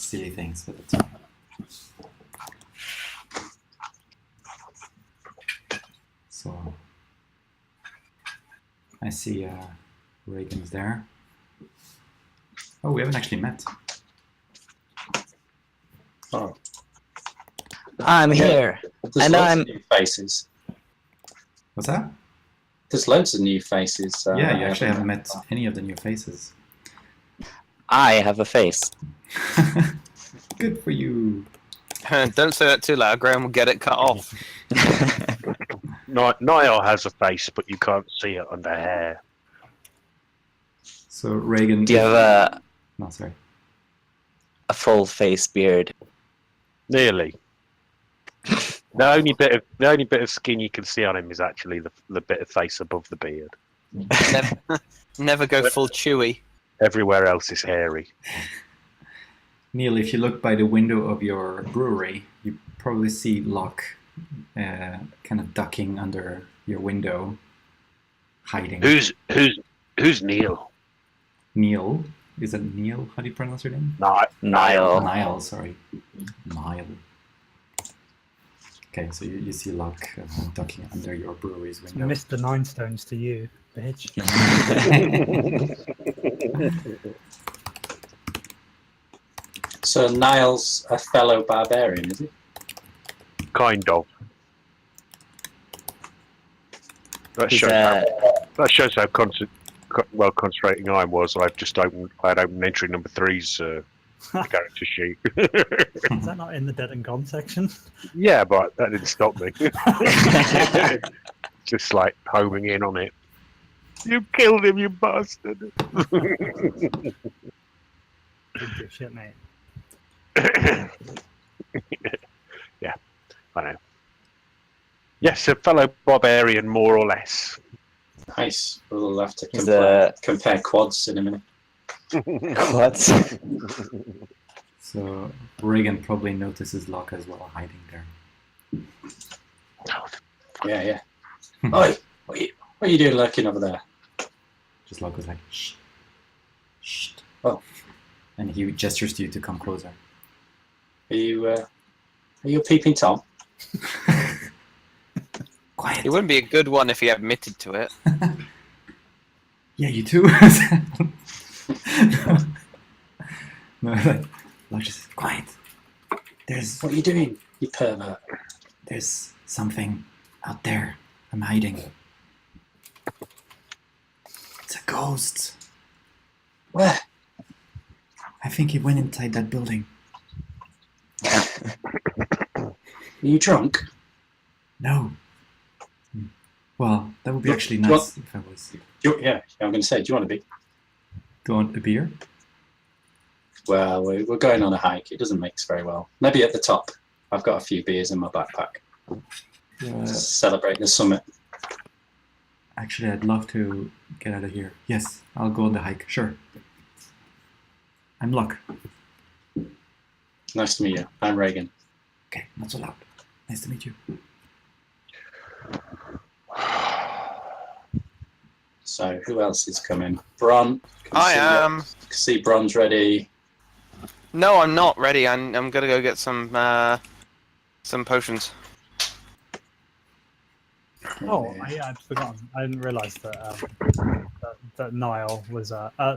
silly things, but it's fine. So I see Reagan's there. Oh, we haven't actually met. Oh. I'm here. There's And loads I'm of new faces. What's that? There's loads of new faces. Yeah, you actually haven't met any of the new faces. I have a face. Good for you. Don't say that too loud, Graham will get it cut off. Niall has a face, but you can't see it under hair. So Reagan. Do you have No, sorry. a full face beard? Nearly. The only bit of skin you can see on him is actually the bit of face above the beard. Never go full Chewy. Everywhere else is hairy. Neil, if you look by the window of your brewery, you probably see Locke kind of ducking under your window, hiding. Who's Neil? Neil? Is it Neil? How do you pronounce your name? Niall. Niall, sorry. Niall. Okay, so you see Locke ducking under your brewery's window. Mr. Ninestones to you, bitch. So Niall's a fellow barbarian, is he? Kind of. That He's, shows how concentrating I was. I had opened entry number 3's character sheet. Is that not in the dead and gone section? Yeah, but that didn't stop me. Just like homing in on it. You killed him, you bastard! Good shit, mate. Yeah, I know. Yes, a fellow barbarian, more or less. Nice. We'll have to He's compare quads in a minute. What? So Reagan probably notices Locke as well, hiding there. Yeah. Oi, what are you doing lurking over there? Just Locke was like, shh. Shh. Oh. And he gestures to you to come closer. Are you a peeping Tom? Quiet. It wouldn't be a good one if he admitted to it. Yeah, you too. No, like, Locke just quiet. What are you doing, you pervert? There's something out there. I'm hiding. It's a ghost. Where? I think he went inside that building. Are you drunk? No. Well, that would be actually What? nice if I was. Yeah, I'm going to say, do you want a beer? Do you want a beer? Well, we're going on a hike. It doesn't mix very well. Maybe at the top. I've got a few beers in my backpack. Celebrate the summit. Actually, I'd love to get out of here. Yes, I'll go on the hike. Sure. I'm Locke. Nice to meet you. I'm Reagan. Okay, not so loud. Nice to meet you. So, who else is coming? Bron. I am. See Bron's ready. No, I'm not ready. I'm gonna go get some potions. Oh, I'd forgotten. I didn't realise that that Niall was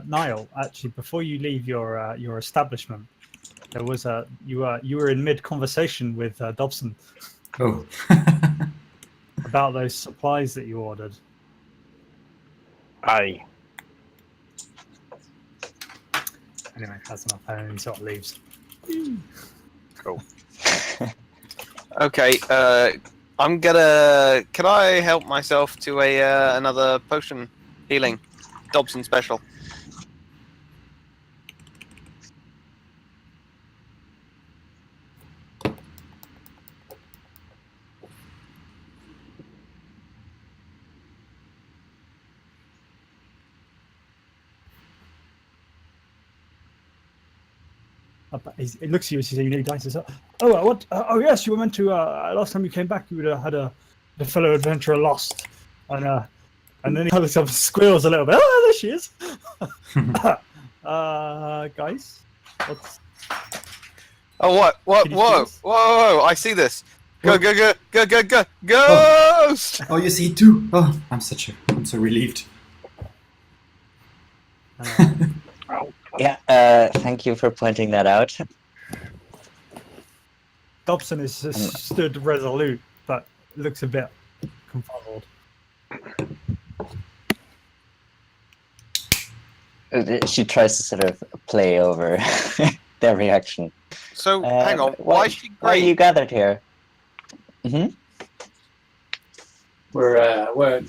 Niall. Actually, before you leave your establishment, there was you were in mid conversation with Dobson Oh. about those supplies that you ordered. Aye. Anyway, that's enough. And he sort of leaves. Cool. Okay. Can I help myself to another potion healing, Dobson special? It looks at you and says, "You need dice." Oh, what? Oh, yes, you were meant to. Last time you came back, you would have had the fellow adventurer lost, and then he kind of squeals a little bit. Oh, there she is. Guys, Oh, what? What? Can you Whoa! please? Whoa! I see this. Go, What? go, go, go, go, go, ghost! Oh, you see it too. Oh, I'm so relieved. Yeah, thank you for pointing that out. Dobson is just stood resolute, but looks a bit confuzzled. She tries to sort of play over their reaction. So, hang on. Why is she Why are you green? gathered here? Hmm. We're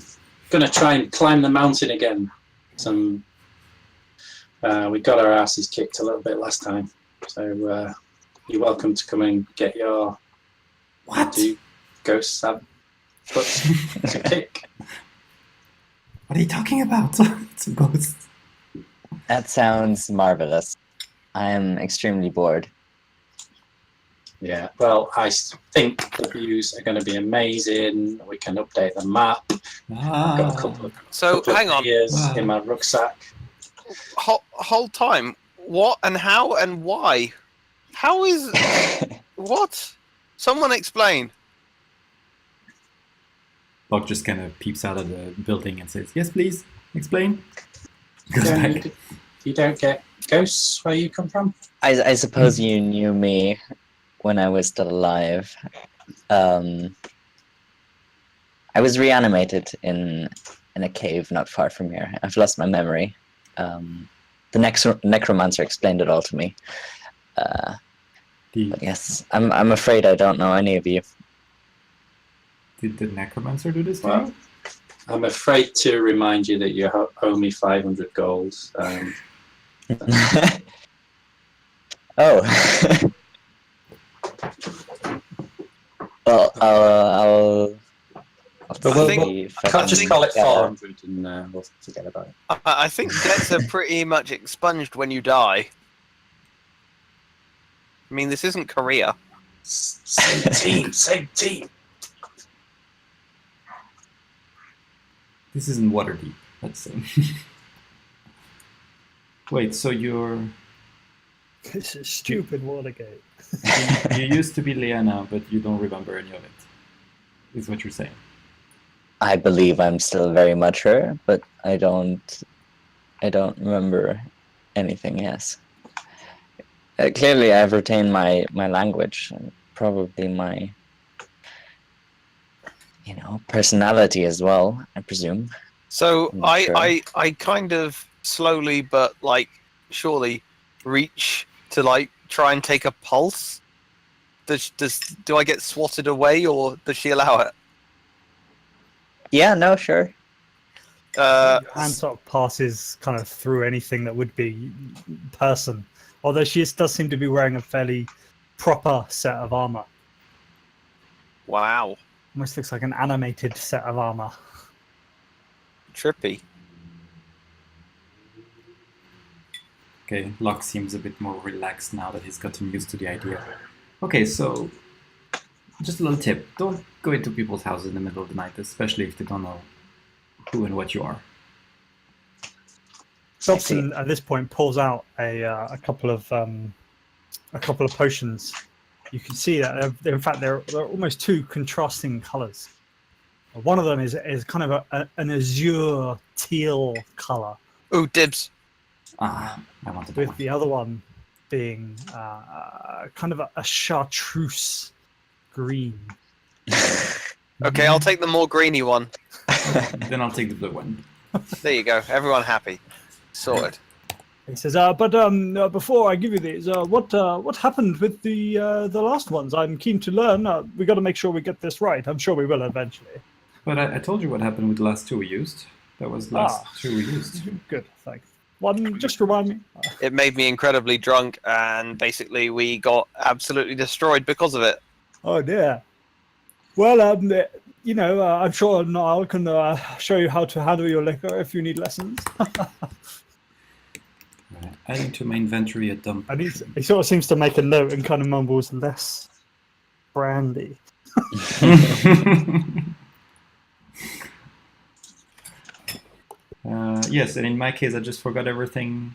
gonna try and climb the mountain again. We got our asses kicked a little bit last time, so you're welcome to come and get your What? ghosts have butts to kick. What are you talking about? It's a ghost. That sounds marvelous. I am extremely bored. Yeah, well, I think the views are going to be amazing. We can update the map. I've got a couple of Hang on. beers in my rucksack. Whole time. What and how and why? How is what? Someone explain. Locke just kind of peeps out of the building and says, "Yes, please, explain." Goes back. You don't get ghosts where you come from? I suppose you knew me when I was still alive. I was reanimated in a cave not far from here. I've lost my memory. The necromancer explained it all to me. But yes, I'm afraid I don't know any of you. Did the necromancer do this to Well, you? I'm afraid to remind you that you owe me 500 gold. Oh. Well, I'll Can't just call it 400 and we'll forget about it. I think debts are pretty much expunged when you die. I mean, this isn't Korea. Same team. This isn't Waterdeep. Let's say. Wait, so This is stupid Watergate. you used to be Leanna, but you don't remember any of it. Is what you're saying? I believe I'm still very much her, but I don't remember anything. Yes, clearly I've retained my language, and probably my personality as well. I presume. So I'm not sure. I kind of slowly but surely reach to try and take a pulse. Do I get swatted away or does she allow it? Yeah, no, sure. Your hand sort of passes kind of through anything that would be person. Although she does seem to be wearing a fairly proper set of armor. Wow, Almost looks like an animated set of armor. trippy. Okay, Locke seems a bit more relaxed now that he's gotten used to the idea. Okay, so just a little tip. Don't go into people's houses in the middle of the night, especially if they don't know who and what you are. Dobson at this point pulls out a couple of potions. You can see that in fact they're almost two contrasting colors. One of them is kind of an azure teal color, Ooh, dibs. I wanted with one. the other one being kind of a chartreuse green. Okay, I'll take the more greeny one. Then I'll take the blue one. There you go. Everyone happy. Sorted. He says, "But before I give you these, what happened with the last ones? I'm keen to learn. We got to make sure we get this right. I'm sure we will eventually." But I told you what happened with the last two we used. That was the last two we used. Good, thanks. One, just remind me. It made me incredibly drunk, and basically we got absolutely destroyed because of it. Oh dear. Well, I'm sure Niall can show you how to handle your liquor if you need lessons. Adding to my inventory a dump. And he sort of seems to make a note and kind of mumbles less brandy. Yes, and in my case, I just forgot everything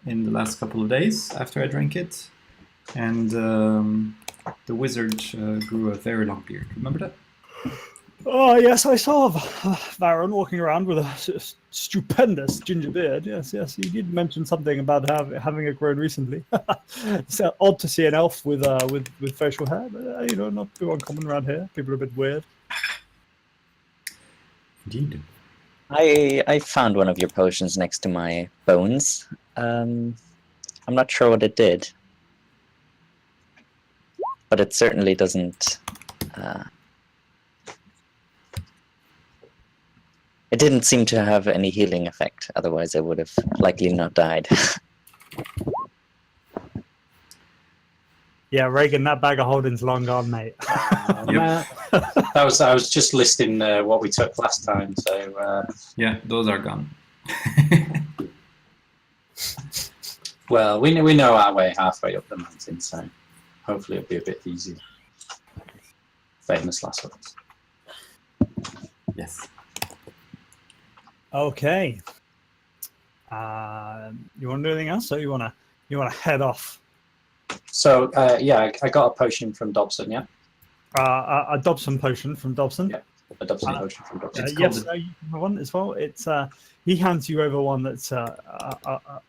in the last couple of days after I drank it. And the wizard grew a very long beard. Remember that? Oh, yes, I saw Varon walking around with a stupendous ginger beard. Yes, yes, he did mention something about having it grown recently. It's odd to see an elf with facial hair, but not too uncommon around here. People are a bit weird. Indeed. I found one of your potions next to my bones. I'm not sure what it did, but it certainly doesn't. It didn't seem to have any healing effect. Otherwise, I would have likely not died. Yeah, Reagan, that bag of holding's long gone, mate. Yep. I was just listing what we took last time, so Yeah, those are gone. well, we know our way halfway up the mountain, so hopefully it'll be a bit easier. Famous last words. Yes. Okay. You want to do anything else, or you want to head off? So yeah, I got a potion from Dobson. Yeah, A Dobson potion from Dobson. Yeah. A Dobson potion from Dobson. It's Yes, called you have one as well. It's he hands you over one that's a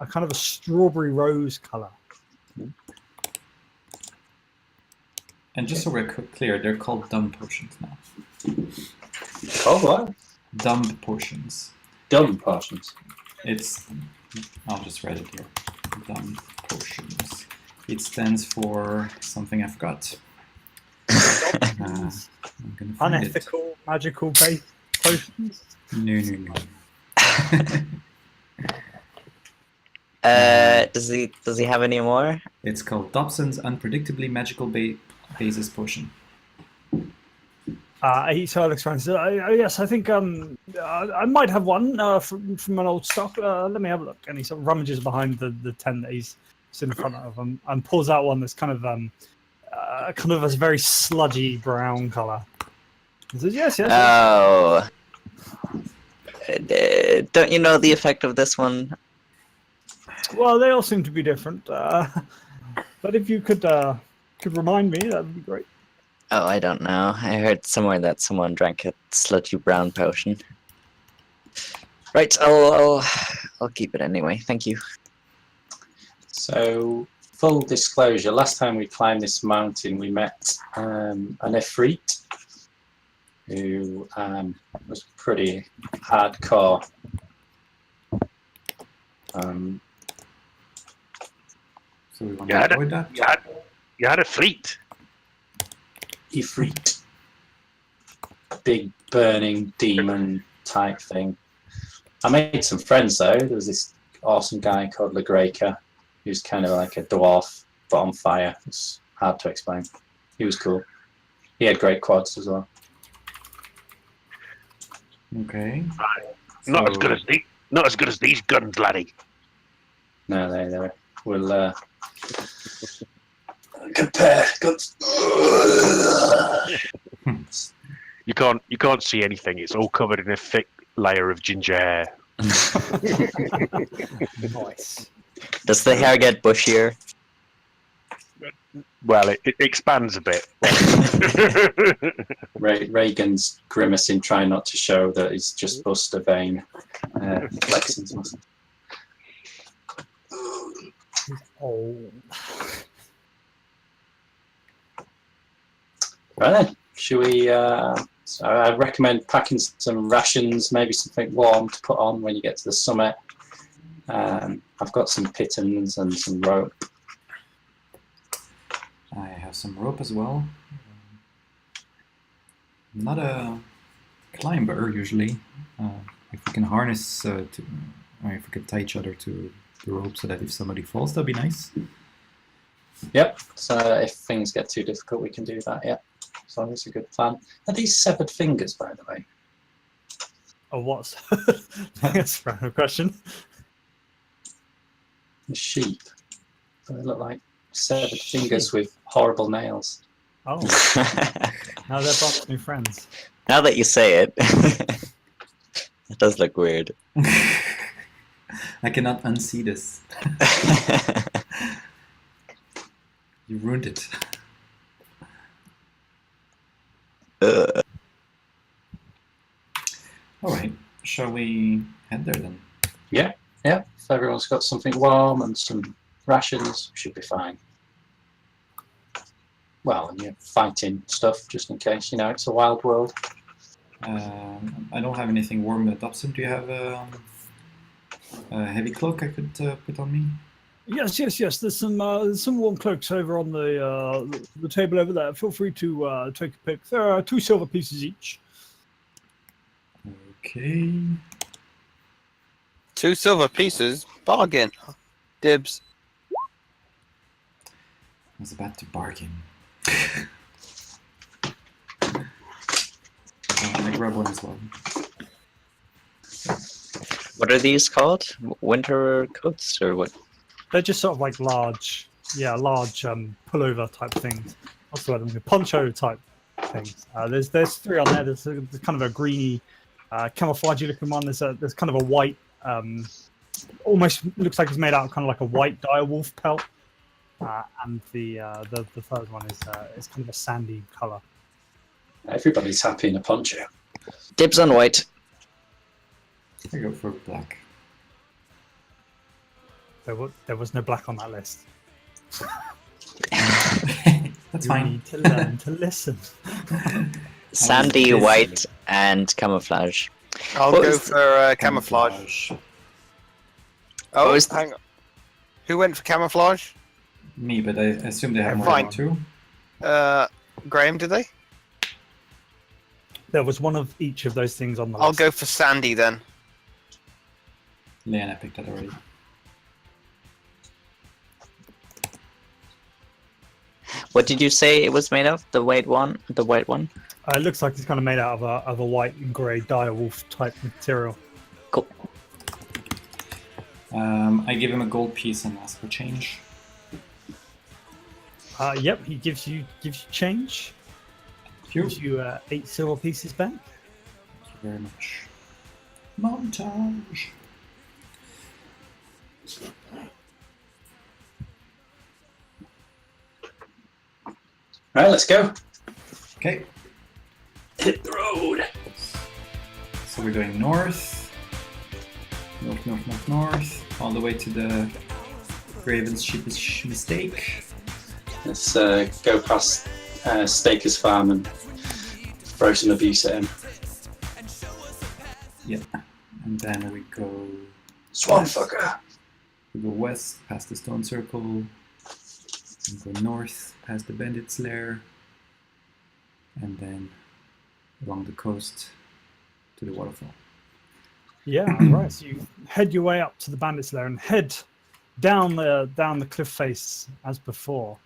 kind of a strawberry rose color. And just so we're clear, they're called dumb potions now. Oh, what? Dumb potions. Dumb potions. I'll just write it here. Dumb potions. It stands for something I forgot. I'm gonna find Unethical, magical based potions. it. No. Does he have any more? It's called Dobson's Unpredictably Magical Basis Potion. So Alex Francis, yes, I think I might have one from an old stock. Let me have a look. And he sort of rummages behind the tent that he's in front of and pulls out one that's kind of a very sludgy brown color. He says, yes. Oh. Don't you know the effect of this one? Well, they all seem to be different. But if you could remind me, that would be great. Oh, I don't know. I heard somewhere that someone drank a sludgy brown potion. Right, I'll keep it anyway. Thank you. So, full disclosure, last time we climbed this mountain, we met an Efreet who was pretty hardcore. So we want to avoid that? You had a fleet. Ifrit. Big burning demon type thing. I made some friends though. There was this awesome guy called Lagreka, who's kind of like a dwarf but on fire. It's hard to explain. He was cool. He had great quads as well. Okay. Not So- as good as these guns, laddie. No, they will compare guns. You can't see anything. It's all covered in a thick layer of ginger hair. Nice. Does the hair get bushier? Well, it expands a bit. Reagan's grimacing, trying not to show that he's just bust a vein. Flexing his muscle. Oh. Right then, should we? So I recommend packing some rations, maybe something warm to put on when you get to the summit. I've got some pitons and some rope. I have some rope as well. I'm not a climber usually. If we can harness or if we can tie each other to the rope so that if somebody falls, that'd be nice. Yep. So if things get too difficult, we can do that. Yep. So that's a good plan. Are these severed fingers, by the way? Oh, what's that's a random question. The sheep. They look like severed Sheep. fingers with horrible nails. Oh, now they're both new friends. Now that you say it, it does look weird. I cannot unsee this. You ruined it. All right. Shall we head there then? Yeah, if everyone's got something warm and some rations, should be fine. Well, and you're fighting stuff just in case, it's a wild world. I don't have anything warm that Dobson. Do you have a heavy cloak I could put on me? Yes. There's some warm cloaks over on the table over there. Feel free to take a pick. There are 2 silver pieces each. Okay. 2 silver pieces. Bargain. Dibs. I was about to bargain. I grab one as well. What are these called? Winter coats or what? They're just sort of like large pullover type things. What's the word? Poncho type things. There's 3 on there. There's kind of a greeny, camouflagey looking one. There's kind of a white, almost looks like it's made out of kind of like a white direwolf pelt. And the third one is kind of a sandy color. Everybody's happy in a poncho. Dibs on white. I go for black. There was no black on that list. That's You fine. need to learn to listen. Sandy, busy. white, and camouflage. I'll What go is for camouflage. What Oh, was- hang on. Who went for camouflage? Me, but I assume they have more Fine. than 2. Graham, did they? There was one of each of those things on the I'll list. go for Sandy then. Leanna picked that already. What did you say it was made of? The white one? The white one? It looks like it's kind of made out of a white and grey direwolf type material. Cool. I give him a gold piece and ask for change. Yep, he gives you change. Thank Gives you 8 silver pieces back. you very much. Montage. Right, let's go. Okay, Hit the road. so we're going north, north, all the way to the Graven's sheepish mistake. Let's go past Staker's farm and throw some abuse at him. Yep, and then we go Swamp fucker. We go west past the stone circle, and go north past the bandit's lair, and then along the coast to the waterfall. Yeah, right. So you head your way up to the bandits' lair and head down the cliff face as before.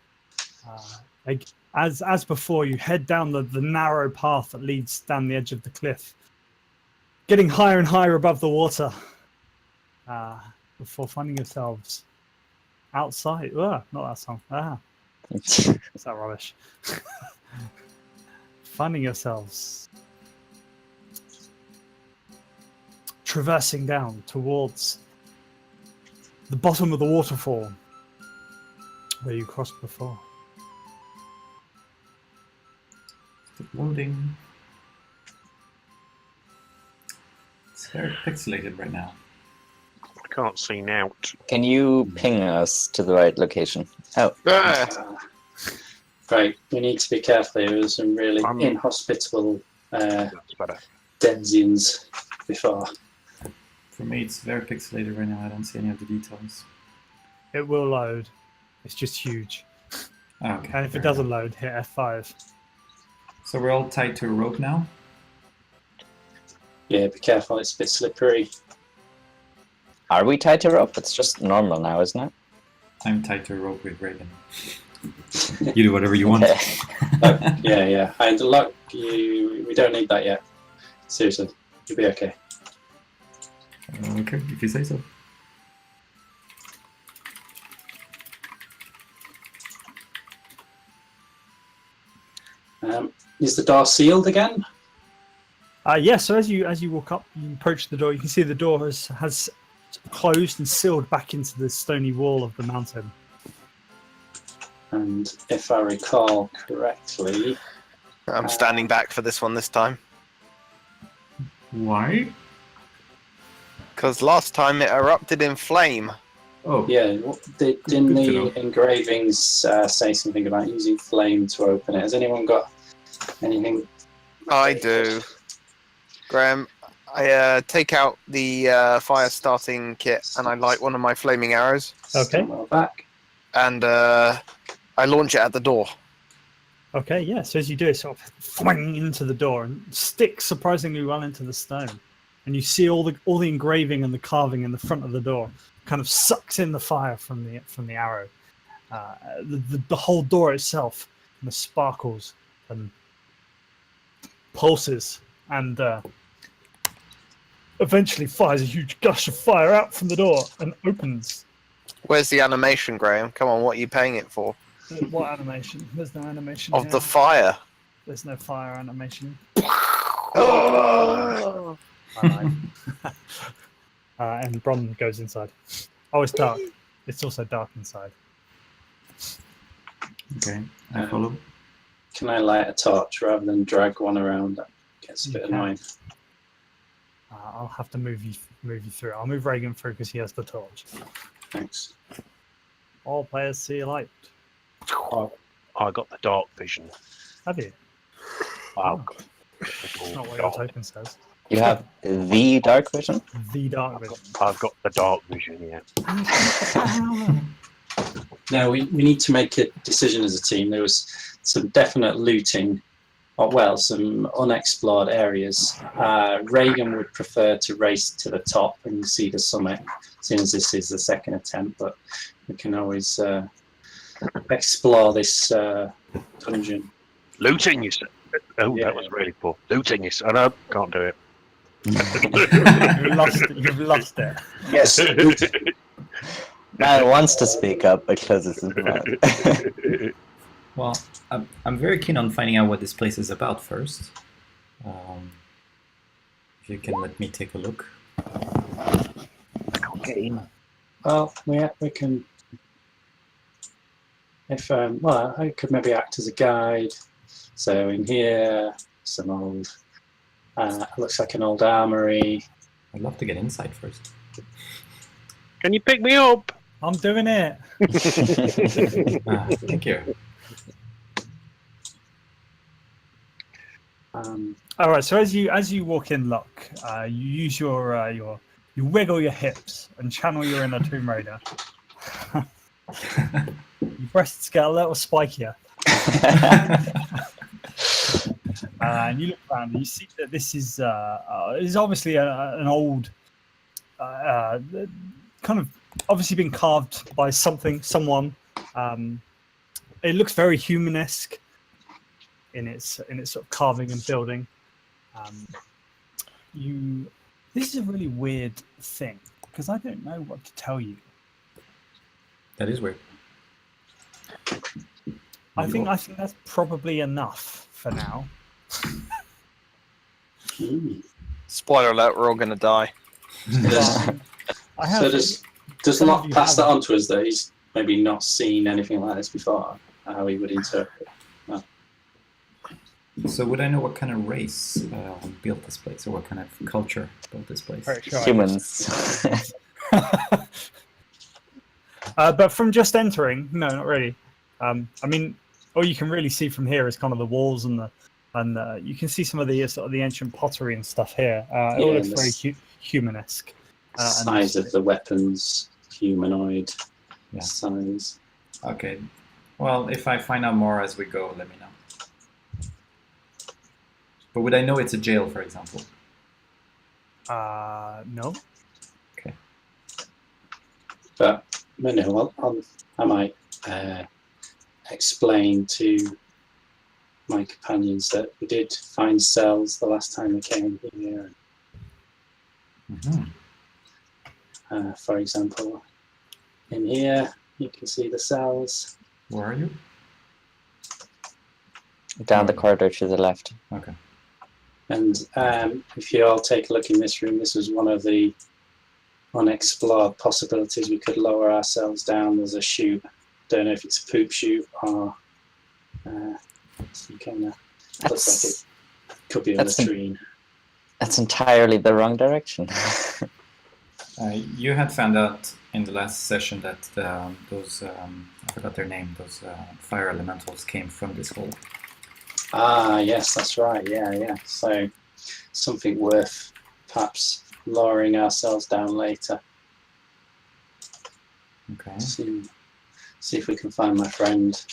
As before, you head down the narrow path that leads down the edge of the cliff, getting higher and higher above the water, before finding yourselves outside. Not that song. What's that rubbish? Finding yourselves traversing down towards the bottom of the waterfall where you crossed before. Stop loading. It's very pixelated right now. I can't see now. Can you ping us to the right location? Oh, Right, we need to be careful here. There's some really inhospitable That's better. Denzians before. For me, it's very pixelated right now. I don't see any of the details. It will load. It's just huge. Oh, okay. And if fair it doesn't enough. load, hit F5. So we're all tied to a rope now. Yeah, be careful, it's a bit slippery. are we tied to rope? It's just normal now, isn't it? I'm tied to a rope with Reagan. You do whatever you want. Okay. Yeah. And luck, we don't need that yet. Seriously, you'll be okay. Okay, if you say so. Is the door sealed again? So as you walk up, you approach the door. You can see the door has closed and sealed back into the stony wall of the mountain. And if I recall correctly, I'm standing back for this one this time. Why? Because last time it erupted in flame. Oh, yeah, didn't good to the know. engravings say something about using flame to open it? Has anyone got anything? I do. Graham, I take out the fire starting kit and I light one of my flaming arrows Okay. Stand well back. and I launch it at the door. Okay, yeah. So as you do it, sort of fling into the door and sticks surprisingly well into the stone, and you see all the engraving and the carving in the front of the door kind of sucks in the fire from the arrow. The whole door itself kind of sparkles and pulses, and eventually fires a huge gush of fire out from the door and opens. Where's the animation, Graham? Come on, what are you paying it for? What animation? There's no animation Of here. the fire. There's no fire animation. Oh! I lied. And Bron goes inside. Oh, it's dark. It's also dark inside. Okay, I follow. Can I light a torch rather than drag one around? That gets a You bit can. annoying. I'll have to move you through. I'll move Reagan through because he has the torch. Thanks. All players see a light. I got the dark vision. Have you? I've got That's not what your token says. You have the dark vision? The dark vision. I've got the dark vision, yeah. Now we need to make a decision as a team. There was some definite looting, or well, some unexplored areas. Reagan would prefer to race to the top and see the summit, seeing as this is the second attempt, but we can always explore this dungeon. Looting, you said. Oh, Yeah. that was really poor. Looting, you said. Oh, no, can't do it. You've lost it. Yes. Niall wants to speak up, but closes his mouth. Well, I'm very keen on finding out what this place is about first. If you can let me take a look. Well, we can. If well, I could maybe act as a guide. So in here, some old. Looks like an old armory. I'd love to get inside first. Can you pick me up? I'm doing it. Thank you. All right. So as you walk in, Locke, you use you wiggle your hips and channel your inner Tomb Raider. Your breasts get a little spikier. And you look around and you see that this is obviously an old, kind of obviously been carved by someone. It looks very humanesque in its sort of carving and building. This is a really weird thing because I don't know what to tell you. That is weird. I think that's probably enough for now. Spoiler alert, we're all going to die. I have. So does some of Locke you pass that haven't. on to us that he's maybe not seen anything like this before? How he would interpret. So would I know what kind of race built this place, or what kind of culture built this place? Very sure I Humans. But from just entering, no, not really. I mean, all you can really see from here is kind of the walls and you can see some of the sort of the ancient pottery and stuff here. It all Yeah, looks and very humanesque. Size of the weapons, humanoid Yeah. size. Okay. Well, if I find out more as we go, let me know. But would I know it's a jail, for example? No. But no, I might explain to my companions that we did find cells the last time we came here. Mm-hmm. For example, in here you can see the cells. Where are you? Down the corridor to the left. Okay. And if you all take a look in this room, this was one of the unexplored possibilities. We could lower ourselves down. There's a chute don't know if it's a poop chute or some kind of. Looks like it could be a That's latrine. That's entirely the wrong direction. You had found out in the last session that those, I forgot their name, those fire elementals came from this hole. Ah, yes, that's right. Yeah. So something worth perhaps lowering ourselves down later. Okay. See if we can find my friend.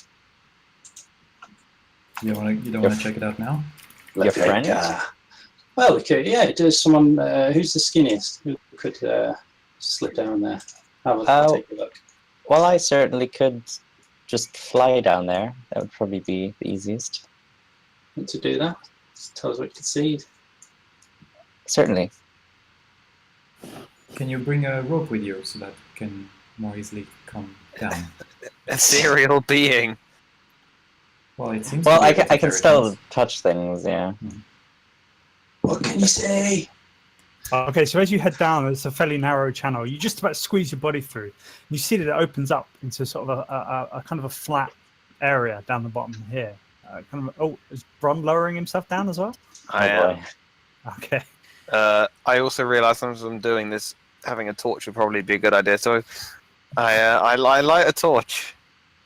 You don't want to check it out now? Your friend? Well, we could. Yeah, there's someone who's the skinniest who could slip down there. I'll take a look. Well, I certainly could just fly down there. That would probably be the easiest. Want to do that? Just tell us what you can see. Certainly. Can you bring a rope with you so that you can more easily come down? Ethereal being. Well, it seems. Well, to I be can still touch things, yeah. What can you see? Okay, so as you head down, it's a fairly narrow channel. You just about squeeze your body through. You see that it opens up into sort of a kind of a flat area down the bottom here. Is Bron lowering himself down as well? I Oh, am. boy. Okay. I also realised as I'm doing this, having a torch would probably be a good idea. So I light a torch.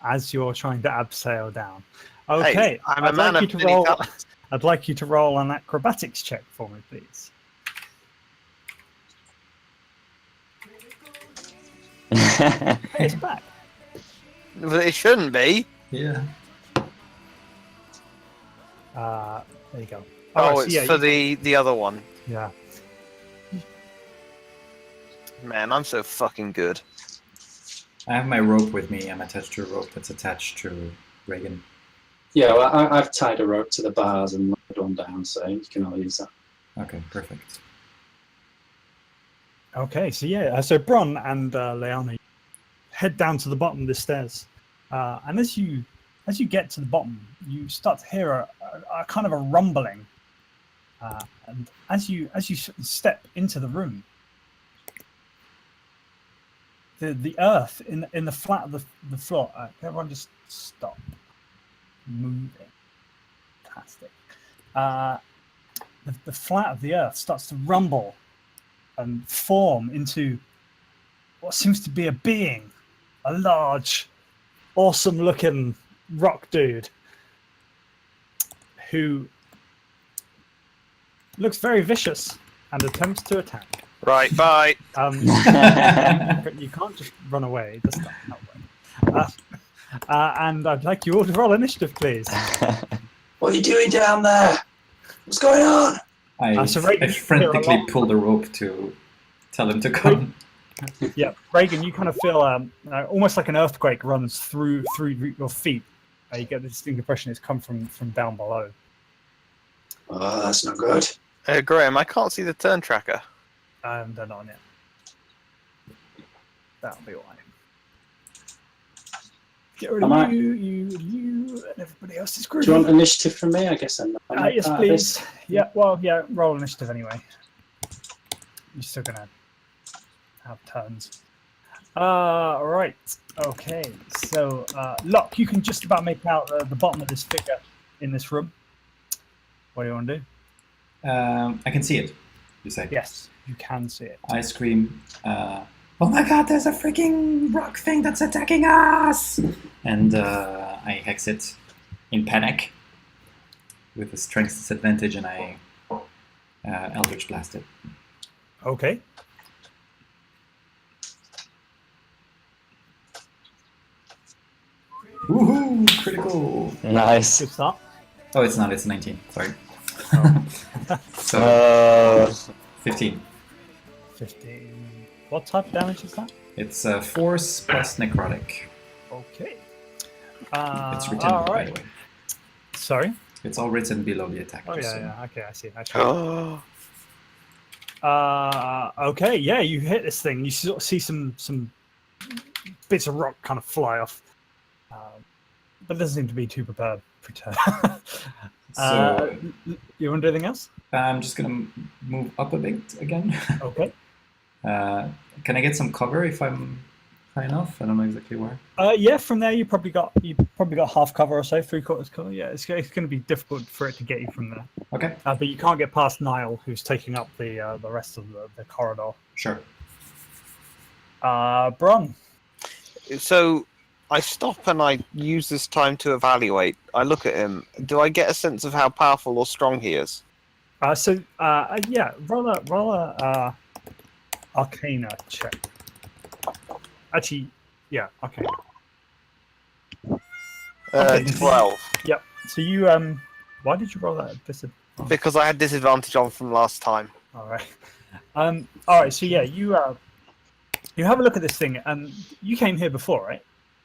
As you're trying to abseil down. Okay, Hey, I'm a man of many talents. I'd like you to roll an acrobatics check for me, please. Hey, it's back. But it shouldn't be. Yeah. There you go. Oh, Alright, so it's yeah, for the other one. Yeah. Man, I'm so fucking good. I have my rope with me. I'm attached to a rope that's attached to Reagan. Yeah, well, I've tied a rope to the bars and lowered one down, so you can all use that. Okay, perfect. Okay, so yeah, so Bron and Leanna head down to the bottom of the stairs, and as you get to the bottom, you start to hear a kind of a rumbling, and as you step into the room, the earth in the flat of the floor. Everyone just stop moving. Fantastic. The flat of the earth starts to rumble and form into what seems to be a being, a large, awesome-looking rock dude who looks very vicious and attempts to attack. Right, bye. But you can't just run away. It doesn't that way. And I'd like you all to roll initiative, please. What are you doing down there? What's going on? I so Reagan, I you can hear a frantically lot. pull the rope to tell him to come. Yeah, Reagan, you kind of feel almost like an earthquake runs through your feet. You get the distinct impression it's come from down below. Oh, that's not good. Graham, I can't see the turn tracker. They're not on it. That'll be all right. Get rid Am of I- you, and everybody else is Do you want groovy. initiative from me? I guess I'm not. Yes, part of this. please. Yeah, well, yeah, roll initiative anyway. You're still gonna have turns. Right. Okay. So, Locke, you can just about make out the bottom of this figure in this room. What do you want to do? I can see it, you say. Yes, you can see it. I scream, oh my god, there's a freaking rock thing that's attacking us! And I hex it in panic with a strength disadvantage, and I Eldritch Blast it. Okay. Woohoo! Critical! Nice. Good start. Oh, it's not, it's 19, sorry. So, Uh, 15. 15. What type of damage is that? It's force plus necrotic. Okay. It's written, all by right. the way. Sorry. It's all written below the attack. Oh just yeah, so- yeah. Okay, I see. Actually. Oh, Okay, yeah, you hit this thing. You sort of see some bits of rock kind of fly off, but doesn't seem to be too prepared. So You want to do anything else? I'm just gonna move up a bit again. Okay. Can I get some cover if I'm high enough? I don't know exactly where. Yeah, from there you probably got half cover or so, 3/4 cover. Yeah, it's going to be difficult for it to get you from there. Okay, But you can't get past Niall, who's taking up the rest of the corridor. sure. Bron. So I stop and I use this time to evaluate. I look at him. Do I get a sense of how powerful or strong he is? Yeah, roll a Arcana check. Actually, yeah, Arcana. Okay. 12. Yep. So you why did you roll that? Because I had disadvantage on from last time. All right. All right. So yeah, you have a look at this thing, and you came here before, right?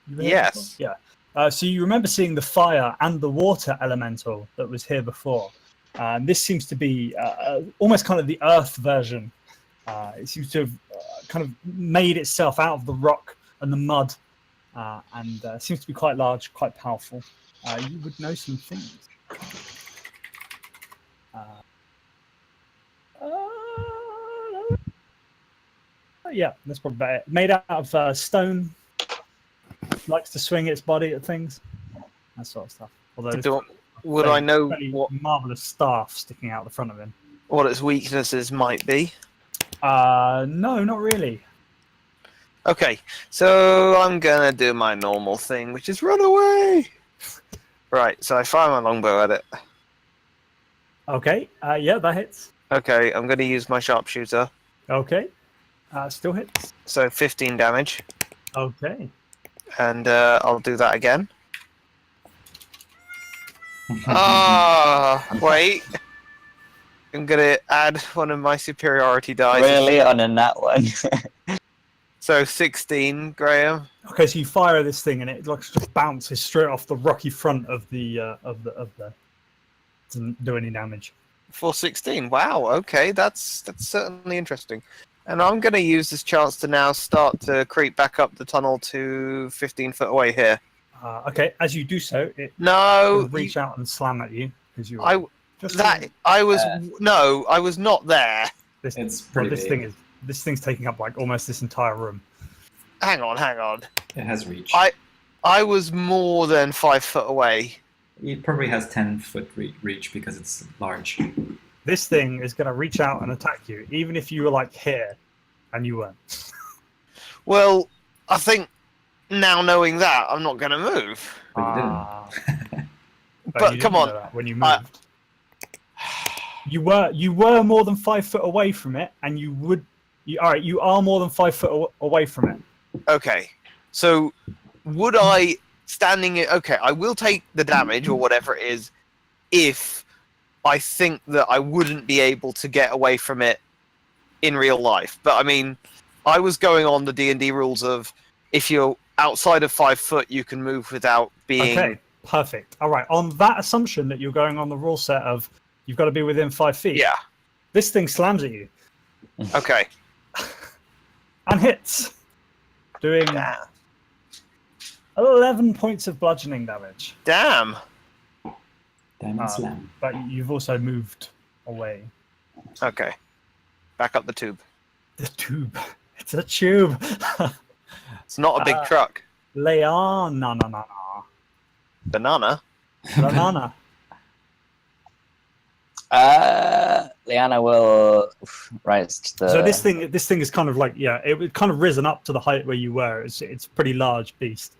You were here Yes. before? Yeah. So you remember seeing the fire and the water elemental that was here before. This seems to be almost kind of the earth version. It seems to have kind of made itself out of the rock and the mud, and seems to be quite large, quite powerful. You would know some things. Yeah, that's probably about it. Made out of stone, likes to swing its body at things, that sort of stuff. Although Would I know what marvelous staff sticking out the front of him? its weaknesses might be? No, not really. Okay, so I'm gonna do my normal thing, which is run away. Right, so I fire my longbow at it. Okay, yeah, that hits. Okay, I'm gonna use my sharpshooter. Okay, still hits. So 15 damage, Okay. and I'll do that again. Wait. I'm gonna add one of my superiority dice. Really, on a nat one. So 16, Graham. Okay, so you fire this thing, and it like just bounces straight off the rocky front of the. Doesn't do any damage. For 16. Wow, okay, that's certainly interesting. And I'm going to use this chance to now start to creep back up the tunnel to 15 foot away here. Okay, as you do so, it No, will reach out and slam at you because you. I was not there. This, It's well, pretty this thing's taking up like almost this entire room. Hang on. It has reach. I was more than 5 foot away. It probably has 10-foot reach because it's large. This thing is going to reach out and attack you, even if you were like here, and you weren't. Well, I think now knowing that, I'm not going to move. But you didn't. But you come didn't on. know that when you moved. You were more than 5 foot away from it, and you are more than 5 foot away from it. Okay, so would I standing it? Okay, I will take the damage or whatever it is if I think that I wouldn't be able to get away from it in real life. But I mean, I was going on the D&D rules of if you're outside of 5 foot, you can move without being. Okay, perfect. All right, on that assumption that you're going on the rule set of you've got to be within 5 feet. Yeah. This thing slams at you Okay. and hits, doing Damn. 11 points of bludgeoning damage. Damn. Diamond slam. But you've also moved away. Okay. Back up the tube. The tube. It's a tube. It's not a big truck. Leona. Banana. Banana. Liana will rise to the. So this thing is kind of like it kind of risen up to the height where you were. It's a pretty large beast.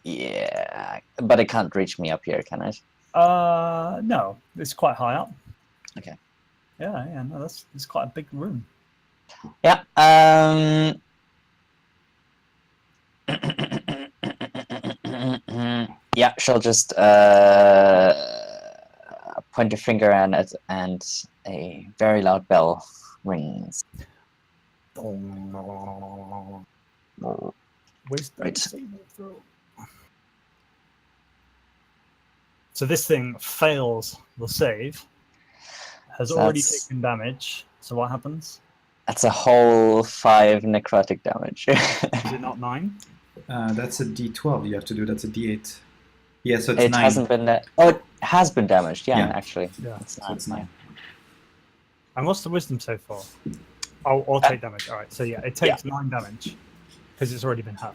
Yeah, but it can't reach me up here, can it? No, it's quite high up. Okay. Yeah, no, it's quite a big room. Yeah. Yeah, she'll just point a finger at it, and a very loud bell rings. Wisdom Right. saving throw. So this thing fails the save. Has So already that's- taken damage. So what happens? That's a whole 5 necrotic damage. Is it not 9? That's a D12 you have to do. That's a D8. Yeah, so it's It 9. hasn't been. Oh, it has been damaged. Yeah, Yeah. actually. Yeah. It's So it's 9. And what's the wisdom so far? Oh, or take damage. All right. So yeah, it takes 9 damage. because it's already been hurt.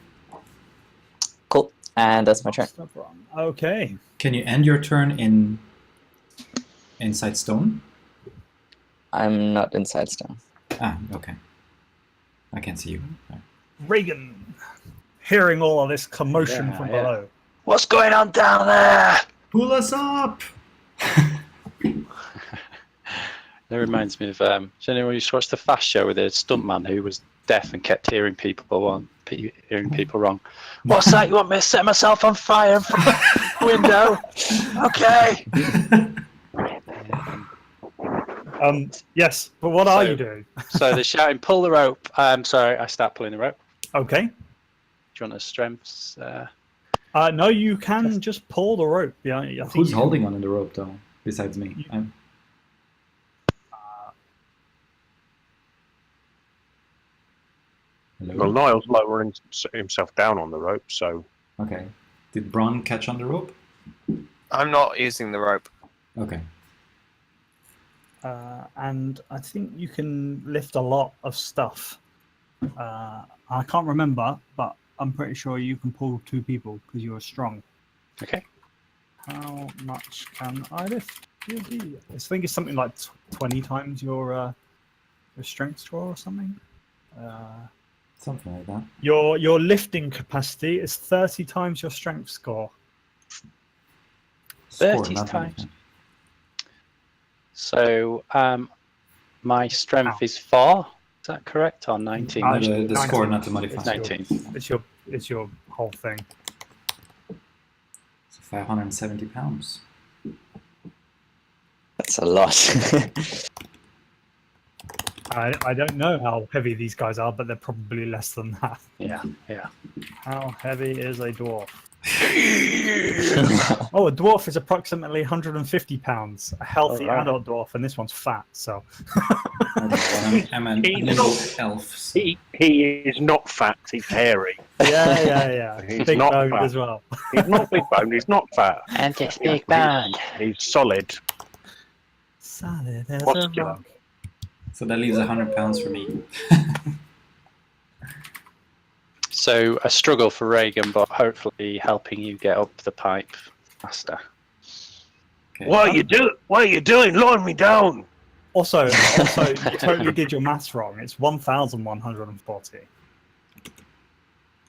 Cool. And that's my turn. Stop wrong. Okay. Can you end your turn in inside stone? I'm not inside stone. Ah, okay. I can see you. Reagan, hearing all of this commotion Yeah, from yeah. below. What's going on down there? Pull us up! That reminds me of does anyone used to watch the Fast Show with a stuntman who was deaf and kept hearing people wrong. What's that? You want me to set myself on fire in front of the window? Okay. Yes, but what are So- you doing? So they're shouting, "Pull the rope!" Sorry, I start pulling the rope. Okay. Do you want a strengths? No, you can just pull the rope. Yeah, I think Who's you holding on to the rope though, besides me? Hello? Well, Niall's lowering himself down on the rope, so Okay. Did Bron catch on the rope? I'm not using the rope. Okay. and I think you can lift a lot of stuff. I can't remember, but I'm pretty sure you can pull 2 people because you're strong. Okay. How much can I lift? I think it's something like 20 times your strength score or something. Something like that. Your lifting capacity is 30 times your strength score. 30 not times. anything. So my strength is 4. Is that correct? Or 19? Uh, The score, not the modifier. It's 19. It's your whole thing. So 570 pounds. That's a lot. I don't know how heavy these guys are, but they're probably less than that. Yeah, yeah. How heavy is a dwarf? Oh, a dwarf is approximately 150 pounds. A healthy Alright. adult dwarf, and this one's fat. So I'm a little elf. So. he is not fat. He's hairy. yeah. He's Big not boned fat. as well. He's not big boned. He's not fat. And just big band. He's solid. Solid as What's a killer? rock. So that leaves 100 pounds for me. So a struggle for Reagan, but hopefully helping you get up the pipe faster. Okay. What are you doing? What are you doing? Lowering me down. Also, you totally did your maths wrong. It's 1,140. Did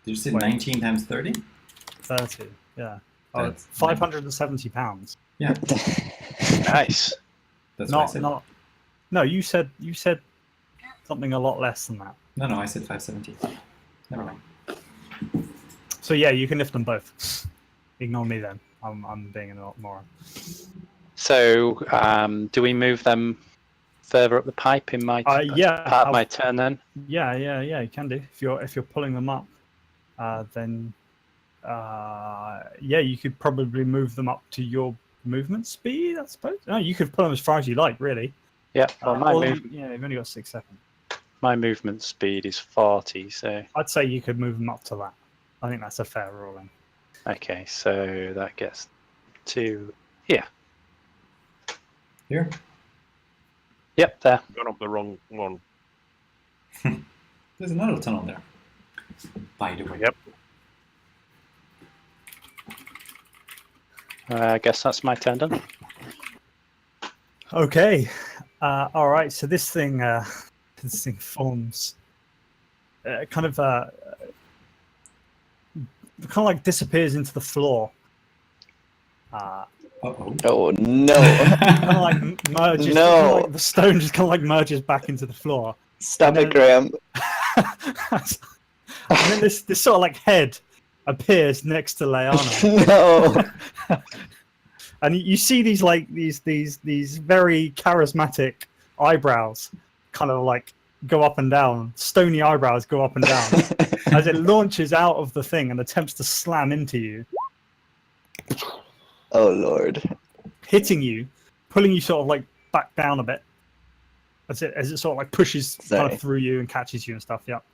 you say Wait. 19 times 30? 30. Yeah. Oh, That's 570 pounds. Yeah, Nice. that's what I Not said. not. No, you said something a lot less than that. No, I said 570. Never mind. So yeah, you can lift them both. Ignore me then. I'm being a lot more. So do we move them further up the pipe in my Yeah. part of my turn then? Yeah. You can do if you're pulling them up. Then you could probably move them up to your movement speed, I suppose. No, you could pull them as far as you like, really. Yeah. Well, You've only got 6 seconds. my movement speed is 40. So I'd say you could move them up to that. I think that's a fair ruling. okay. So that gets to here. Here? Yep. There. Gone up the wrong one. There's another tunnel there. By the way. Yep. I guess that's my turn done. Okay. All right. So this thing forms kind of like disappears into the floor. Uh-oh. Oh no! Kind of like merges. No. Kinda like the stone just kind of like merges back into the floor. Stop And it, Graham. and then this sort of like head appears next to Leanna. No. And you see these these very charismatic eyebrows kind of like go up and down, stony eyebrows go up and down as it launches out of the thing and attempts to slam into you, Oh Lord. hitting you, pulling you sort of like back down a bit as it sort of like pushes kind Sorry. of through you and catches you and stuff. Yep.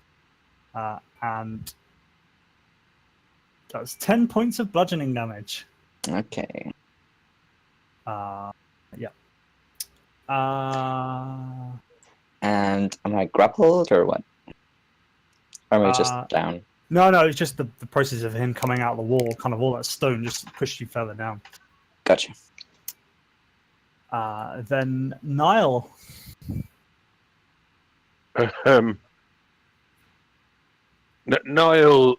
And that's 10 points of bludgeoning damage. Okay. Yeah. And am I grappled or what? Or am I just Uh, down? No, it's just the process of him coming out of the wall, kind of all that stone just pushed you further down. Gotcha. Then Niall. Niall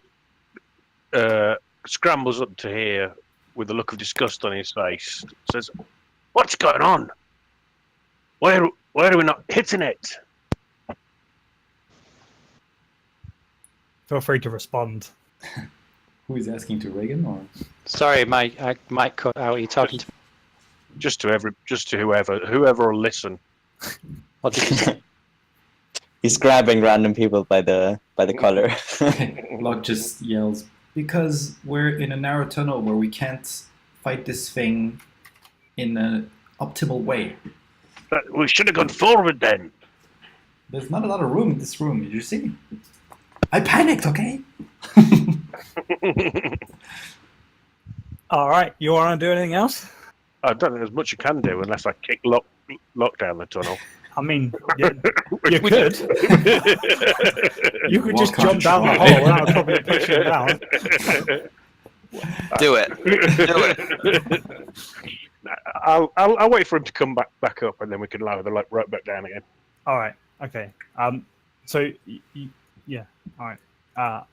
scrambles up to here with a look of disgust on his face. Says, "What's going on? Why are we not hitting it?" Feel free to respond. Who is asking to Reagan or? Sorry, I might cut out. Are you talking to me? Just to whoever will listen. What did you say? He's grabbing random people by the collar. Locke just yells, because we're in a narrow tunnel where we can't fight this thing in an optimal way. But we should have gone forward then. There's not a lot of room in this room, did you see? I panicked, okay? All right, you want to do anything else? I don't think there's much you can do unless I kick lock down the tunnel. I mean, you could. You could Walk just on jump down the try. hole. That would probably push you down. Do it. Do it. I'll wait for him to come back up, and then we can lower the rope back down again. All right. Okay. So, yeah. All right.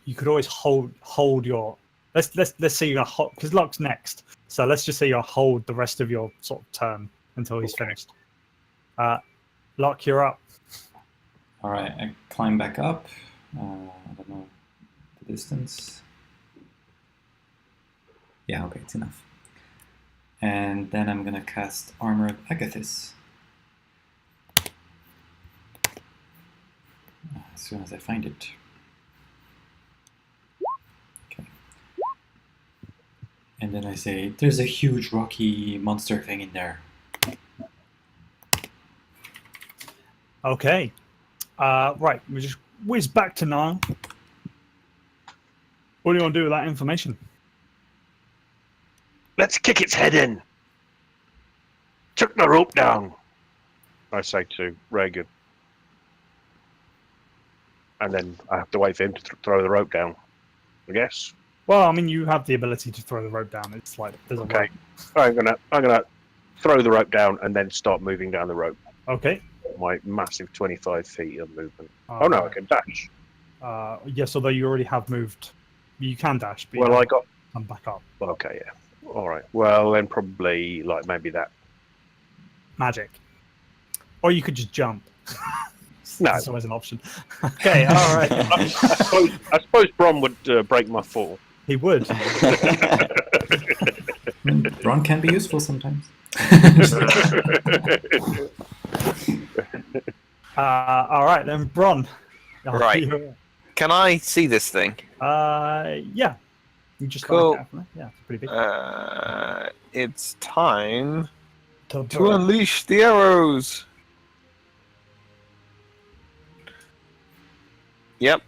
You could always hold your. Let's say you're hold because Locke's next. So let's just say you hold the rest of your sort of turn until he's finished. Locke, you're up. All right, I climb back up. I don't know the distance. Yeah, okay, it's enough. And then I'm gonna cast Armor of Agathis. As soon as I find it. Okay. And then I say, there's a huge rocky monster thing in there. Okay. Right. We just whiz back to Niall. What do you want to do with that information? Let's kick its head in. Took the rope down, I say to Reagan. And then I have to wait for him to throw the rope down, I guess. Well, I mean, you have the ability to throw the rope down. It's like there's a Okay. rope. I'm gonna throw the rope down and then start moving down the rope. Okay. My massive 25 feet of movement. Oh no, I can dash. Yes, although you already have moved. You can dash, but Well, you I got. come back up. Okay, yeah. All right. Well, then probably like maybe that. Magic. Or you could just jump. No. That's always an option. Okay, all right. I suppose Bron would break my fall. He would. Ron can be useful sometimes. All right, then, Bron. Right. Can I see this thing? Yeah. You just Cool. Yeah, it's pretty big. It's time to Burn. unleash the arrows. Yep.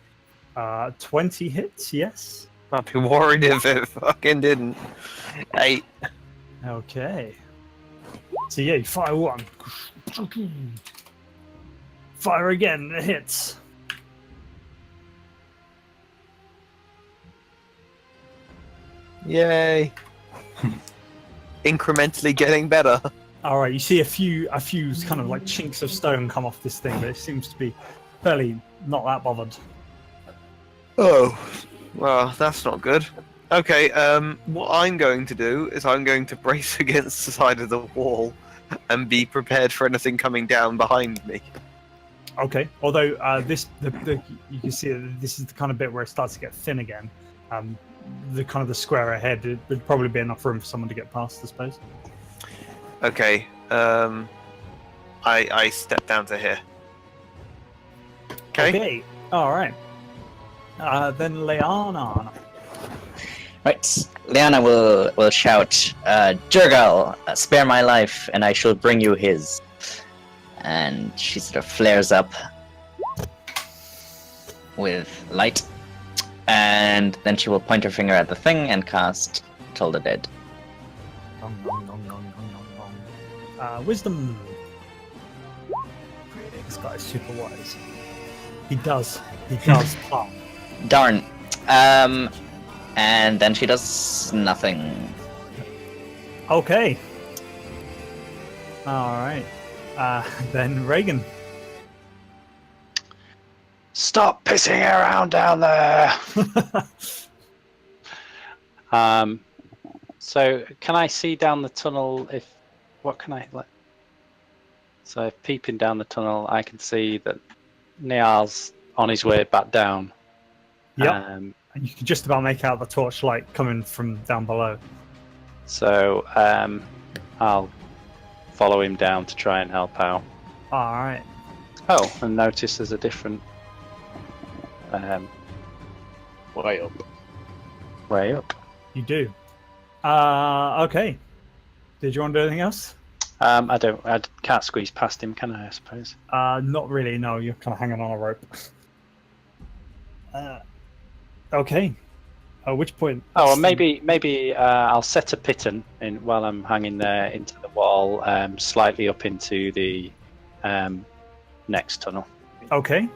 20 hits, yes. I'd be worried if it fucking didn't. 8. Okay. So yeah, you fire one. Fire again, it hits. Yay. Incrementally getting better. All right, you see a few kind of like chinks of stone come off this thing, but it seems to be fairly not that bothered. Oh, well, that's not good. Okay, what I'm going to do is I'm going to brace against the side of the wall and be prepared for anything coming down behind me. Okay, although you can see that this is the kind of bit where it starts to get thin again. The kind of the square ahead, it would probably be enough room for someone to get past, I suppose. Okay, I step down to here. Okay. All right. Then Leanna. Right, Leanna will shout, Jurgal, spare my life, and I shall bring you his. And she sort of flares up with light, and then she will point her finger at the thing and cast Toll the Dead. Wisdom. This guy is super wise. He does. He does plumb. Darn. And then she does nothing. Okay. All right. Then Reagan. Stop pissing around down there. So can I see down the tunnel? What can I let? So peeping down the tunnel, I can see that Niall's on his way back down. Yep. And you can just about make out the torchlight coming from down below. So I'll follow him down to try and help out. All right. Oh, and notice there's a different Way up. way up. You do. Okay. Did you want to do anything else? I can't squeeze past him, can I suppose? Not really. No, you're kind of hanging on a rope. Okay. At which point? Oh, well, maybe I'll set a piton in while I'm hanging there into the wall, slightly up into the next tunnel. Okay.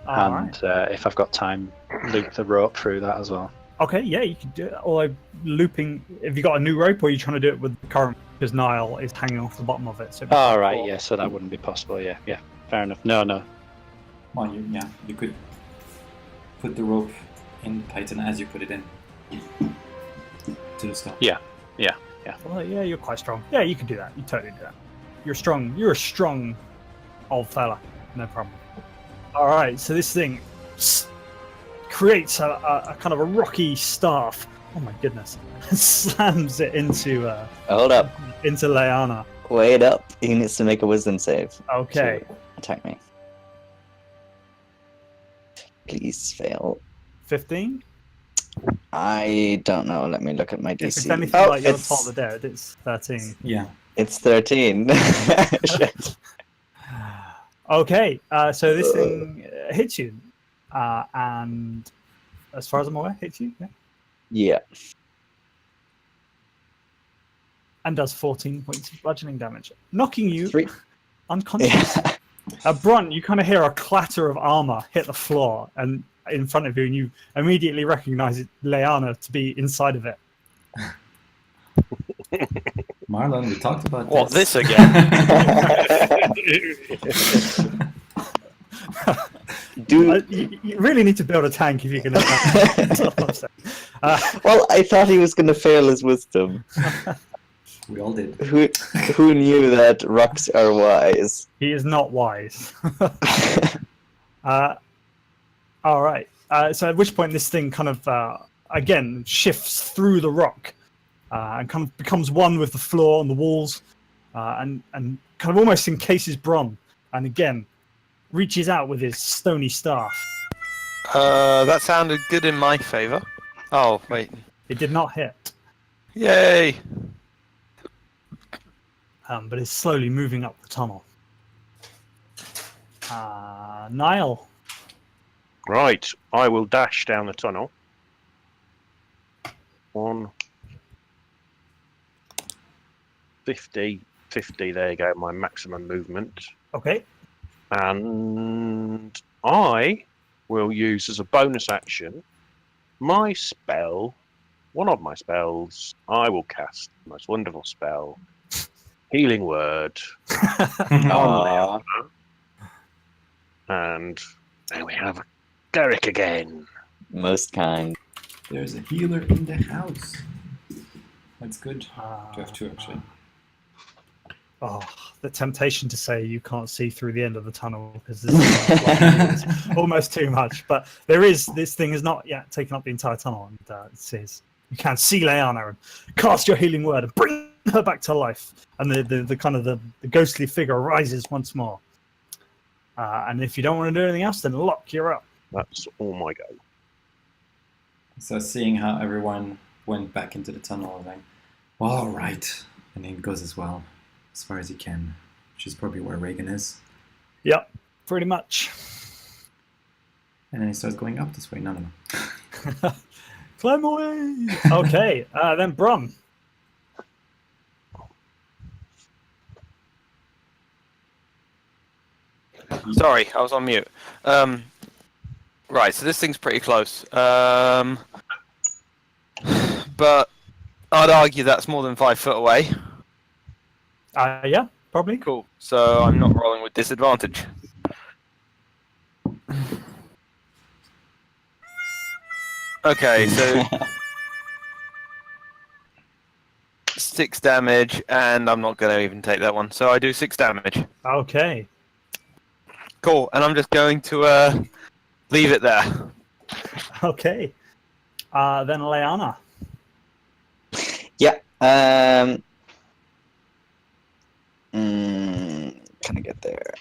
All And if I've got time, loop the rope through that as well. Okay, yeah, you can do it. Or looping. Have you got a new rope, or are you trying to do it with the current? Because Niall is hanging off the bottom of it. So Oh, right, yeah, so that wouldn't be possible, yeah, fair enough. No. Well, you could put the rope in tighten as you put it in to the stone. Yeah. Well, yeah, you're quite strong. Yeah, you can do that. You totally do that. You're strong. You're a strong old fella. No problem. All right, so this thing creates a kind of a rocky staff. Oh my goodness! Slams it into Hold up. into Leanna. Wait up. He needs to make a wisdom save. Okay. To attack me. Please fail. 15. I don't know. Let me look at my DC. If it's anything like your Top of the Dead, it's 13. Yeah. It's 13. Shit. Okay, so this thing hits you, and as far as I'm aware, hits you, yeah, Yeah. and does 14 points of bludgeoning damage, knocking you 3. unconscious. Yeah. Brunt, you kind of hear a clatter of armor hit the floor, and in front of you, and you immediately recognize Leanna to be inside of it. Marlon, we talked about What, this again? You really need to build a tank if you're going to. Well, I thought he was going to fail his wisdom. We all did. Who knew that rocks are wise? He is not wise. All right. So at which point this thing kind of again shifts through the rock and kind of becomes one with the floor and the walls, and kind of almost encases Bron, and again reaches out with his stony staff. That sounded good in my favour. Oh, wait. It did not hit, Yay! but is slowly moving up the tunnel. Niall. Right, I will dash down the tunnel. 1, 50, 50, there you go, my maximum movement. Okay. And I will use as a bonus action my spell, one of my spells. I will cast the most wonderful spell, Healing Word. Aww. And there we have a cleric again. Most kind. There's a healer in the house. That's good. Do you have 2 actually? Oh, the temptation to say you can't see through the end of the tunnel because this is almost too much. But this thing has not yet taken up the entire tunnel, and it says you can see Leanna and cast your healing word and bring her back to life. And the kind of the ghostly figure rises once more. And if you don't want to do anything else, then Locke, you're up. That's all my go. So seeing how everyone went back into the tunnel, I was like, well, all right. And he goes as well, as far as he can, which is probably where Reagan is. Yep, pretty much. And then he starts going up this way. No. Climb away! Okay, then Brum. Sorry, I was on mute. Right, so this thing's pretty close. But I'd argue that's more than 5 foot away. Yeah, probably. Cool. So I'm not rolling with disadvantage. Okay, so 6 damage, and I'm not going to even take that one. So I do 6 damage. Okay. Cool, and I'm just going to leave it there. Okay. Then Leanna. Yeah. Can I get there?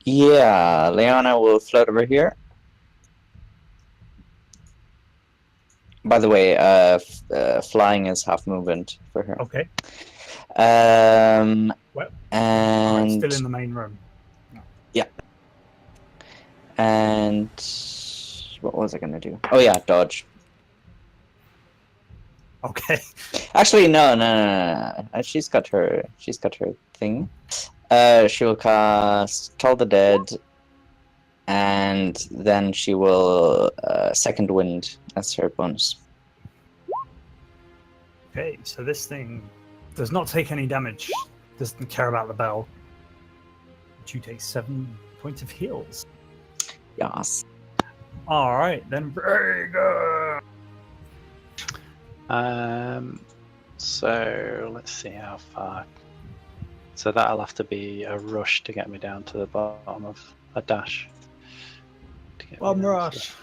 Yeah, Leona will float over here. By the way, flying is half movement for her. Okay. Um, Well, and still in the main room. and what was I gonna do? Oh yeah, dodge. Okay. Actually, no. She's got her thing. She will cast Toll the Dead, and then she will Second Wind as her bonus. Okay, so this thing does not take any damage. Doesn't care about the bell. But you take 7 points of heals. Yes. All right, then Braga. So let's see how far. So that'll have to be a rush to get me down to the bottom of a dash. To get me One down to rush.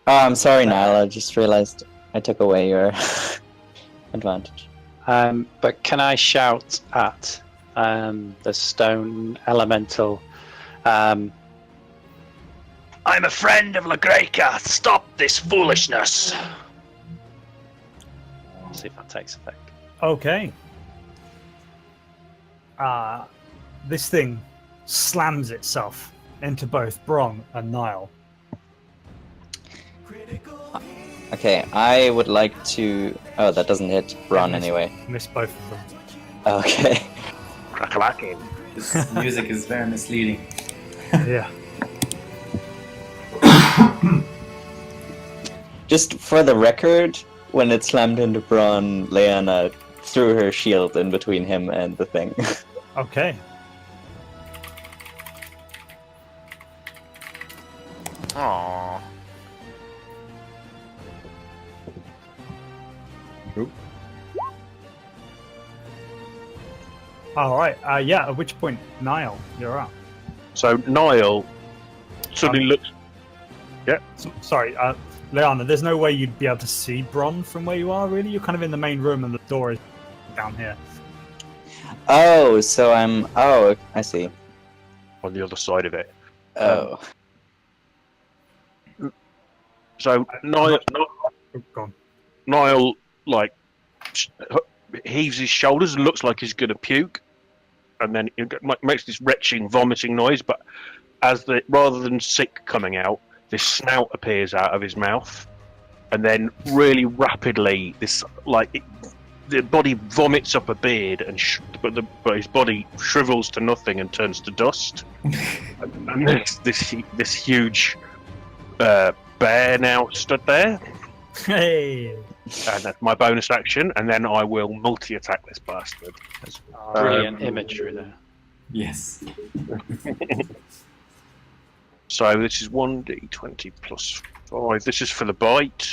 Oh, I'm sorry, Niall. I just realized I took away your advantage. But can I shout at the stone elemental? I'm a friend of Lagreca. Stop this foolishness. See if that takes effect. Okay. This thing slams itself into both Bron and Niall. Okay, I would like to. Oh, that doesn't hit Bron anyway. Miss both of them. Okay. Crack-a-lacking. This music is very misleading. Yeah. Just for the record, when it slammed into Bron, Leanna threw her shield in between him and the thing. Okay. Aww. All right. Yeah. At which point, Niall, you're up. So Niall suddenly looks. Sorry, Leanna. There's no way you'd be able to see Bron from where you are. Really, you're kind of in the main room, and the door is down here. Oh, so I'm. Oh, I see. on the other side of it. Oh. So Niall, Oh, go on. Niall like heaves his shoulders and looks like he's going to puke, and then it makes this retching, vomiting noise. But rather than sick coming out, this snout appears out of his mouth, and then really rapidly, this the body vomits up a beard, but his body shrivels to nothing and turns to dust. and there's this huge bear now stood there. Hey. And that's my bonus action, and then I will multi-attack this bastard. Brilliant imagery there. Yes. So this is 1d20 plus 5. This is for the bite.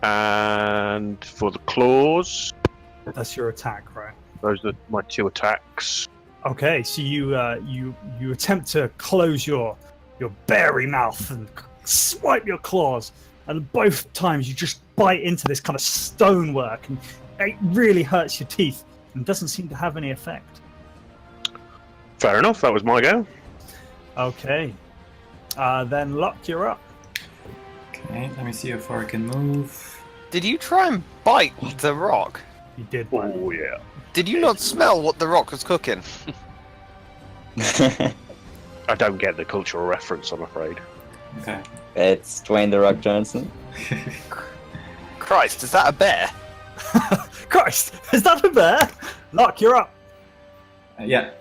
And for the claws, That's your attack, right? those are my 2 attacks. Okay, so you attempt to close your berry mouth and swipe your claws, and both times you just bite into this kind of stonework, and it really hurts your teeth and doesn't seem to have any effect. Fair enough, that was my go. Okay, then Luck, you're up. Okay, let me see how far I can move. Did you try and bite the rock? You did. Oh, yeah. Did you not smell what the rock was cooking? I don't get the cultural reference, I'm afraid. Okay. It's Dwayne the Rock Johnson. Christ, is that a bear? Christ, is that a bear? Lock, you're up. Yeah,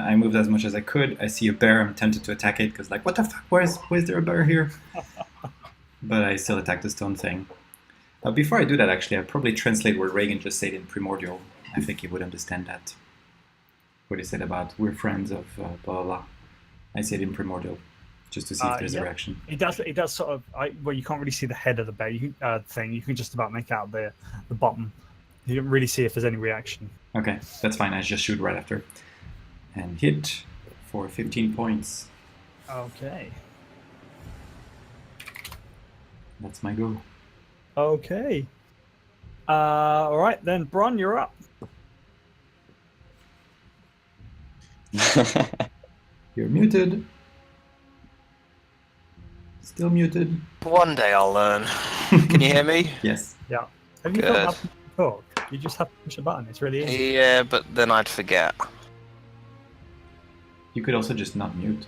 I moved as much as I could. I see a bear. I'm tempted to attack it because, like, what the fuck? Why is there a bear here? But I still attack the stone thing. Before I do that, actually, I'll probably translate what Reagan just said in Primordial. I think he would understand that. What he said about we're friends of blah blah blah. I say it in Primordial, just to see if there's a reaction. It does sort of. Well, you can't really see the head of the bear thing. You can just about make out the bottom. You don't really see if there's any reaction. Okay, that's fine. I just shoot right after. And hit for 15 points. Okay. That's my go. Okay. All right then, Bron, you're up. You're muted. Still muted. One day I'll learn. Can you hear me? Yes. Yeah. Have you Good. got that to talk? You just have to push a button. It's really easy. Yeah, but then I'd forget. You could also just not mute.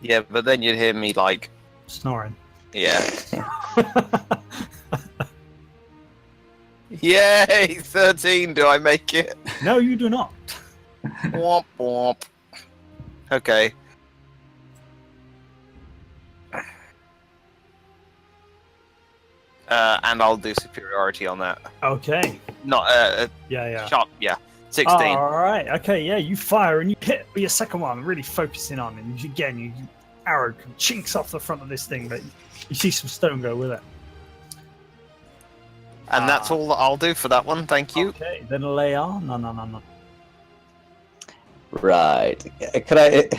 Yeah, but then you'd hear me like, Snoring. yeah. Yay! 13. Do I make it? No, you do not. Womp womp. Okay. And I'll do superiority on that. Okay. Not Yeah. sharp. Yeah, 16. All right. Okay. Yeah. You fire and you hit with your second one, really focusing on, and you arrow chinks off the front of this thing, but you see some stone go with it. And that's all that I'll do for that one. Thank you. Okay. Then Leia. No. Right. Could I?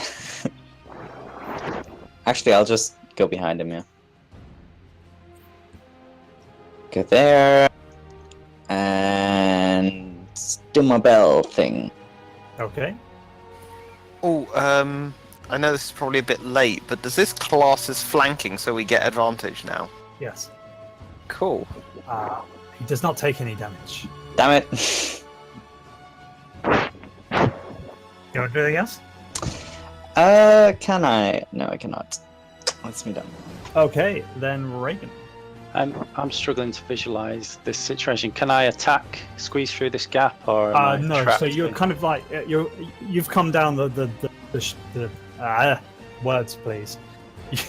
Actually, I'll just go behind him. Yeah. Go there, and do my bell thing. Okay. Oh, I know this is probably a bit late, but does this class as flanking so we get advantage now? Yes. Cool. He does not take any damage. Damn it. You want to do anything else? Can I? No, I cannot. That's me done. Okay. Then Reagan. I'm struggling to visualize this situation. Can I attack, squeeze through this gap, or am I No. trapped So you're in- kind of like you've come down the words, please.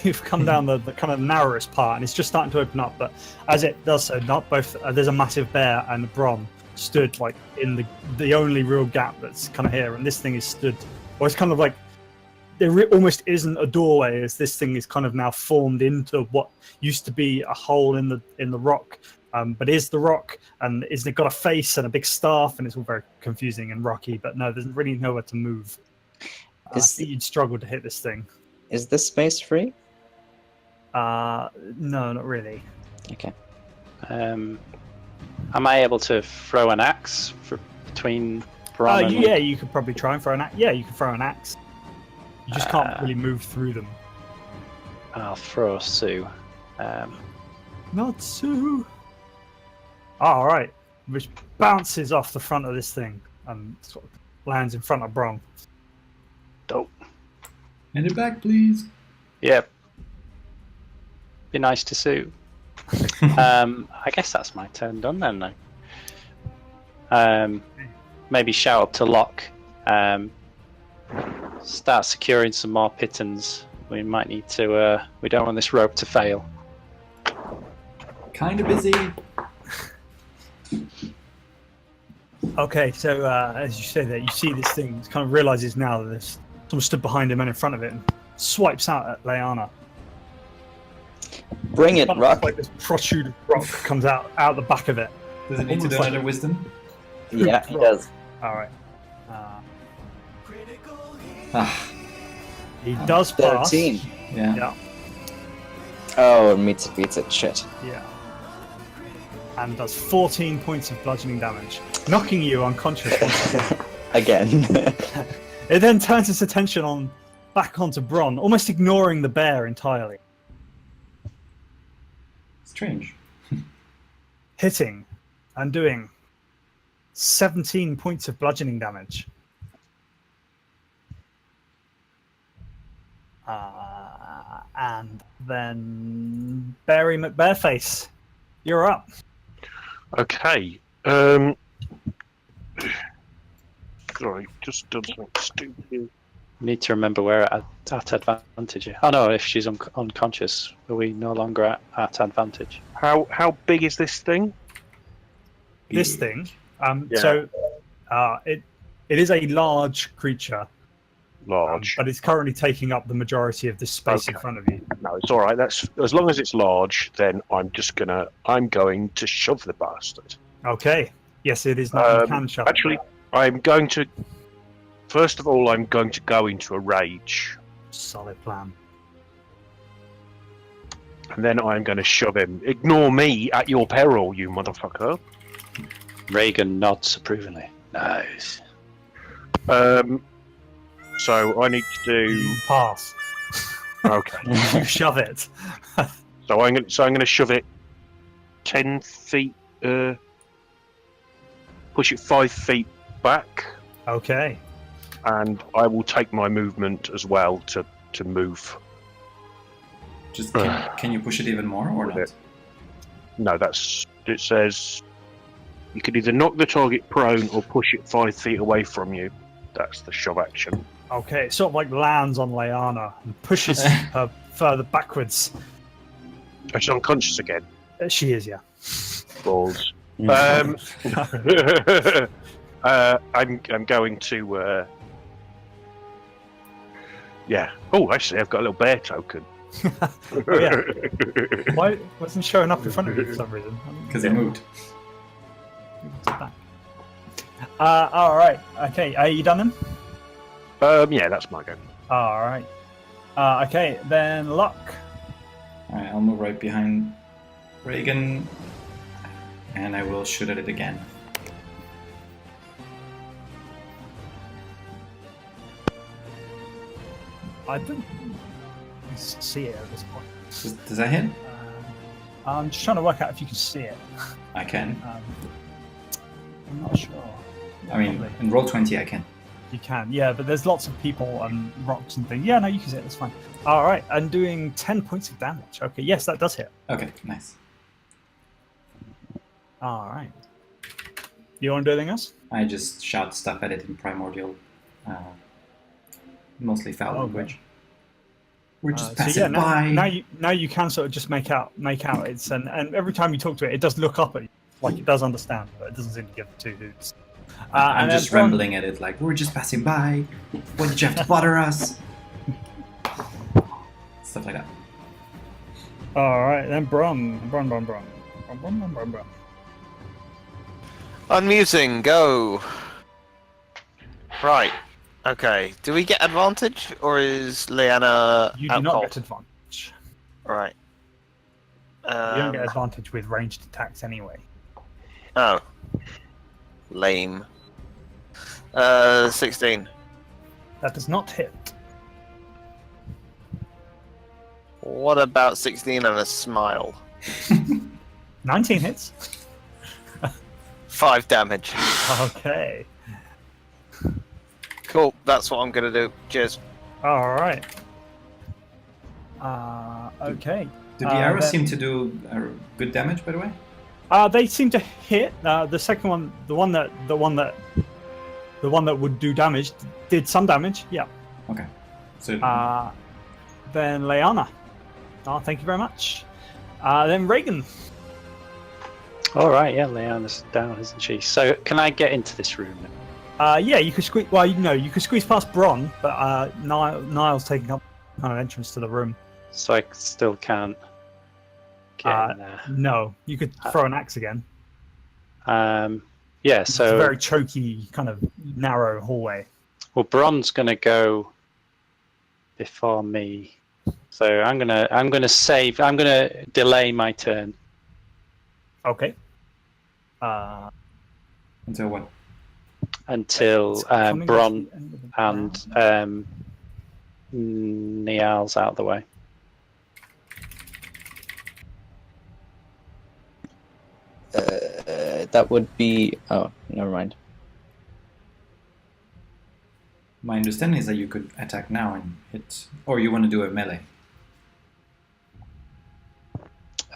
You've come down the kind of narrowest part, and it's just starting to open up. But as it does so, not both. There's a massive bear and the Bron stood like in the only real gap that's kind of here, and this thing is stood, or it's kind of like there almost isn't a doorway, as this thing is kind of now formed into what used to be a hole in the rock, but is the rock, and is it got a face and a big staff, and it's all very confusing and rocky. But no, there's really nowhere to move. I think you'd struggle to hit this thing. Is this space free? No, not really. Okay. Am I able to throw an axe between Bron and Yeah, you could probably try and throw an axe. Yeah, you can throw an axe. You just can't really move through them. I'll throw Sue. Not Sue. All right, which bounces off the front of this thing and sort of lands in front of Bron. Dope. Hand it back, please. Yep. Be nice to Sue. I guess that's my turn done then. Maybe shout up to Locke. Start securing some more pittons. We might need to. We don't want this rope to fail. Kind of busy. Okay, so as you say that, you see this thing. It kind of realizes now that there's someone stood behind him and in front of it, and swipes out at Leanna. Bring it, Kind of Rock. like this protruded rock comes out the back of it. Does it need to do Almost like- another wisdom? Yeah, he does. All right. Ah, He does pass. 13. yeah. Yeah, Oh, meets it, beats it. Shit. yeah. And does 14 points of bludgeoning damage, knocking you unconscious once again. Again. It then turns its attention back onto Bron, almost ignoring the bear entirely. Strange. Hitting and doing 17 points of bludgeoning damage. And then Barry McBareface, you're up. Okay. Sorry, just done something stupid. Need to remember we're at advantage. Oh no, if she's unconscious, are we no longer at advantage? How big is this thing? This thing. Yeah. So it is a large creature, Large. but it's currently taking up the majority of this space in Okay. front of you. No, it's all right. That's as long as it's large. Then I'm going to shove the bastard. Okay. Yes, it is not. You can shove it. Actually, I'm going to. First of all, I'm going to go into a rage, Solid plan. and then I'm going to shove him. Ignore me at your peril, you motherfucker. Reagan nods approvingly. Nice. So I need to do. Pass. Okay. You shove it. So I'm going to shove it 10 feet. Push it 5 feet back, Okay. and I will take my movement as well to move. Just can you push it even more or With not? it. No, it says you can either knock the target prone or push it 5 feet away from you. That's the shove action. Okay. It sort of like lands on Leanna and pushes her further backwards. She's unconscious again. She is, yeah. Balls. Mm. I'm going to. Yeah. Oh, actually, I've got a little bear token. Oh, yeah. Why wasn't showing up in front of you for some reason? Because it moved. All right. Okay. Are you done then? Yeah, that's my go. All right. Okay. Then Luck. Alright, I'll move right behind Reagan, and I will shoot at it again. I didn't see it at this point. Does that hit? I'm just trying to work out if you can see it. I can. I'm not sure. I mean, Probably. in Roll20 I can. You can, yeah, but there's lots of people and rocks and things. Yeah, no, you can see it. That's fine. All right, I'm doing 10 points of damage. Okay, yes, that does hit. Okay, nice. All right. You want to do anything else? I just shout stuff at it in primordial, mostly foul Okay. language. We're just So passing yeah, by. now you can sort of just make out it's and every time you talk to it, it does look up at you, like it does understand, but it doesn't seem to give two hoots. I'm and just then Bron- rambling at it like, we're just passing by. Why did you have to bother us? Stuff like that. All right, then Bron. Unmuting, go. Right. Okay. Do we get advantage, or is Leanna You do out not cold? get advantage. Right. You don't get advantage with ranged attacks anyway. Oh. Lame. 16. That does not hit. What about 16 and a smile? 19 hits. 5 damage. Okay. Cool. That's what I'm gonna do. Cheers. All right. Okay. Did the arrows then- seem to do good damage, by the way? They seem to hit. The second one, the one that would do damage, did some damage. Yeah. Okay. So Then Leanna. Oh, thank you very much. Then Reagan. All right, yeah, Leanna's down, isn't she? So can I get into this room? Yeah, you could squeeze. Well, you could squeeze past Bron, but Niall's taking up kind of entrance to the room. So I still can't get in there. No, you could throw an axe again. Yeah, It's a so very choky, kind of narrow hallway. well, Bron's gonna go before me. So I'm gonna delay my turn. Okay. until what? Until It's coming Bron to the end of the and round. Niall's out of the way. That would be. Oh, never mind. My understanding is that you could attack now and hit, or you want to do a melee.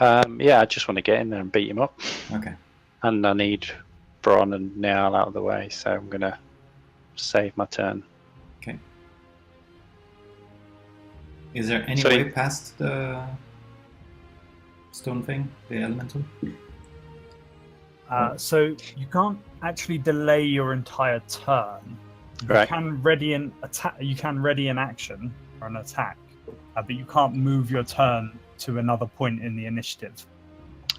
Yeah, I just want to get in there and beat him up. Okay. And I need Braun and Niall out of the way, so I'm going to save my turn. Okay. Is there any So way past the stone thing, the elemental? So you can't actually delay your entire turn. You Right. can ready an attack. You can ready an action or an attack, but you can't move your turn to another point in the initiative.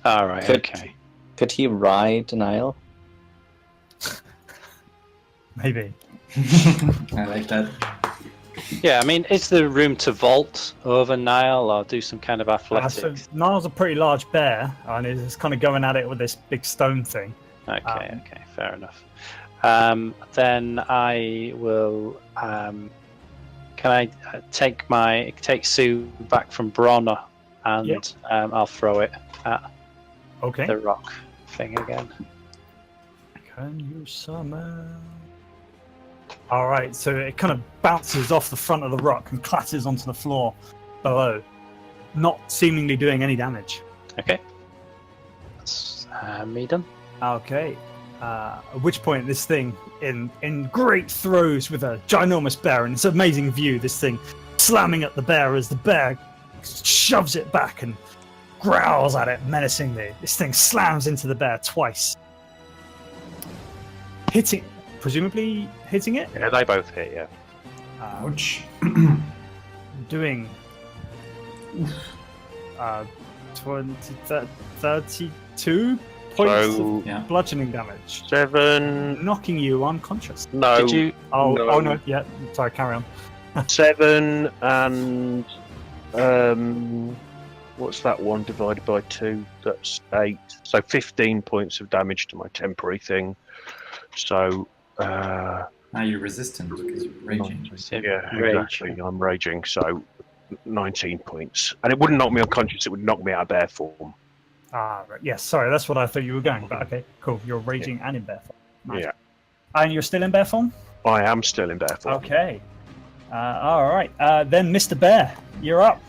All right, Could- okay. Could he ride Niall? Maybe. I like that. Yeah, I mean, is there room to vault over Niall or do some kind of So athletics? Niall's a pretty large bear, and it's kind of going at it with this big stone thing. Okay, fair enough. Then I will. Can I take Sue back from Bronner, and Yeah. I'll throw it at Okay. the rock thing again. Can you summon? All right, so it kind of bounces off the front of the rock and clatters onto the floor below, not seemingly doing any damage. Okay. That's me done. Okay. At which point, this thing, in great throes with a ginormous bear, and it's an amazing view, this thing slamming at the bear as the bear shoves it back and growls at it menacingly. This thing slams into the bear twice. Presumably hitting it? Yeah, they both hit, yeah. Ouch. Doing 32 points So, of Yeah. bludgeoning damage, 7. knocking you unconscious. No. Did you? Oh no, yeah, sorry, carry on. 7 and. What's that one divided by 2? That's 8. So 15 points of damage to my temporary thing. So. Now you're resistant because you're raging. Yeah, Rage. exactly. I'm raging, so 19 points. And it wouldn't knock me unconscious, it would knock me out of bear form. Right. Yes, sorry, that's what I thought you were going. But okay, cool. You're raging and in bear form. Nice. Yeah. And you're still in bear form? I am still in bear form. Okay. All right. Then, Mr. Bear, you're up.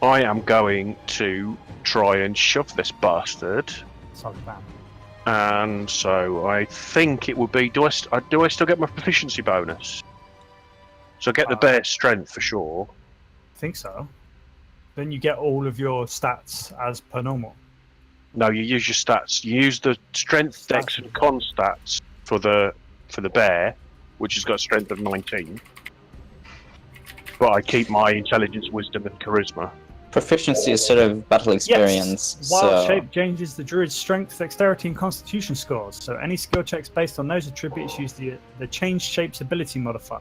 I am going to try and shove this bastard. Solid plan. And so I think it would be. Do I still get my proficiency bonus? So I get the bear strength for sure. I think so. Then you get all of your stats as per normal. No, you use your stats. You use the strength, dex, and con stats for the bear, which has got a strength of 19. But I keep my intelligence, wisdom, and charisma. Proficiency is sort of battle experience. Yes. Wild so shape changes the druid's strength, dexterity, and constitution scores. So any skill checks based on those attributes use the change shapes ability modifier.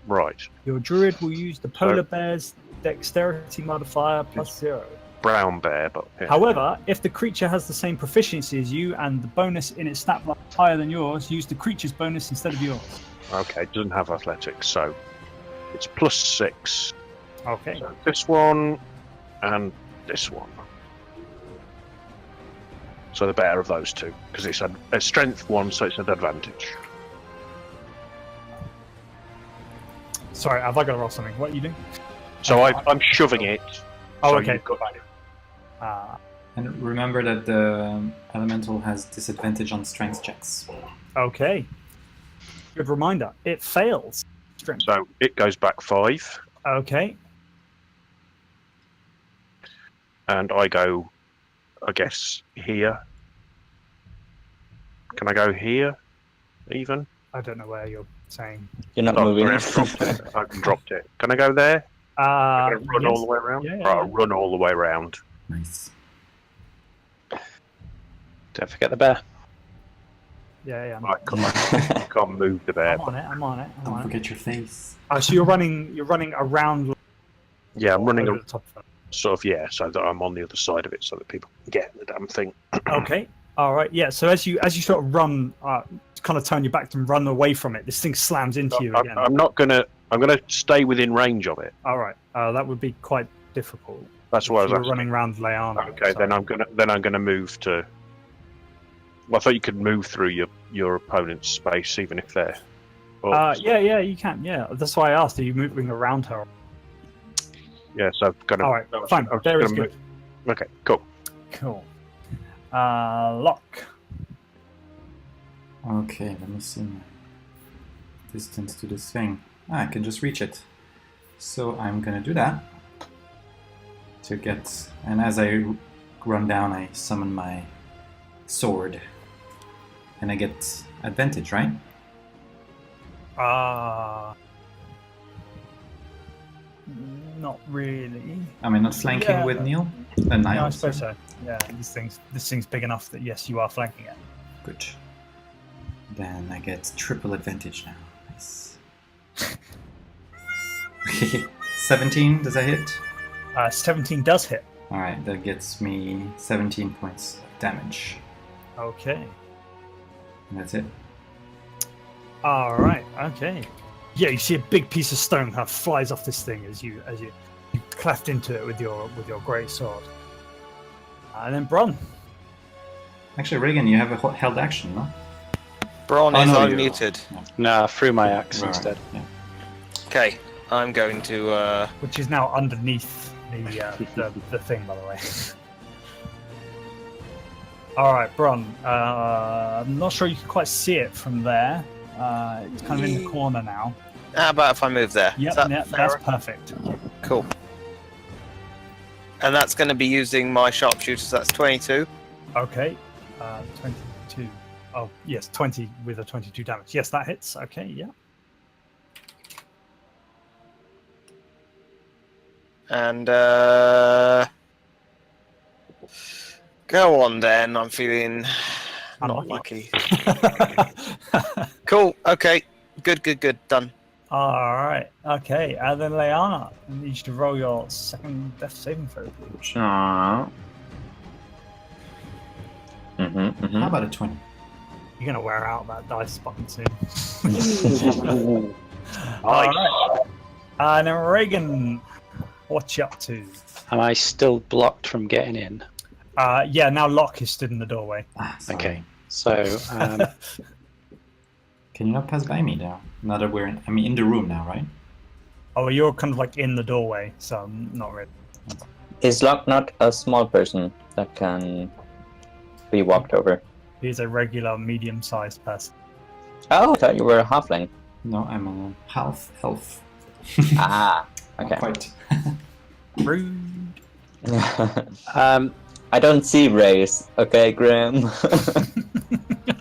Right. Your druid will use the polar bear's dexterity modifier +0. Brown bear, but yeah. However, if the creature has the same proficiency as you and the bonus in its stat line is higher than yours, use the creature's bonus instead of yours. Okay, it doesn't have athletics, so it's +6. Okay. So this one and this one. So the better of those two, because it's a strength one, so it's an advantage. Sorry, have I got to roll something? What are you doing? So I'm shoving it. Oh, so okay. you've got- And remember that the elemental has disadvantage on strength checks. Okay. Good reminder. It fails. Strength. So it goes back 5, Okay. and I go, I guess, here. Can I go here, even? I don't know where you're saying. you're not Oh, moving. sorry, I've dropped it. I've dropped it. Can I go there? Can I run Yes. all the way around? Yeah, yeah, Right, I'll yeah. run all the way around. Nice. Don't forget the bear. Yeah. I can't move the bear. I'm on it. I'm on Don't it. forget your face. So you're running around Yeah, I'm running over the top of sort of, yeah, so that I'm on the other side of it so that people can get the damn thing. it. Okay. All right. Yeah. So as you sort of run, kind of turn your back and run away from it, this thing slams into you again. I'm gonna stay within range of it. All right. That would be quite difficult. That's what I If was you were asking. running around Leana. Okay, so- then I'm gonna move to. Well, I thought you could move through your opponent's space even if they're. Oh, Yeah, you can. Yeah, that's why I asked. Are you moving around her? yeah. So I'm gonna. All right, I was- fine. I was There is gonna good. move- Okay, cool. Cool. Lock. Okay, let me see my distance to this thing. I can just reach it. So I'm gonna do that to get. And as I run down, I summon my sword, and I get advantage, right? Not really. Am I not flanking Yeah. with Neil? Yeah, Niall, I suppose sorry. so. Yeah, this thing's big enough that yes, you are flanking it. Good. Then I get triple advantage now. Nice. 17, does that hit? 17 does hit. Alright, that gets me 17 points of damage. Okay. And that's it. All right. Okay. Yeah, you see a big piece of stone kind of flies off this thing as you cleft into it with your great sword. And then Bron. Actually, Reagan, you have a held action, no? Braun Oh, is no, you- unmuted. No, I threw my axe Right, instead. yeah. Okay, I'm going to. Which is now underneath the thing, by the way. All right, Bron. I'm not sure you can quite see it from there. It's kind of in the corner now. How about if I move there? Yep, Is that yep, fair? that's perfect. Cool. And that's going to be using my sharpshooter, so that's 22. Okay, 22. Oh, yes, 20 with a 22 damage. Yes, that hits. Okay, yeah. And go on then. I'm feeling not lucky. Cool. Okay. Good. Done. All right. Okay, and then Leanna, I need you to roll your second death saving throw. Aww. Mm-hmm, How about a 20? You're gonna wear out that dice button soon. mm-hmm. All right. And then Reagan, what you up to? Am I still blocked from getting in? Yeah, now Locke is stood in the doorway. Ah, sorry. Okay. So, Can you not pass by me now? Now that we're in the room now, right? Oh, you're kind of like in the doorway, so not really. Is Locke not a small person that can be walked over? He's a regular medium-sized person. Oh, I thought you were a halfling. No, I'm a half elf. Ah, Not okay. quite. Rude. I don't see race. Okay, Graham.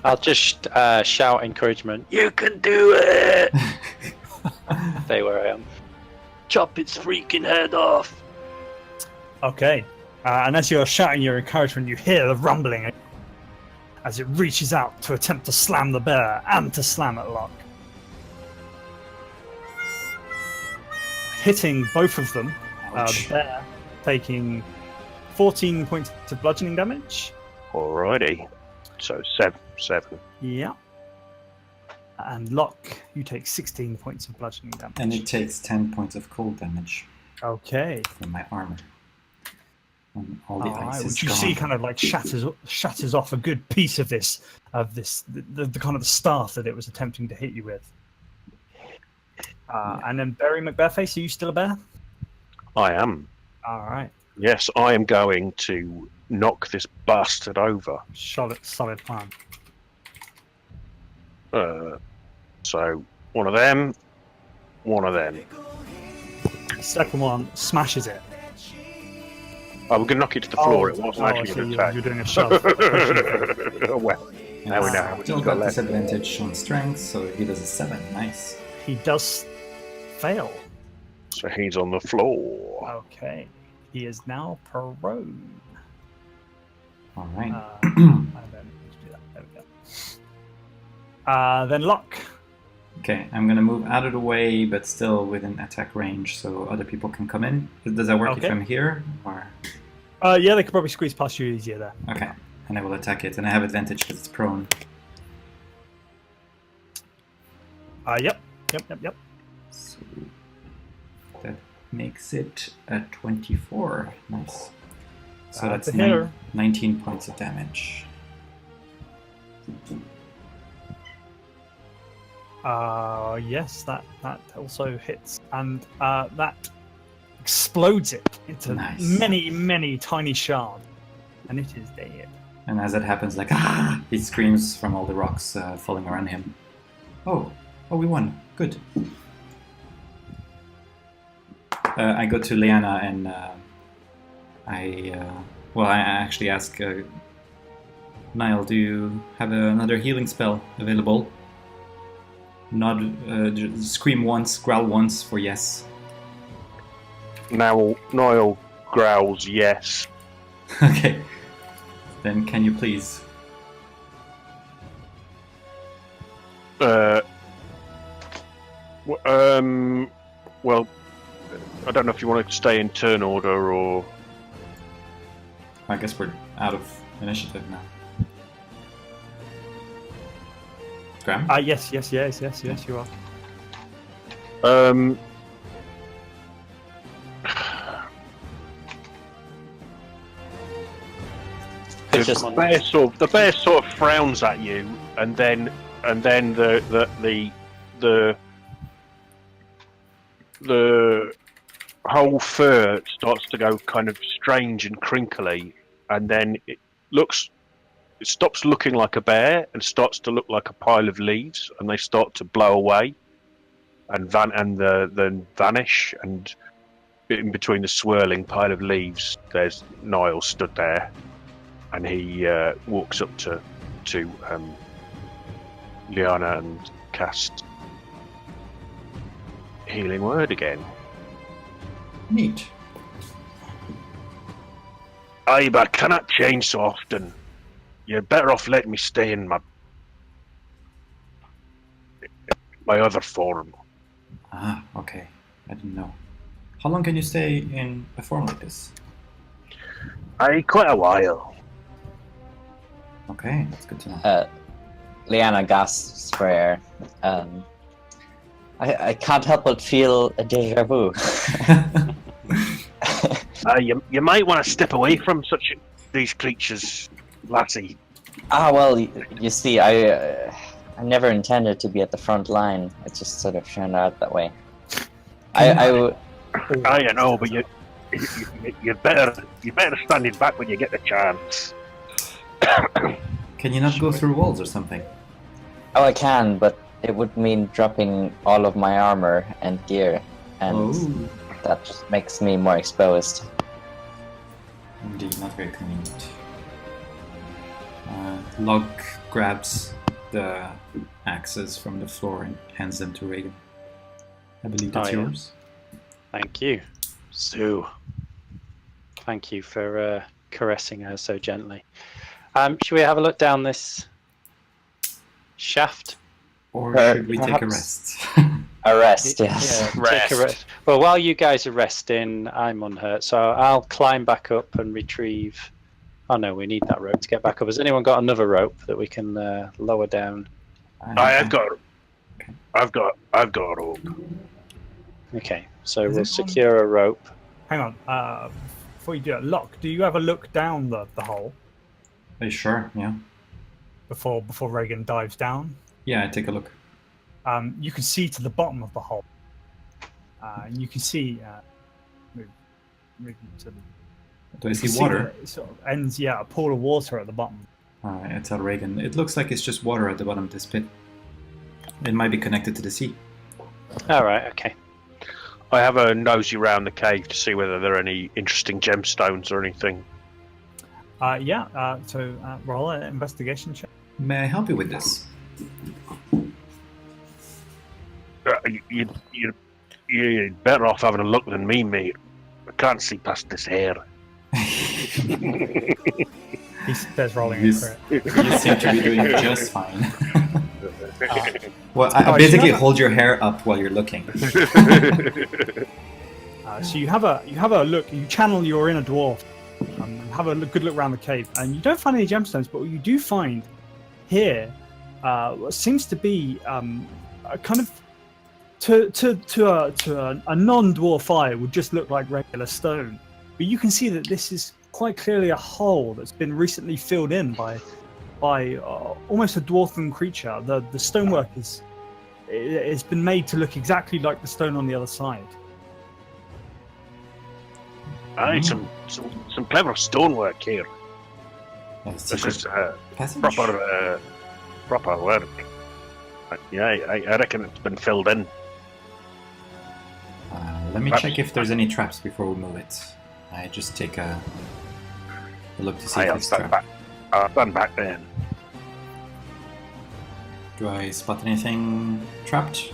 I'll just shout encouragement. You can do it! Stay where I am. Chop its freaking head off! Okay. And as you're shouting your encouragement, you hear the rumbling as it reaches out to attempt to slam the bear and to slam at Locke. Hitting both of them. The Ouch. bear taking 14 points of bludgeoning damage. Alrighty. So seven. Yeah. And Locke, you take 16 points of bludgeoning damage. And it takes 10 points of cold damage Okay. from my armor. And all the ice Alright, is which you gone. see kind of like shatters off a good piece of the kind of the staff that it was attempting to hit you with. And then Barry McBareface, are you still a bear? I am. All right, Yes, I am going to knock this bastard over. solid plan. So one of them. The second one smashes it. I was going to knock it to the floor. It wasn't actually so an attack. you're doing a shove. Well, now we know how Still much got got left. disadvantage on strength, so he does a 7. Nice. He does fail. So he's on the floor. Okay, he is now prone. All right. And then let's do that. There we go. Then Locke. Okay, I'm gonna move out of the way, but still within attack range, so other people can come in. Does that work Okay. if I'm here? Or Yeah, they could probably squeeze past you easier there. okay, and I will attack it, and I have advantage because it's prone. Yep. So that makes it a 24. Nice. So That's that's a hitter. 19 points of damage. Yes, that also hits, and that explodes it into Nice. many tiny shards, and it is dead. And as that happens, like, ah! He screams from all the rocks falling around him. Oh, we won. Good. I go to Liana and I actually ask Niall, do you have another healing spell available? Nod, just scream once, growl once for yes. Now Niall growls yes. Okay. Then can you please? Well, I don't know if you want to stay in turn order or... I guess we're out of initiative now. Graham? Yes, you are. It's just The bear sort of frowns at you, and then the whole fur starts to go kind of strange and crinkly, and then it stops looking like a bear and starts to look like a pile of leaves, and they start to blow away and then vanish, and in between the swirling pile of leaves there's Niall stood there, and he walks up to Liana and cast Healing Word again. Neat. Aye, but I cannot change so often. You're better off letting me stay in my other form. Ah, okay. I didn't know. How long can you stay in a form like this? Aye, quite a while. Okay, that's good to know. Liana gasps for air. I can't help but feel a deja vu. You might want to step away from these creatures, lassie. Well, you see, I never intended to be at the front line. It just sort of turned out that way. I know, but you better stand back when you get the chance. Can you not go through walls or something? I can, but it would mean dropping all of my armor and gear, and that just makes me more exposed. Indeed, not very convenient. Locke grabs the axes from the floor and hands them to Reagan. I believe that's yours. Thank you, Sue. Thank you for caressing her so gently. Should we have a look down this shaft? Or should we take a rest? A rest, yes. Yeah, take a rest. Well, while you guys are resting, I'm unhurt, so I'll climb back up and retrieve. Oh no, we need that rope to get back up. Has anyone got another rope that we can lower down? I've got a rope. Okay, so we'll secure a rope. Hang on. Before you do it, Locke, do you ever look down the hole Sure, yeah. before Reagan dives down? Yeah, I take a look. You can see to the bottom of the hole. You can see. Moving to the. Do I see water? It sort of ends, a pool of water at the bottom. I tell Reagan, it looks like it's just water at the bottom of this pit. It might be connected to the sea. All right, okay. I have a nosy around the cave to see whether there are any interesting gemstones or anything. So roll an investigation check. May I help you with this? You're better off having a look than me, mate. I can't see past this hair. He says rolling a crit. You seem to be doing just fine. Well, I basically hold your hair up while you're looking. So you have a look. You channel your inner dwarf. Have a good look around the cave, and you don't find any gemstones. But what you do find here what seems to be a kind of to a non-dwarf eye would just look like regular stone. But you can see that this is quite clearly a hole that's been recently filled in by almost a dwarfen creature. The stonework it's been made to look exactly like the stone on the other side. Aye, some clever stonework here. Yes, This is passage. proper work. Yeah, I reckon it's been filled in. Let me Traps. check if there's any traps before we move it. I just take a look to see if I'll it's stand trapped. back. I'll stand back then. Do I spot anything trapped?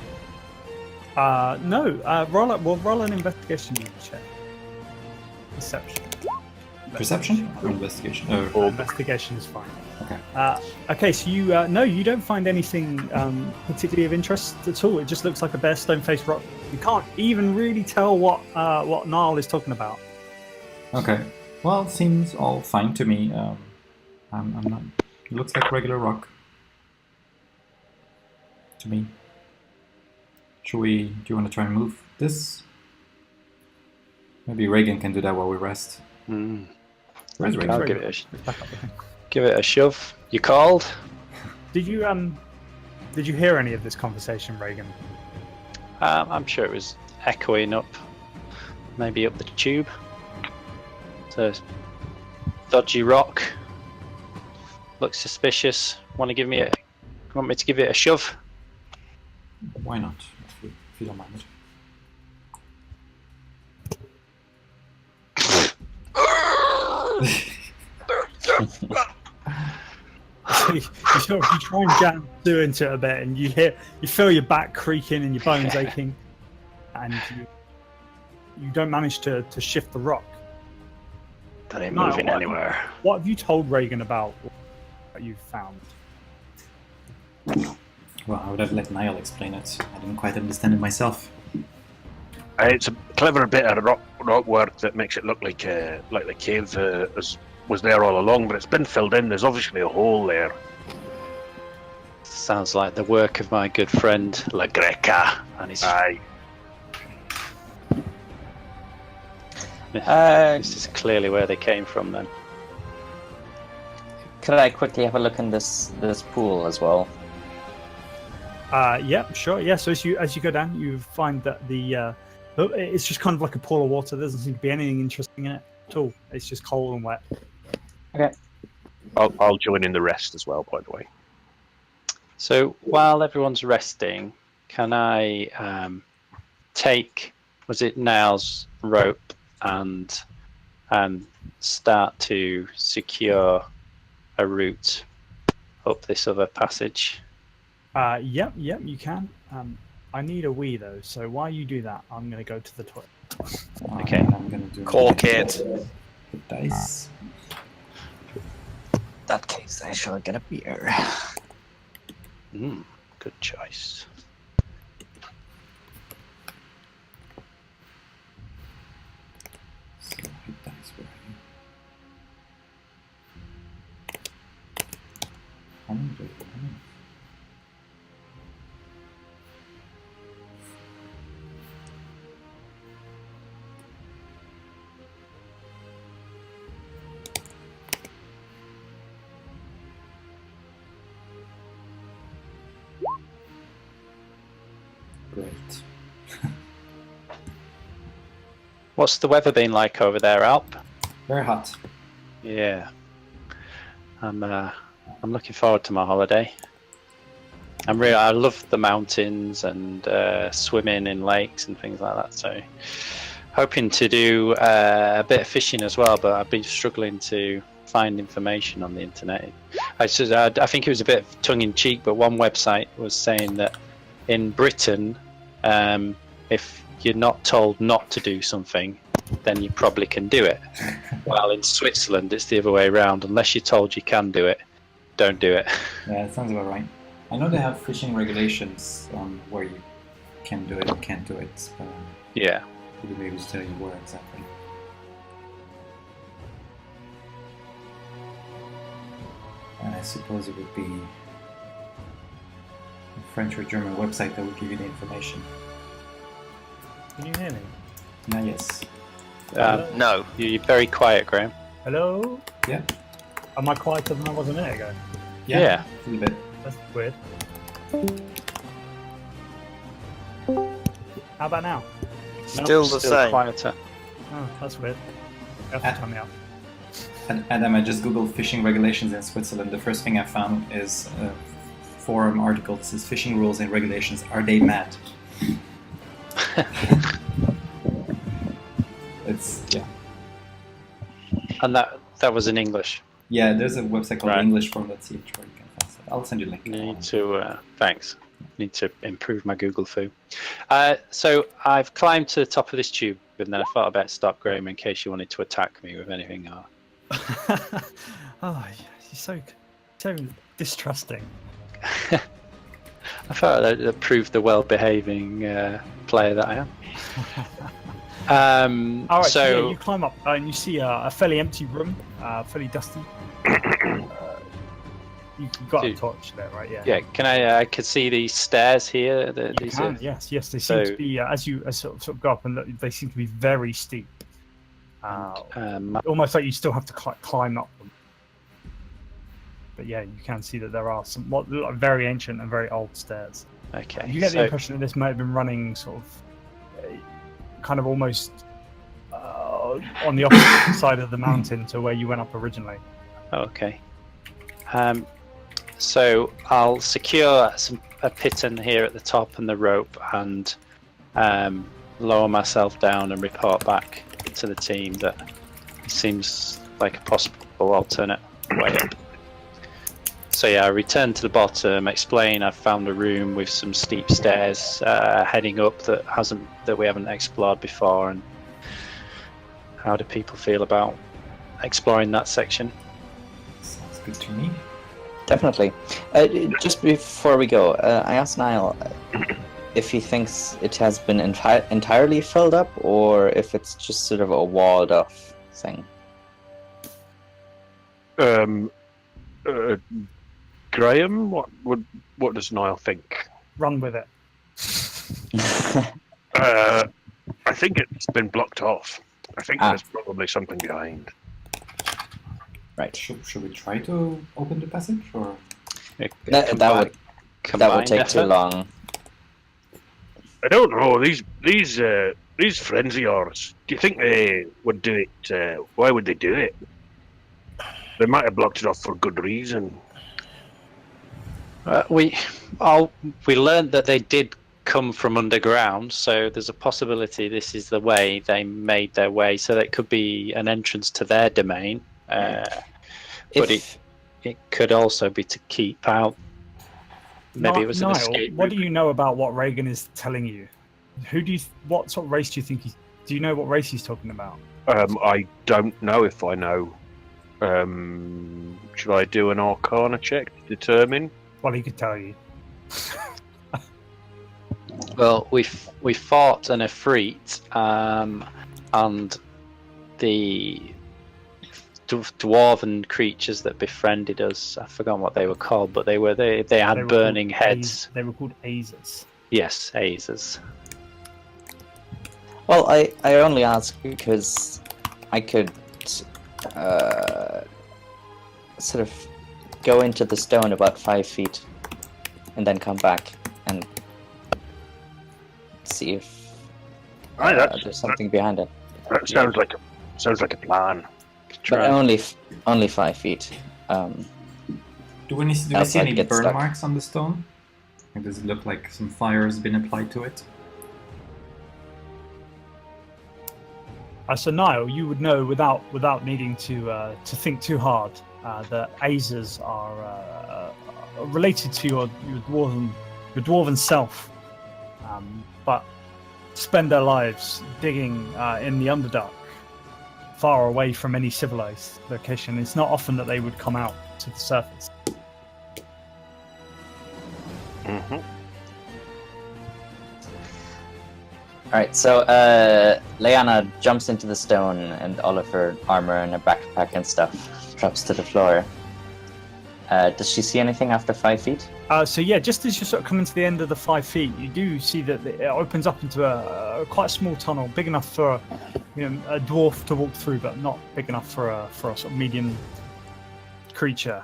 No. Roll an investigation check. Perception. Perception or investigation? Investigation is fine. Okay. Okay, so you no, you don't find anything particularly of interest at all. It just looks like a bare stone-faced rock. You can't even really tell what Niall is talking about. Okay. Well, it seems all fine to me. I'm not. It looks like regular rock to me. Do you want to try and move this? Maybe Reagan can do that while we rest. Where's Okay, Reagan? I'll give it a shove. You called? Did you hear any of this conversation, Reagan? I'm sure it was echoing up, maybe up the tube. So, dodgy rock. Looks suspicious. Want me to give it a shove? Why not? If you don't mind. You try and jam through into it a bit, and you feel your back creaking and your bones aching, and you don't manage to shift the rock. That ain't No, moving what- anywhere. What have you told Reagan about what you've found? Well, I would have let Niall explain it. I didn't quite understand it myself. It's a clever bit of rock work that makes it look like the cave was there all along, but it's been filled in. There's obviously a hole there. Sounds like the work of my good friend La Greca and his. Aye. This is clearly where they came from then. Could I quickly have a look in this pool as well? Yeah, sure. Yeah, so as you go down, you find that it's just kind of like a pool of water. There doesn't seem to be anything interesting in it at all. It's just cold and wet. I'll join in the rest as well, by the way. So while everyone's resting, can I take, was it Niall's rope and start to secure a route up this other passage? Yep, you can. I need a wee though, so while you do that, I'm going to go to the toilet. Okay. And I'm gonna do Cork it. the dice. In that case, I shall get a beer. Good choice. So hit dice where are you? How many do I have? Great. What's the weather been like over there, Alp? Very hot. Yeah. I'm looking forward to my holiday. I love the mountains and swimming in lakes and things like that. So, hoping to do a bit of fishing as well, but I've been struggling to find information on the internet. I think it was a bit tongue in cheek, but one website was saying that in Britain, if you're not told not to do something, then you probably can do it. While in Switzerland, it's the other way around. Unless you're told you can do it, don't do it. Yeah, that sounds about right. I know they have fishing regulations on where you can do it and can't do it, but Yeah. you can maybe just tell you where exactly. And I suppose it would be a French or German website that would give you the information. Can you hear me? Now, yes. No. You're very quiet, Graham. Hello? Yeah. Am I quieter than I was a minute ago? Yeah. A little bit. That's weird. How about now? Still the same. Quieter. Oh, that's weird. You have to turn me up. And Adam, I just googled fishing regulations in Switzerland. The first thing I found is a forum article that says fishing rules and regulations. Are they mad? It's And that was in English. yeah. There's a website called Right. Englishform.ch where you can find stuff. I'll send you a link. Need to thanks. Need to improve my Google foo. So I've climbed to the top of this tube, and then I thought I'd better stop Graham in case you wanted to attack me with anything. Or... Oh, you're so distrusting. I thought I'd prove the well-behaving player that I am. All right, so yeah, you climb up and you see a fairly empty room, fairly dusty. You've got a Dude. torch there, right? Yeah. yeah, can I could see these stairs here. You These can, are, yes. They seem So- to be as you sort of go up, and they seem to be very steep. Almost like you still have to climb up them. But yeah, you can see that there are some what look like very ancient and very old stairs. okay. You get the so- impression that this might have been running sort of, kind of almost on the opposite side of the mountain to where you went up originally. Okay. So I'll secure a piton here at the top and the rope, and lower myself down and report back to the team that it seems like a possible alternate way up. So yeah, I return to the bottom, explain I've found a room with some steep stairs heading up that we haven't explored before, and how do people feel about exploring that section? Sounds good to me. Definitely. Just before we go, I asked Niall if he thinks it has been entirely filled up, or if it's just sort of a walled off thing. Graham, what does Niall think? Run with it. I think it's been blocked off. I think Ah. there's probably something behind. Right. Should we try to open the passage, or That would Combined take too effort? long. I don't know. These friends of yours. Do you think they would do it? Why would they do it? They might have blocked it off for good reason. We learned that they did come from underground, so there's a possibility this is the way they made their way. So that could be an entrance to their domain, but it could also be to keep out. Maybe it was an Niall, escape what route. do you know about what Reagan is telling you? What sort of race do you think do you know what race he's talking about? I don't know if I know. Should I do an Arcana check to determine? Well, he could tell you. Well, we fought an Efreet, and the dwarven creatures that befriended us. I've forgotten what they were called, but they had They were burning called heads. They were called Azers. Yes, Azers. Well, I only ask because I could sort of go into the stone about 5 feet and then come back and see if Aye, there's something behind it. that sounds like a plan. But only 5 feet. do we see Outside any gets burn stuck. marks on the stone? Like, does it look like some fire has been applied to it? So Niall, you would know without needing to think too hard that Azers are related to your dwarven self, but spend their lives digging in the Underdark, far away from any civilized location. It's not often that they would come out to the surface. Mm-hmm. Alright, so Leanna jumps into the stone and all of her armor and her backpack and stuff drops to the floor. Does she see anything after 5 feet? So yeah, just as you sort of come into the end of the 5 feet, you do see that it opens up into a quite small tunnel, big enough for a dwarf to walk through, but not big enough for a sort of medium creature.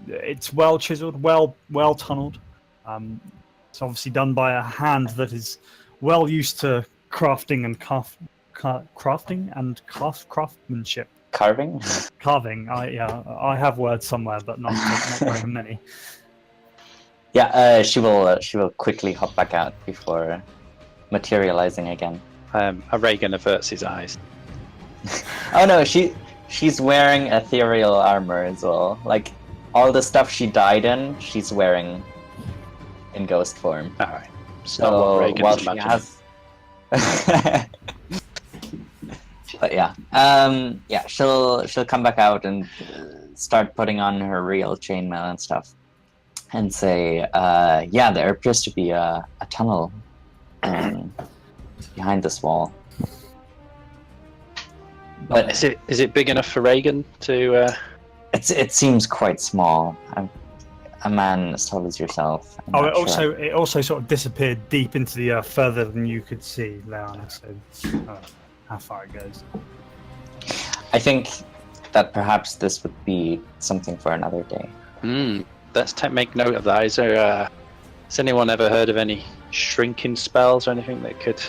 It's well chiseled, well tunneled. It's obviously done by a hand that is well used to crafting and craftsmanship. Carving? Carving. I have words somewhere, but not very many. Yeah, she will quickly hop back out before materializing again. Reagan averts his eyes. Oh no, she's wearing ethereal armor as well. Like all the stuff she died in, she's wearing in ghost form. All right. It's So not what Reagan's while she imagining. has, but yeah, she'll come back out and start putting on her real chainmail and stuff, and say, yeah, there appears to be a tunnel behind this wall. But Is it big enough for Reagan to? it seems quite small. A man as tall as yourself. I'm Oh, not sure. it also sort of disappeared deep into the earth, further than you could see, Leanna. So, how far it goes. I think that perhaps this would be something for another day. Let's make note of that. Is there? Has anyone ever heard of any shrinking spells or anything that could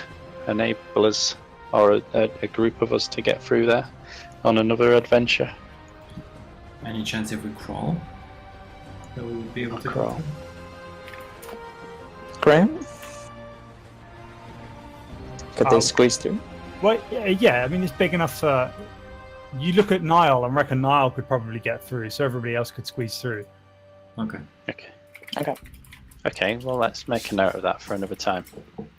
enable us or a group of us to get through there on another adventure? Any chance if we crawl that we would be able to Crawl. go? Graham? Could they Oh. squeeze through? Well, yeah. I mean, it's big enough. You look at Niall and reckon Niall could probably get through, so everybody else could squeeze through. Okay. Okay. Well, let's make a note of that for another time.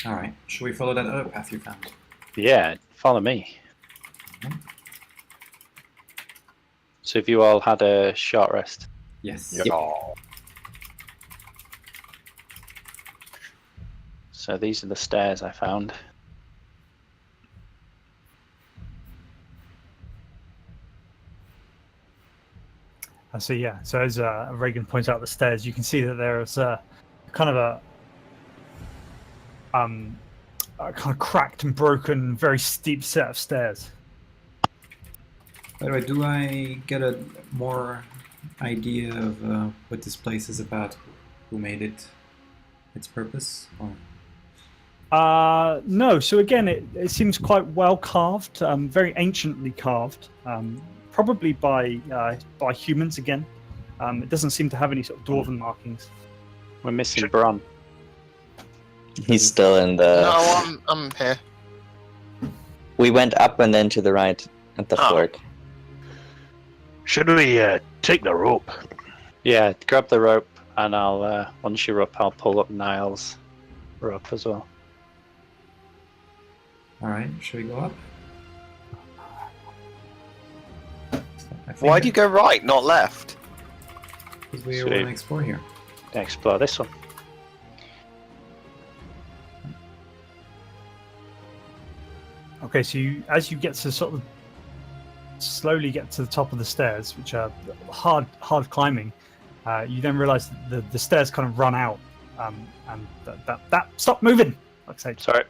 All right. Should we follow that other path you found? Yeah, follow me. Okay. So, have you all had a short rest? Yes. So these are the stairs I found. So yeah, so as Reagan points out the stairs, you can see that there's kind of a kind of cracked and broken, very steep set of stairs. By the way, do I get a more idea of what this place is about? Who made it? Its purpose? Or... No, so again, it seems quite well carved, very anciently carved, probably by humans again. It doesn't seem to have any sort of dwarven markings. We're missing Bron. He's still in the... No, I'm here. We went up and then to the right at the Oh. fork. Should we take the rope? Yeah, grab the rope, and I'll once you're up, I'll pull up Niall's rope as well. All right. Should we go up? Why do you go right, not left? Because we Sweet. want to explore here. Explore this one. Okay, so as you get to sort of slowly get to the top of the stairs, which are hard climbing, you then realise that the stairs kind of run out, and that stop moving. Like I say, Sorry.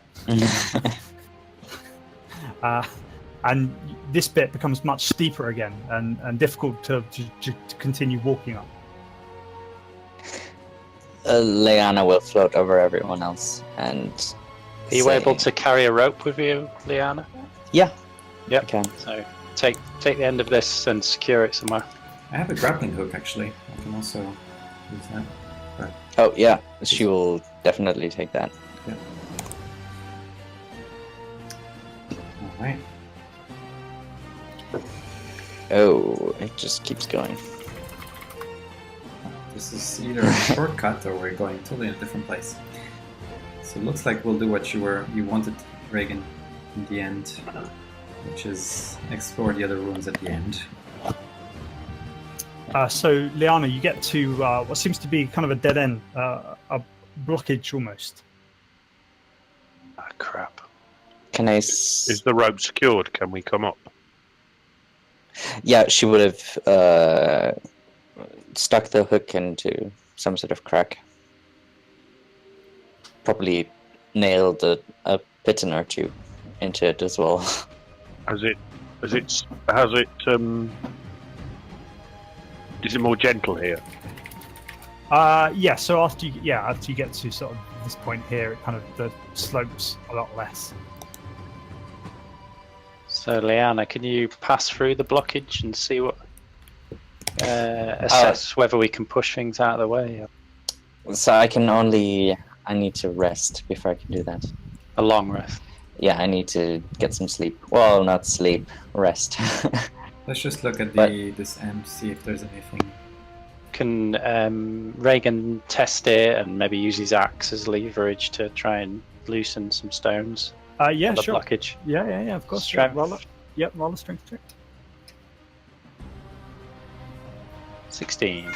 and this bit becomes much steeper again and difficult to continue walking up. Leanna will float over everyone else and... Are you say- able to carry a rope with you, Liana? Yeah. Yep. I can. So take the end of this and secure it somewhere. I have a grappling hook actually. I can also use that. Oh, yeah. She will definitely take that. Yeah. All right. Oh, it just keeps going. This is either a shortcut or we're going totally in a different place. So it looks like we'll do what you wanted, Reagan, in the end, which is explore the other rooms at the end. So, Liana, you get to what seems to be kind of a dead end, a blockage almost. Ah, crap. Can I... Is the rope secured? Can we come up? Yeah, she would have stuck the hook into some sort of crack. Probably nailed a piton or two into it as well. Is it more gentle here? Yeah. So after you get to sort of this point here, it kind of the slopes a lot less. So, Leanna, can you pass through the blockage and see what assess whether we can push things out of the way? So I need to rest before I can do that. A long rest. Yeah, I need to get some sleep. Well, not sleep, rest. Let's just look at But- this end, see if there's anything. Can Reagan test it and maybe use his axe as leverage to try and loosen some stones? Yeah, on the sure. blockage. Yeah, of course. Strength. Roll a strength check. 16.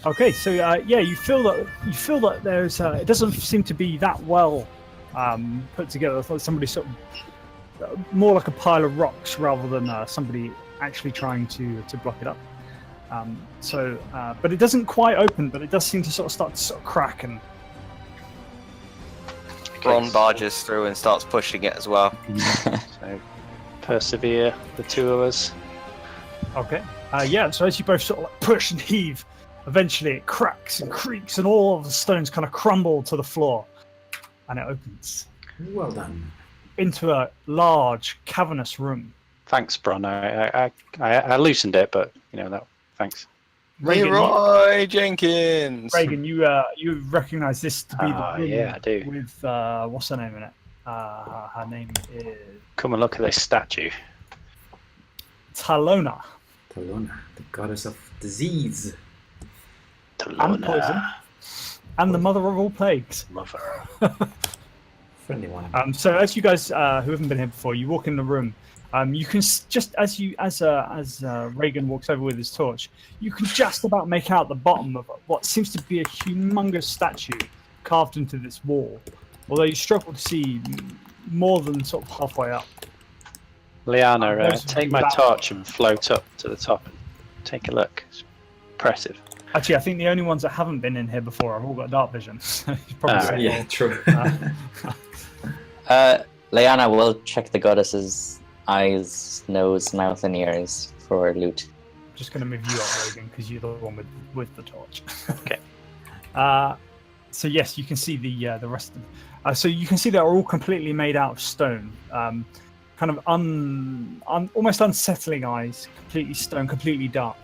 Okay, so yeah, you feel that there's it doesn't seem to be that well put together. I thought somebody sort of more like a pile of rocks rather than somebody actually trying to block it up. But it doesn't quite open, but it does seem to sort of crack and. Ron barges through and starts pushing it as well. So persevere, the two of us. Okay. Yeah. So as you both sort of like push and heave, eventually it cracks and creaks, and all of the stones kind of crumble to the floor, and it opens Well done. into a large cavernous room. Thanks, Bron. I loosened it, but that. Thanks. Reagan, Leroy Jenkins! Reagan, you recognise this to be the room Yeah, I do. with what's her name in it? Her name is Come and look at this statue. Talona. Talona, the goddess of disease. And poison. And the mother of all plagues. Mother. Friendly one. So as you guys who haven't been here before, you walk in the room. You can just as Reagan walks over with his torch, you can just about make out the bottom of what seems to be a humongous statue carved into this wall. Although you struggle to see more than sort of halfway up. Liana, Those take would my be torch and float up to the top and take a look. It's impressive. Actually, I think the only ones that haven't been in here before have all got dark vision. So you probably Ah, see Yeah, it true. Leanna will check the goddess's eyes, nose, mouth, and ears for loot. all. Just going to move you up, Reagan, because you're the one with the torch. Okay. So yes, you can see the rest of. So you can see they're all completely made out of stone. Kind of almost unsettling eyes, completely stone, completely dark.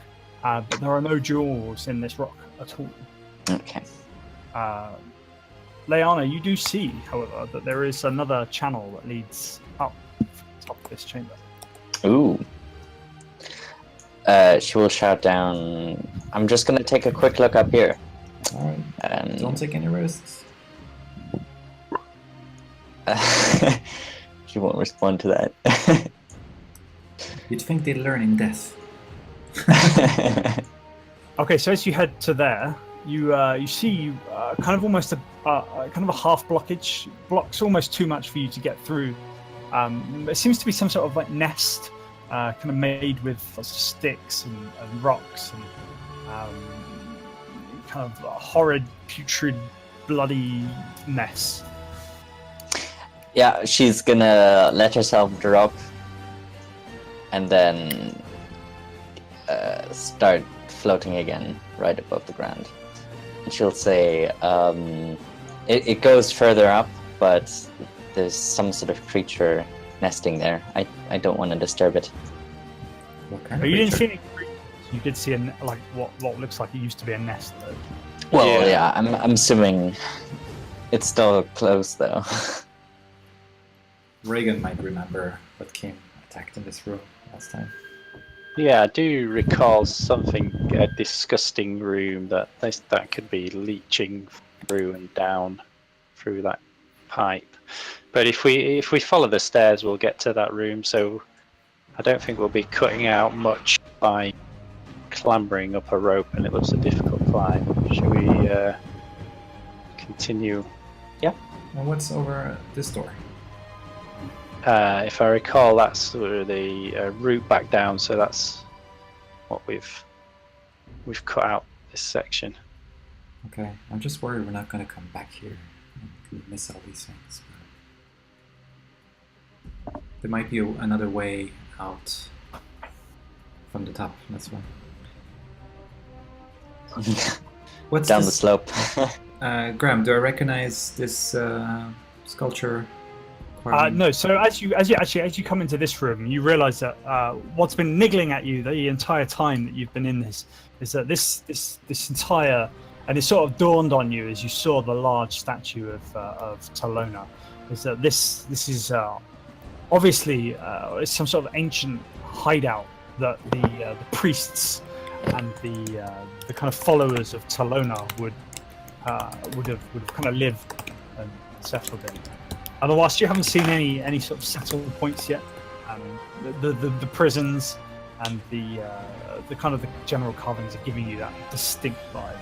But there are no jewels in this rock at all. Okay. Leanna, you do see, however, that there is another channel that leads up to the top of this chamber. Ooh. She will shout down, I'm just going to take a quick look up here. Alright, And don't take any risks. she won't respond to that. You'd think they'd learn in death. Okay, so as you head to there, you see kind of almost a half blockage. Blocks almost too much for you to get through. It seems to be some sort of like nest, kind of made with lots of sticks and rocks and kind of a horrid, putrid, bloody mess. Yeah, she's gonna let herself drop and then start floating again right above the ground. And she'll say, it goes further up, but there's some sort of creature nesting there. I don't want to disturb it. What kind But of you didn't see creature? any creatures. You did see what looks like it used to be a nest, though. Well, Yeah. yeah, I'm assuming it's still close though. Reagan might remember what came attacked in this room last time. Yeah, I do recall something, a disgusting room that could be leaching through and down through that pipe. But if we follow the stairs, we'll get to that room. So I don't think we'll be cutting out much by clambering up a rope, and it looks a difficult climb. Should we continue? Well, what's over this door? If I recall, that's sort of the route back down. So that's what we've cut out this section. Okay, I'm just worried we're not going to come back here and miss all these things. There might be another way out from the top. That's one. What's Down the this? slope. Graham, do I recognize this sculpture No. So as you come into this room, you realise that what's been niggling at you the entire time that you've been in this is that this entire, and it sort of dawned on you as you saw the large statue of Talona, is that this is obviously it's some sort of ancient hideout that the priests and the kind of followers of Talona would have kind of lived and settled in. And whilst you haven't seen any sort of settled points yet, the prisons and the kind of the general carvings are giving you that distinct vibe.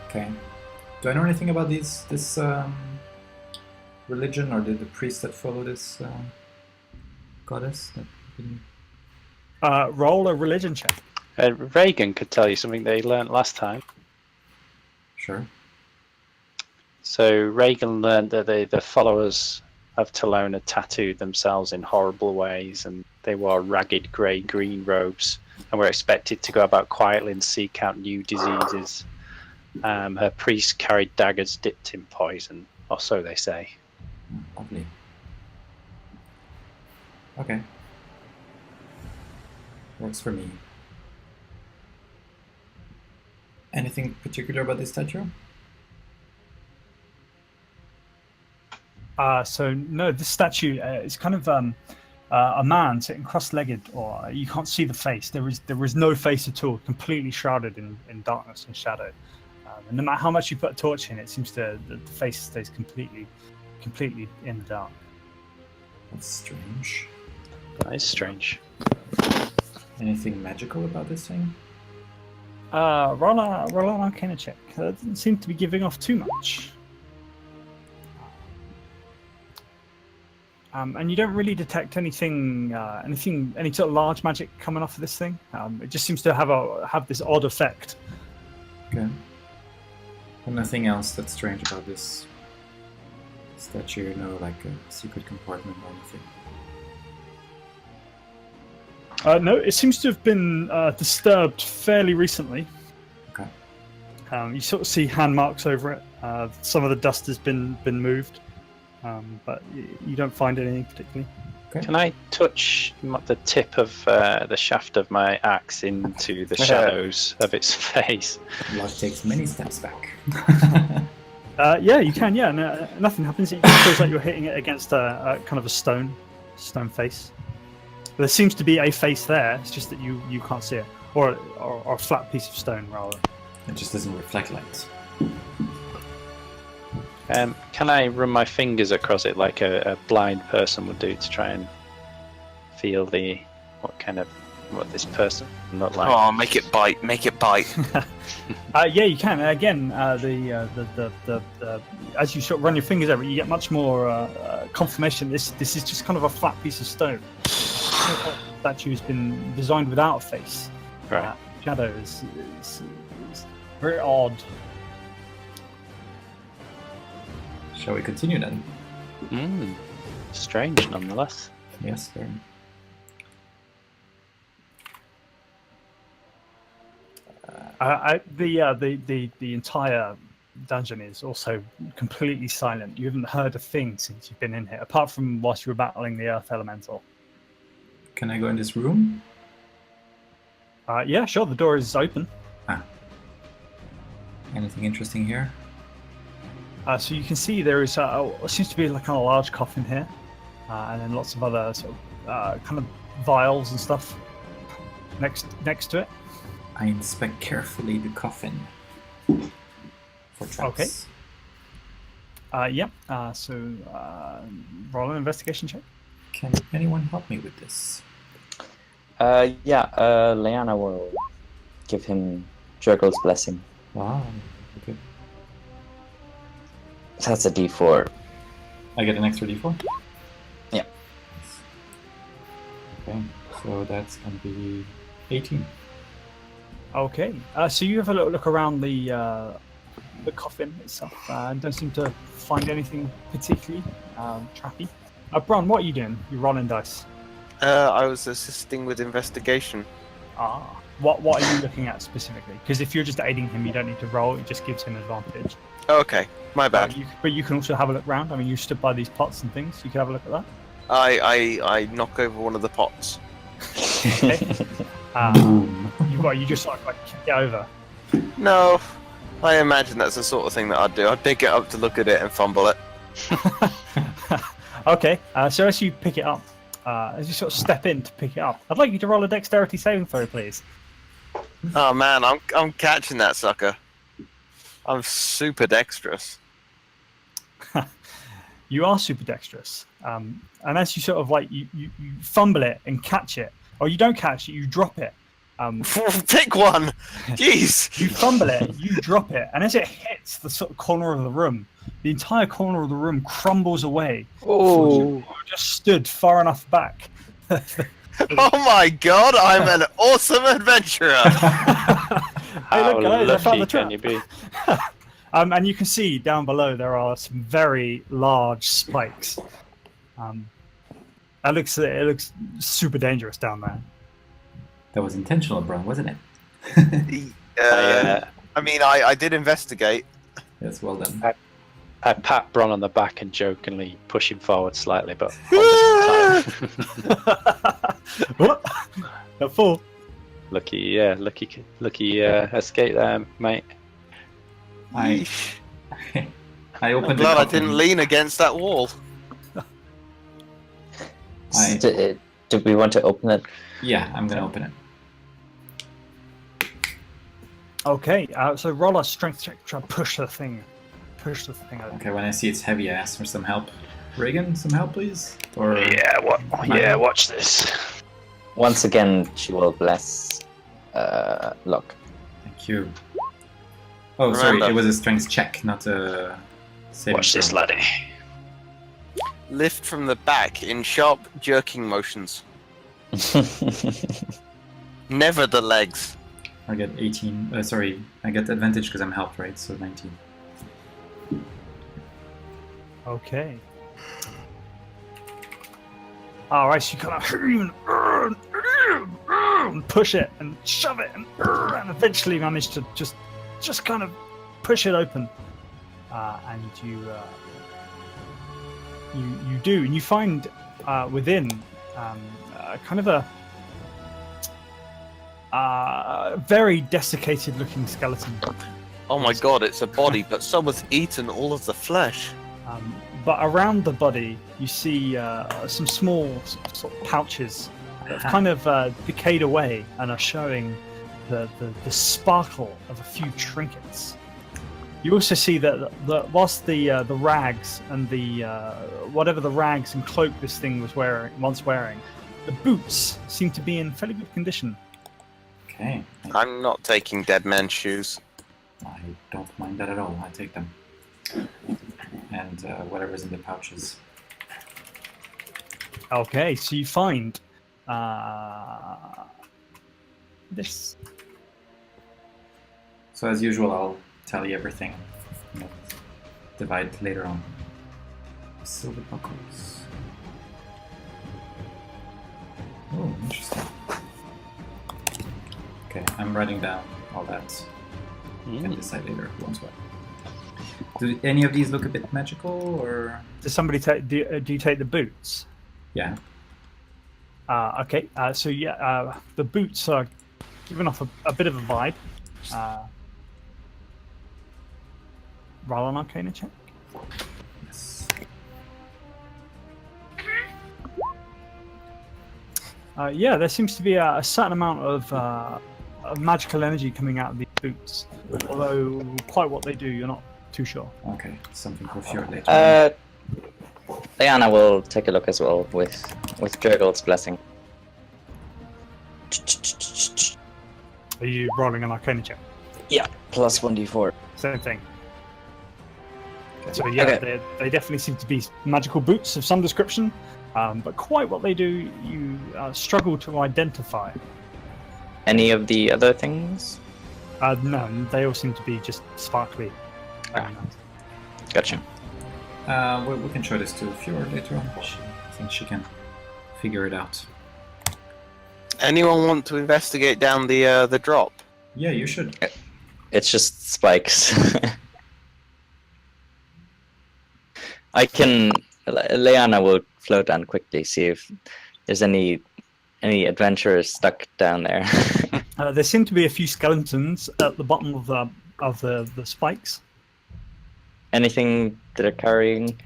Okay. Do I know anything about this religion or the priests that follow this goddess? Roll a religion check. Reagan could tell you something they learnt last time. Sure. So Reagan learned that the followers of Talona tattooed themselves in horrible ways, and they wore ragged grey-green robes and were expected to go about quietly and seek out new diseases. Her priests carried daggers dipped in poison, or so they say. Lovely. Okay. Works for me. Anything particular about this statue? So no, this statue is kind of a man sitting cross-legged, or you can't see the face. There is no face at all, completely shrouded in darkness and shadow. And no matter how much you put a torch in, it seems the face stays completely in the dark. That's strange. That is strange. Anything magical about this thing? Roll an Arcana check. That doesn't seem to be giving off too much. And you don't really detect any sort of large magic coming off of this thing. It just seems to have this odd effect. Okay. And nothing else that's strange about this statue? No, like a secret compartment or anything? No, it seems to have been disturbed fairly recently. Okay. You sort of see hand marks over it. Some of the dust has been moved. But you don't find anything particularly. Okay. Can I touch the tip of the shaft of my axe into the shadows of its face? Lodge takes many steps back. Yeah, you can. Yeah, nothing happens. It just feels like you're hitting it against a kind of a stone face. There seems to be a face there. It's just that you can't see it, or a flat piece of stone rather. It just doesn't reflect light. Can I run my fingers across it like a blind person would do to try and feel what this person looked like? Oh, make it bite! Make it bite! Yeah, you can. Again, the as you sort of run your fingers over it, you get much more confirmation. This is just kind of a flat piece of stone. The statue has been designed without a face. Right. Shadow is very odd. Shall we continue then? Strange, nonetheless. Yes, very. The entire dungeon is also completely silent. You haven't heard a thing since you've been in here, apart from whilst you were battling the Earth Elemental. Can I go in this room? Yeah, sure. The door is open. Anything interesting here? So you can see there is seems to be like a large coffin here, and then lots of other sort of kind of vials and stuff next to it. I inspect carefully the coffin for traps. Okay. Yep. So roll an investigation check. Can anyone help me with this? Leanna will give him Jurgle's blessing. Wow. Okay. That's a D4. I get an extra D4? Yeah. Okay, so that's going to be 18. Okay. So you have a little look around the coffin itself and don't seem to find anything particularly trappy. Bron, what are you doing? You're rolling dice. I was assisting with investigation. What are you looking at specifically? Because if you're just aiding him, you don't need to roll. It just gives him advantage. Okay, my bad. But you can also have a look round. I mean, you stood by these pots and things. You can have a look at that. I knock over one of the pots. Okay. Boom. You just like kick it over. No, I imagine that's the sort of thing that I'd do. I'd pick it up to look at it and fumble it. Okay. So as you pick it up, as you sort of step in to pick it up, I'd like you to roll a dexterity saving throw, please. Oh man, I'm catching that sucker. I'm super dexterous. You are super dexterous, and as you sort of like you fumble it and catch it, or you don't catch it, you drop it. Pick one. Jeez. You fumble it, you drop it, and as it hits the sort of corner of the room, the entire corner of the room crumbles away. Oh, You just stood far enough back. Oh my god, I'm an awesome adventurer. Hey, how look, guys, I found lucky the trap. can you be? And you can see down below there are some very large spikes. It looks super dangerous down there. That was intentional, Bron, wasn't it? I mean, I did investigate. Yes, well done. I pat Bron on the back and jokingly push him forward slightly, but hold it in time. What? A fool. lucky escape there, mate. I opened I'm the glad I coffin. didn't lean against that wall. Do we want to open it? Yeah, I'm gonna open it. Okay, so roll a strength check to try and push the thing. Push the thing over. Okay, when I see it's heavy, I ask for some help. Reagan, some help, please? Or Watch this. Once again, she will bless luck. Thank you. Oh, sorry, Remember. it was a strength check, not a saving Watch this, throw. laddie. Lift from the back in sharp jerking motions. Never the legs. I get 18. Sorry, I get advantage because I'm helped, right? So 19. Okay. Alright, so you kind of push it and shove it and eventually manage to just kind of push it open. And you do, and you find within kind of a very desiccated looking skeleton. Oh my god, it's a body, but someone's eaten all of the flesh. But around the body, you see some small sort of pouches that have kind of decayed away and are showing the sparkle of a few trinkets. You also see that whilst the rags and the whatever the rags and cloak this thing was once wearing, the boots seem to be in fairly good condition. Okay. I'm not taking dead men's shoes. I don't mind that at all. I take them. And whatever's in the pouches. Okay, so you find this. So as usual, I'll tell you everything. Divide later on. Silver buckles. Oh, interesting. Okay, I'm writing down all that. Can decide later who wants what. Do any of these look a bit magical, or? Does somebody take? Do you take the boots? Yeah. Okay. So yeah, the boots are giving off a bit of a vibe. Roll an Arcana check. Yes. Yeah, there seems to be a certain amount of magical energy coming out of these boots. Although quite what they do, you're not too sure. Okay, something for sure later. Diana will take a look as well with Jurgle's blessing. Are you rolling an Arcana check? Yeah, plus 1d4. Same thing. So yeah, Okay. they definitely seem to be magical boots of some description, but quite what they do, you struggle to identify. Any of the other things? No, they all seem to be just sparkly. Gotcha. We can show this to Fjord later on. I think she can figure it out. Anyone want to investigate down the drop? Yeah, you should. It's just spikes. I can. Leanna will float down quickly, see if there's any adventurers stuck down there. There seem to be a few skeletons at the bottom of the spikes. Anything that are carrying?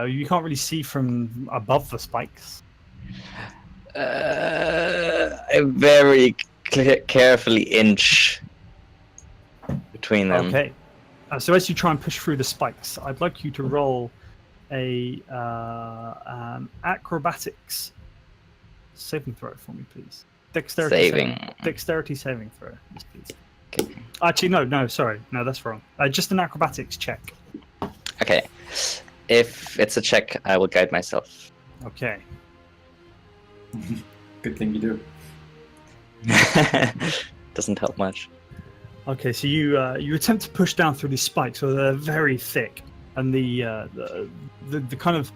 You can't really see from above the spikes. I very carefully inch between them. Okay. So as you try and push through the spikes, I'd like you to roll an acrobatics saving throw for me, please. Dexterity saving throw, yes, please. Okay. Actually, no, sorry. No, that's wrong. Just an acrobatics check. Okay. If it's a check, I will guide myself. Okay. Good thing you do. Doesn't help much. Okay, so you attempt to push down through these spikes, so they're very thick, and the kind of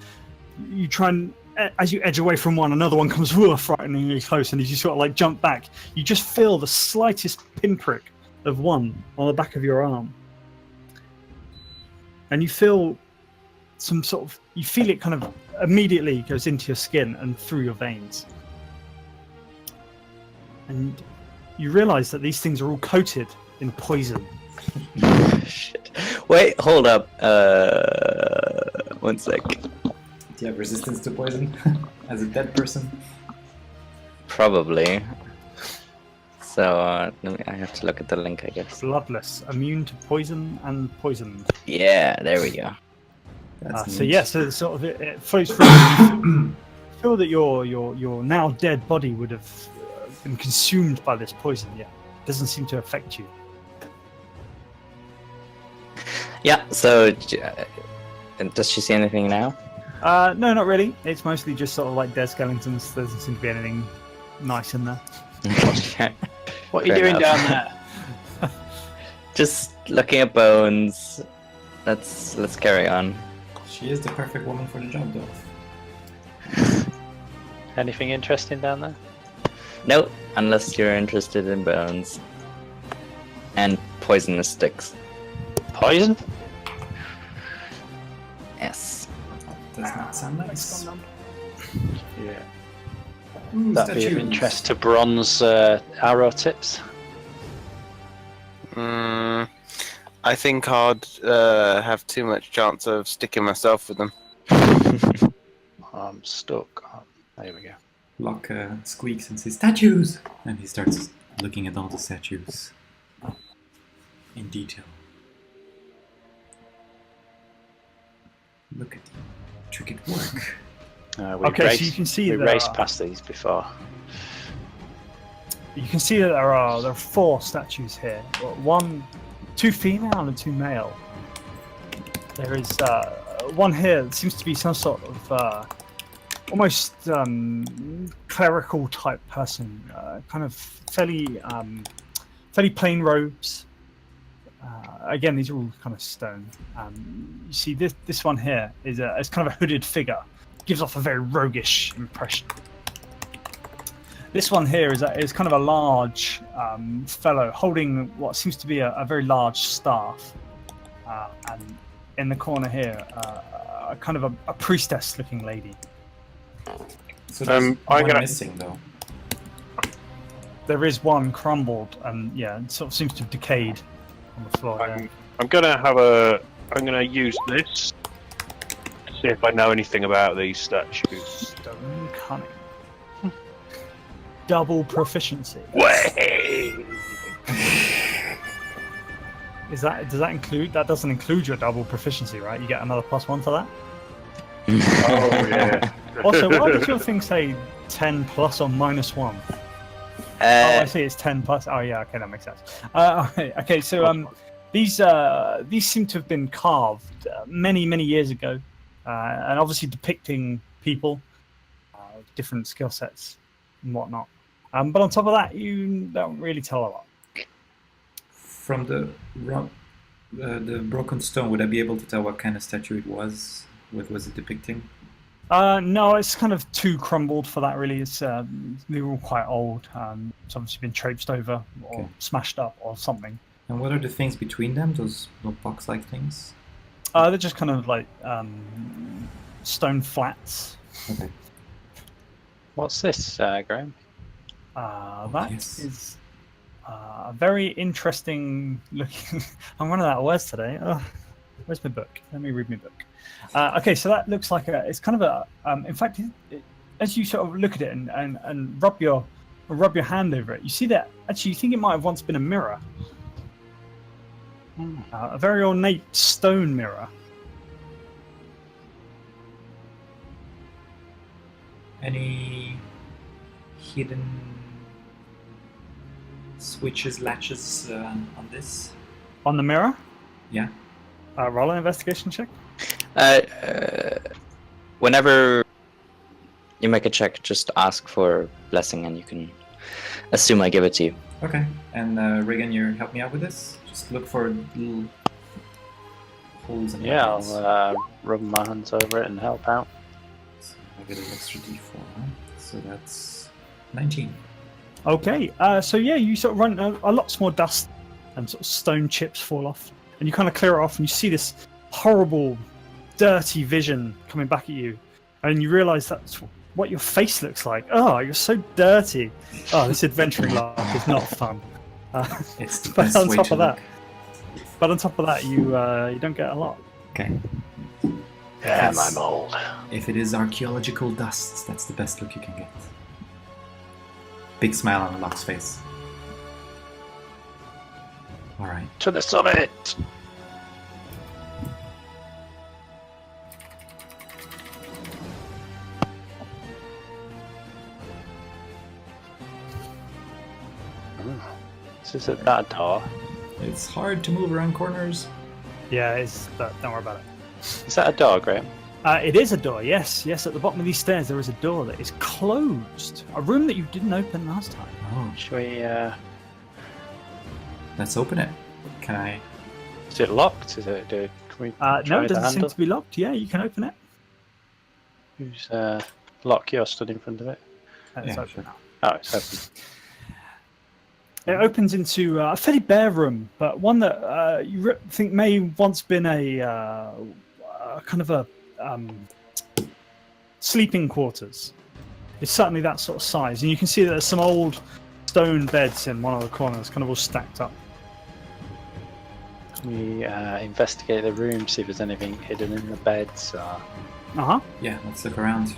you try and as you edge away from one, another one comes frighteningly close, and as you sort of like jump back, you just feel the slightest pinprick of one on the back of your arm, and you feel you feel it kind of immediately goes into your skin and through your veins, and you realize that these things are all coated in poison. Shit. Wait, hold up. 1 sec. Do you have resistance to poison as a dead person? Probably. So I have to look at the link, I guess. Bloodless, immune to poison and poisoned. Yeah, there we go. That's So neat. yeah, so sort of it flows through. You feel that your now dead body would have been consumed by this poison. Yeah, it doesn't seem to affect you. Yeah, so does she see anything now? No, not really. It's mostly just sort of like dead skeletons. There doesn't seem to be anything nice in there. Okay. What are you Fair doing enough. down there? Just looking at bones. Let's carry on. She is the perfect woman for the job, though. Anything interesting down there? Nope, unless you're interested in bones. And poisonous sticks. Poison? Yes. Does not sound nice. Yeah. Ooh, That'd be of statues. interest to bronze arrow tips. I think I'd have too much chance of sticking myself with them. I'm stuck. Oh, there we go. Locke squeaks and says, "Statues!" And he starts looking at all the statues in detail. Look at the intricate work. We Okay, so raced, you can see we that- raced past these before. You can see that there are 4 statues here. Two female and 2 male. There is one here that seems to be some sort of almost clerical type person, kind of fairly plain robes. Again, these are all kind of stone. You see this one here is kind of a hooded figure, gives off a very roguish impression. This one here is kind of a large fellow holding what seems to be a very large staff, and in the corner here, kind of a priestess-looking lady. So there's I'm one gonna- missing, though. There is one crumbled, and yeah, it sort of seems to have decayed on the floor. Yeah. I'm gonna use this to see if I know anything about these statues. Stone cunning. Double proficiency. Way! Does that include? That doesn't include your double proficiency, right? You get another +1 for that. Oh yeah. Also, why does your thing say 10 plus or -1? Oh, I see. It's 10 plus. Oh, yeah. Okay, that makes sense. Okay. So these seem to have been carved many years ago, and obviously depicting people, different skill sets and whatnot. But on top of that, you don't really tell a lot. From the broken stone, would I be able to tell what kind of statue it was? What was it depicting? No, it's kind of too crumbled for that. Really, it's they're all quite old. It's obviously been traipsed over or Okay. smashed up or something. And what are the things between them? Those little box-like things? They're just kind of like stone flats. Okay. What's this, Graham? That yes. is a very interesting looking. I'm running out of words today. Oh, where's my book? Let me read my book. Okay, so that looks like it's kind of a. In fact, as you sort of look at it and rub your hand over it, you see that actually you think it might have once been a mirror, a very ornate stone mirror. Any hidden switches, latches on this? On the mirror? Yeah. Roll an investigation check. Whenever you make a check, just ask for blessing, and you can assume I give it to you. Okay. And Regan, you help me out with this? Just look for little holes in the Yeah, lines. I'll rub my hands over it and help out. So I get an extra d4. So that's 19. Okay, so yeah, you sort of run a lot more dust and sort of stone chips fall off, and you kind of clear it off, and you see this horrible, dirty vision coming back at you, and you realise that's what your face looks like. Oh, you're so dirty. Oh, this adventuring life is not fun. It's the But best on way top to of that, look. you don't get a lot. Okay. Damn, Yes. I'm old. If it is archaeological dust, that's the best look you can get. Big smile on Locke's face. Alright. To the summit! Is it that door? It's hard to move around corners. Yeah, don't worry about it. Is that a door, Graham? It is a door, yes. Yes, at the bottom of these stairs there is a door that is closed. A room that you didn't open last time. Oh, Should we, let's open it. Can I? is it locked? Can we No, try it the doesn't seem handle? to be locked. Yeah, you can open it. Who's, lock, you're stood in front of it. It's Yeah, open sure. now. Oh, it's open. It opens into a fairly bare room, but one that you think may once been a kind of a sleeping quarters. It's certainly that sort of size, and you can see that there's some old stone beds in one of the corners, kind of all stacked up. Can we investigate the room, see if there's anything hidden in the beds? Yeah, let's look around.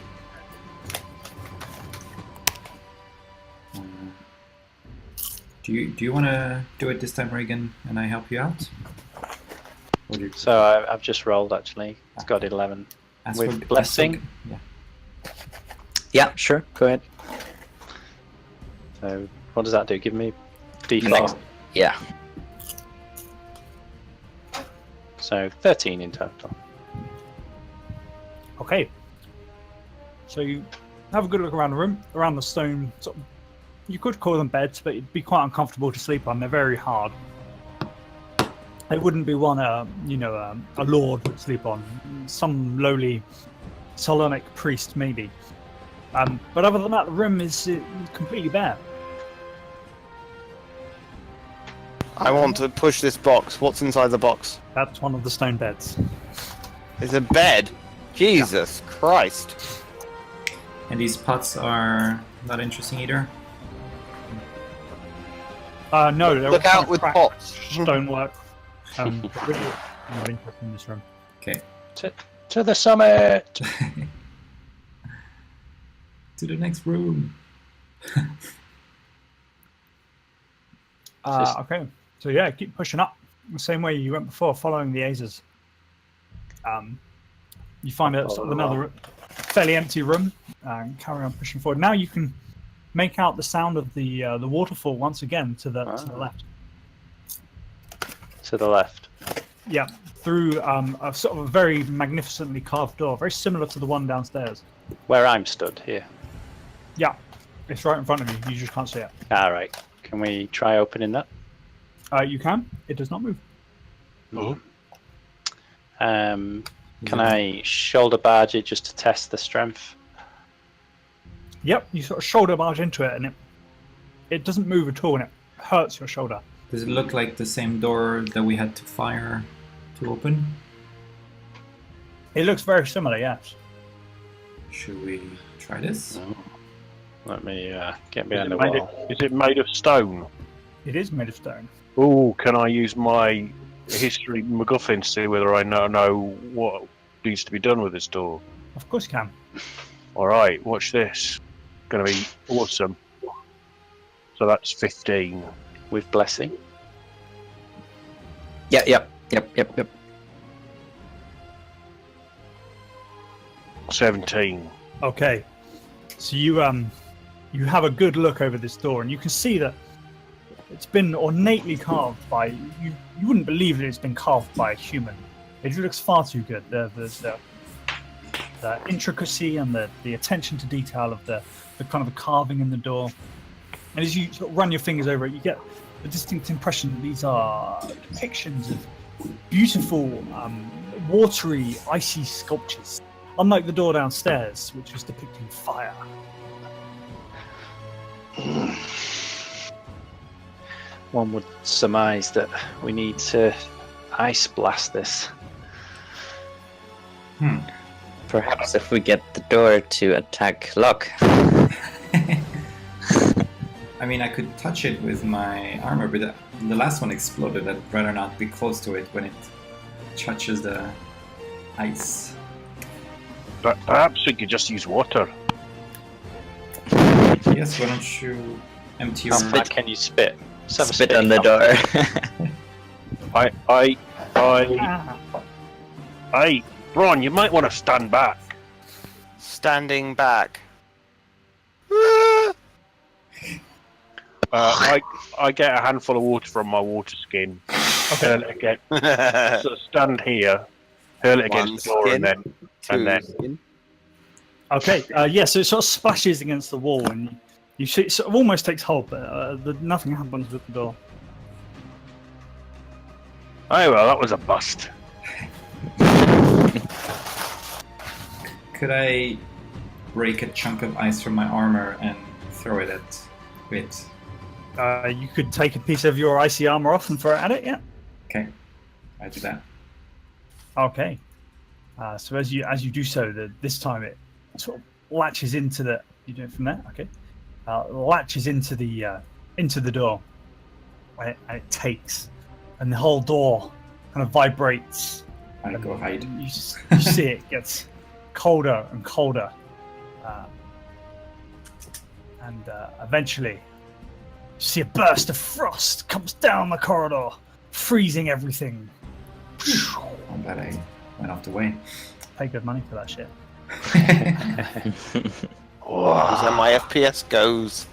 Do you want to do it this time, Regan, and I help you out? Or do you So I've just rolled, actually. It's got 11. ask with for blessing? Yeah. Yeah, sure. Go ahead. So what does that do? Give me D4. Next. Yeah. So 13 in total. Okay. So you have a good look around the room, around the stone. Sort of, you could call them beds, but it'd be quite uncomfortable to sleep on. They're very hard. It wouldn't be one, a lord would sleep on. Some lowly Solonic priest, maybe. But other than that, the room is completely bare. I want to push this box. What's inside the box? That's one of the stone beds. It's a bed. Jesus Christ. And these pots are not interesting either. No, they're Look all kind out of with cracked pots. stonework. Really not interested in this room. Okay. To the summit! To the next room. Okay, so yeah, keep pushing up the same way you went before, following the Azers. You find a sort of another fairly empty room, and carry on pushing forward. Now you can make out the sound of the waterfall once again to the left. To the left. Yeah, through a sort of a very magnificently carved door, very similar to the one downstairs. Where I'm stood, here. Yeah, it's right in front of you. You just can't see it. Alright. Can we try opening that? You can. It does not move. Oh. Can I shoulder barge it just to test the strength? Yep, you sort of shoulder barge into it, and it doesn't move at all, and it hurts your shoulder. Does it look like the same door that we had to fire to open? It looks very similar, yes. Should we try this? No. Let me get behind the Is it wall. Is it made of stone? It is made of stone. Oh, can I use my history MacGuffin to see whether I know what needs to be done with this door? Of course you can. All right, watch this. Going to be awesome. So that's 15. With blessing. Yep. 17. Okay, so you have a good look over this door, and you can see that it's been ornately carved by you. You wouldn't believe that it's been carved by a human. It looks far too good. The intricacy and the attention to detail of the kind of the carving in the door. And as you sort of run your fingers over it, you get a distinct impression that these are depictions of beautiful, watery, icy sculptures. Unlike the door downstairs, which was depicting fire. One would surmise that we need to ice blast this. Perhaps if we get the door to attack Locke. I mean, I could touch it with my armor, but the last one exploded. I'd rather not be close to it when it touches the ice. But perhaps we could just use water. Yes, why don't you empty your... How bad can you spit? Just have a Spit spit on the cup. door. Hey, Bron, you might want to stand back. Standing back. I get a handful of water from my water skin. Hurl it again. So stand here, hurl it against the door, One and then skin. Okay, yeah, so it sort of splashes against the wall, and you see it sort of almost takes hold, but nothing happens with the door. Oh well, that was a bust. Could I break a chunk of ice from my armor and throw it at it? You could take a piece of your icy armor off and throw it at it, yeah. Okay, I do that. Okay. So as you do so, this time it sort of latches into the. You do it from there, okay? Latches into the door, and it takes, and the whole door kind of vibrates. I go hide. You see it gets colder and colder, and eventually, you see a burst of frost comes down the corridor, freezing everything. I'm glad I went off the way. Pay good money for that shit. Because then my FPS goes.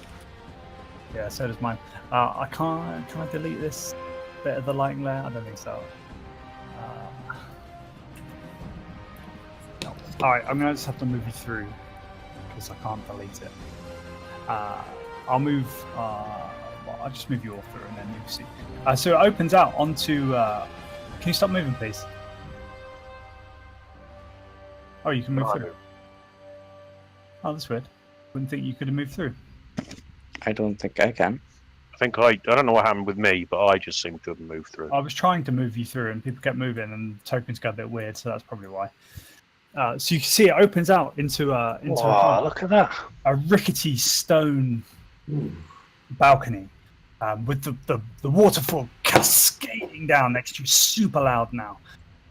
Yeah, so does mine. I can't. Can I delete this bit of the lighting layer? I don't think so. No. All right, I'm gonna just have to move you through because I can't delete it. I'll move. Well, I'll just move you all through, and then you'll see. So it opens out onto. Can you stop moving, please? Oh, you can move through. Oh, that's weird. Wouldn't think you could have moved through. I don't think I can. I don't know what happened with me, but I just seem to have moved through. I was trying to move you through, and people kept moving, and tokens got a bit weird, so that's probably why. So you can see it opens out into Look at that. a rickety stone balcony with the waterfall cascading down next to you, super loud now.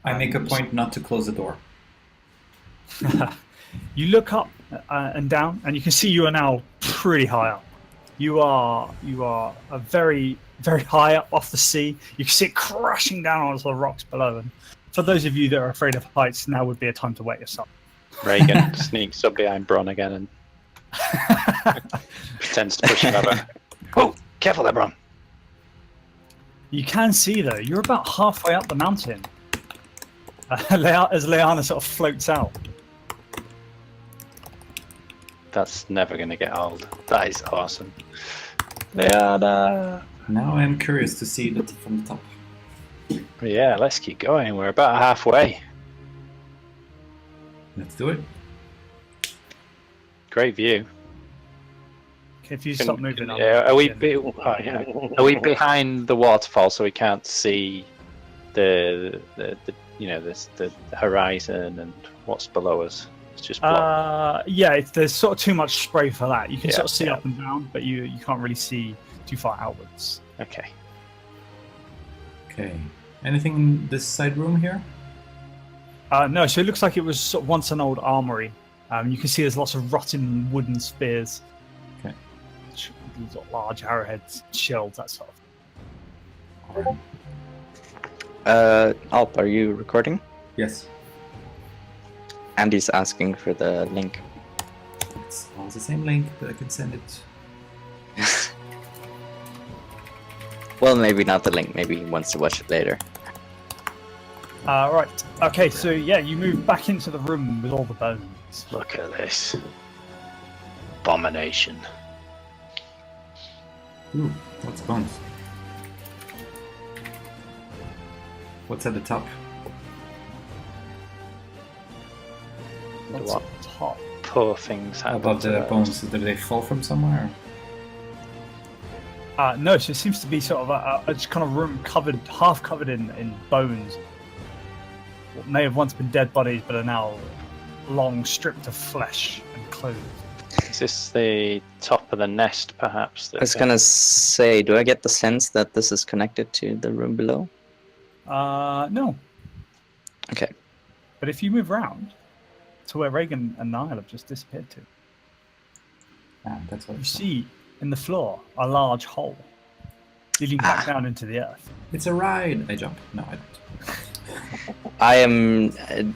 I make a point not to close the door. You look up and down, and you can see you are now pretty high up. You are a very, very high up off the sea. You can see it crashing down onto the rocks below. And for those of you that are afraid of heights, now would be a time to wet yourself. Reagan sneaks up behind Bron again and pretends to push another. Oh, careful there, Bron. You can see, though, you're about halfway up the mountain as Leanna sort of floats out. That's never going to get old. That is awesome. Leanna. Now I'm curious to see that from the top. Yeah, let's keep going. We're about halfway. Let's do it. Great view. If you stop moving, Are we behind the waterfall so we can't see the horizon and what's below us? It's just blocked. There's sort of too much spray for that. You can Yeah, sort of see yeah. up and down, but you can't really see too far outwards. Okay. Okay. Anything in this side room here? No, so it looks like it was sort of once an old armory. You can see there's lots of rotten wooden spears. Okay. Large arrowheads, shields, that sort of. Alright. Alp, are you recording? Yes. Andy's asking for the link. It's always the same link, but I can send it. Well, maybe not the link. Maybe he wants to watch it later. Right. Okay, so yeah, you move back into the room with all the bones. Look at this. Abomination. Ooh, what's bones? What's at the top? What's What? at the top? Poor things happen Above to the those. bones, did they fall from somewhere? No, so it seems to be sort of a just kind of room half covered in bones. What may have once been dead bodies, but are now long stripped of flesh and clothes. Is this the top of the nest, perhaps? I was gonna say, do I get the sense that this is connected to the room below? No. Okay. But if you move around to where Reagan and Niall have just disappeared to, That's what you it's see in the floor a large hole leading back down into the earth. It's a ride! I jump. No, I don't. I am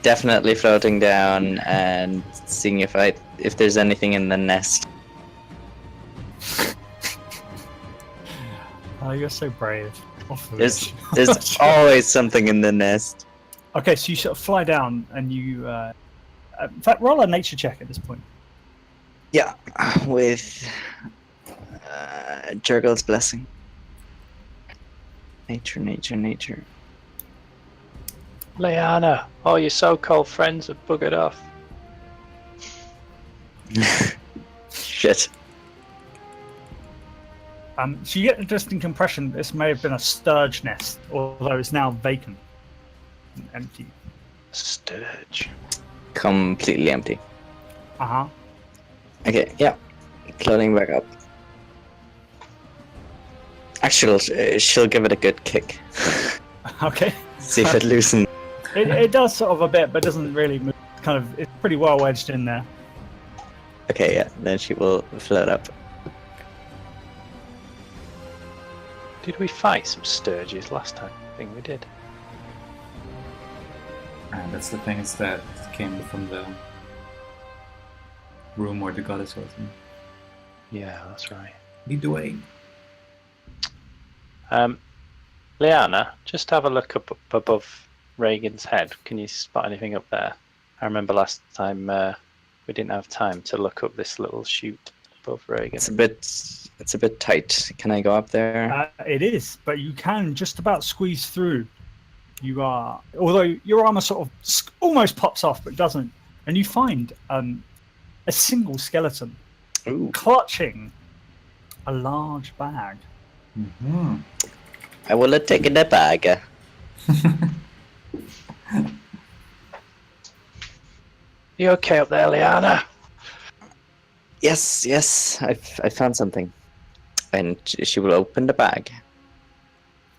definitely floating down and seeing if there's anything in the nest. Oh, you're so brave. There's always something in the nest. Okay, so you sort of fly down and you... in fact, roll a nature check at this point. Yeah, with Jurgle's blessing. Nature. Leanna, all your so-called friends have buggered off. Shit. So you get the distinct impression this may have been a sturge nest, although it's now vacant and empty. Sturge. Completely empty. Uh-huh. Okay, yeah. Floating back up. Actually, she'll give it a good kick. Okay. See if it loosens. It does sort of a bit, but doesn't really move. It's pretty well wedged in there. Okay, yeah. Then she will float up. Did we fight some sturges last time? I think we did. And that's the things that came from the room where the goddess was. Yeah, that's right. Lead the way. Leanna, just have a look up above Reagan's head. Can you spot anything up there? I remember last time we didn't have time to look up this little chute above Reagan. It's a bit tight. Can I go up there? It is, but you can just about squeeze through. Although your armor sort of almost pops off, but doesn't, and you find a single skeleton Ooh. clutching a large bag. Mm-hmm. I will take the bag. You okay up there, Leanna? Yes. I found something. And she will open the bag.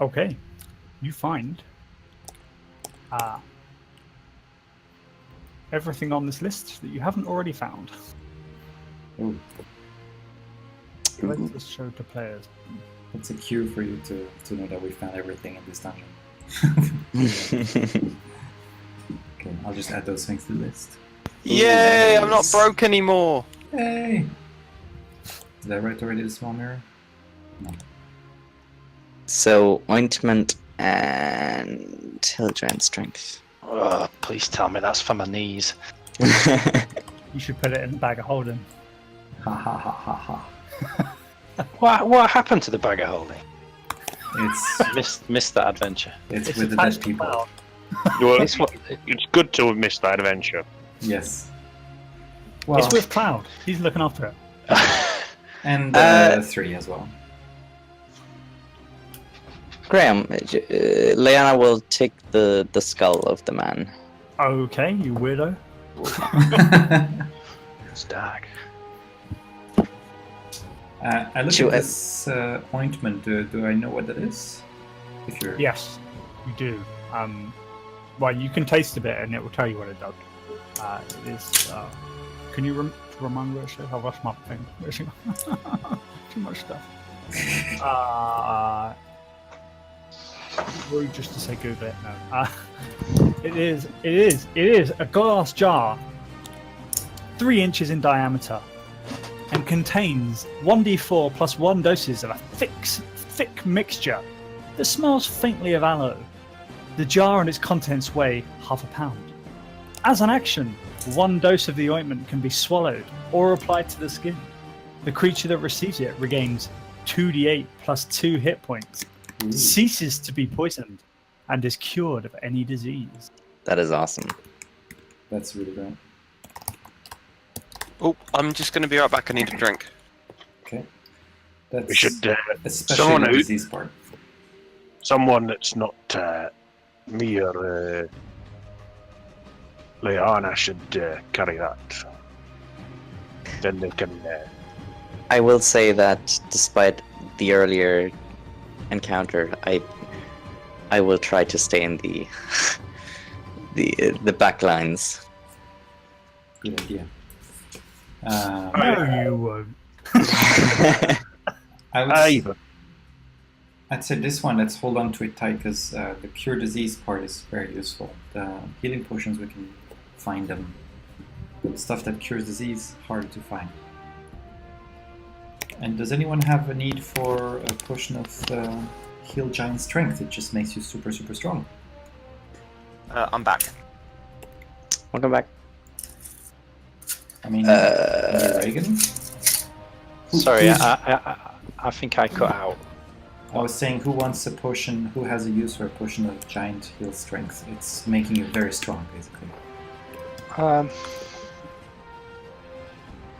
Okay, you find everything on this list that you haven't already found. Ooh. Let's just show to players. That's a cue for you to know that we found everything in this dungeon. Okay, I'll just add those things to the list. Yay! I'm not nice. broke anymore. Hey! Did I write already the small mirror? No. So, ointment and Hildran strength. Oh, please tell me that's for my knees. You should put it in the bag of holding. Ha ha ha ha ha. What happened to the bag of holding? It's Missed that adventure. with the dead attached to people. cloud. Well, It's what it's good to have missed that adventure. Yes. Well, It's with Cloud. He's looking after it. and 3 as well. Graham, Leanna will take the skull of the man. Okay, you weirdo. Stack. I look Sure. at this ointment. Do I know what that is? If you're Yes, you do. Well, you can taste a bit, and it will tell you what it does. It is. Can you remind me what it is? I've lost my thing. Too much stuff. Rude just to say Google it. No. It is a glass jar, 3 inches in diameter, and contains 1d4 plus 1 doses of a thick mixture that smells faintly of aloe. The jar and its contents weigh half a pound. As an action, 1 dose of the ointment can be swallowed or applied to the skin. The creature that receives it regains 2d8 plus 2 hit points, ceases to be poisoned, and is cured of any disease. That is awesome. That's really great. Oh, I'm just going to be right back. I need a drink. Okay. That's We should. especially someone the who- disease part. Someone that's not me or Leanna should carry that. Then they can. I will say that despite the earlier encounter, I will try to stay in the the back lines. Good idea. No, you won't. I'd say this one, let's hold on to it tight because the cure disease part is very useful. The healing potions, we can find them. But stuff that cures disease, harder to find. And does anyone have a need for a potion of heal giant strength? It just makes you super, super strong. I'm back. Welcome back. I mean, Reagan? Sorry, Who's- I think I cut out. I was saying, who wants a potion, who has a use for a potion of giant heal strength? It's making you very strong, basically.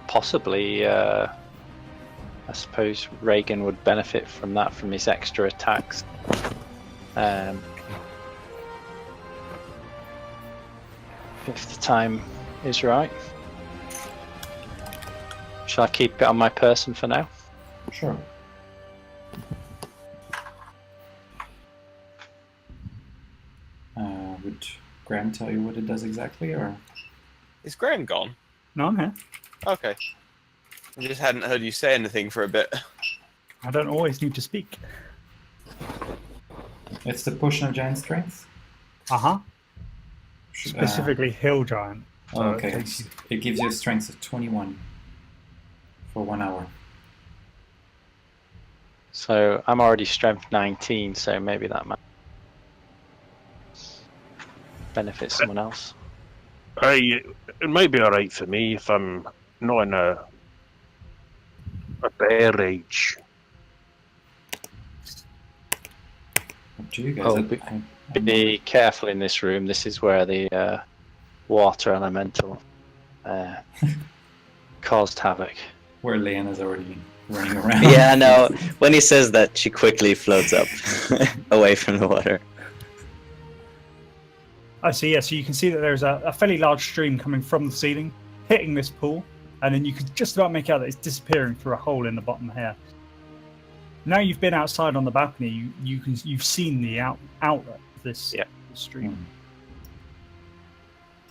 Possibly, I suppose Reagan would benefit from that, from his extra attacks. If the time is right. Shall I keep it on my person for now? Sure. Would Graham tell you what it does exactly, or? Is Graham gone? No, I'm here. Okay. I just hadn't heard you say anything for a bit. I don't always need to speak. It's the potion of giant strength? Uh-huh. Should- Specifically Hill Giant. So it okay, takes you- it gives you a strength of 21 for 1 hour. So I'm already strength 19, so maybe that might benefit someone else. It might be alright for me if I'm not in a bear rage. Up to you guys. Oh, I'm Be careful in this room. This is where the water elemental caused havoc. where Leanna's already running around. Yeah, no. When he says that, she quickly floats up away from the water. I see, yeah, so you can see that there's a fairly large stream coming from the ceiling, hitting this pool, and then you can just about make out that it's disappearing through a hole in the bottom here. Now you've been outside on the balcony, you've seen the outlet of this Yeah. stream.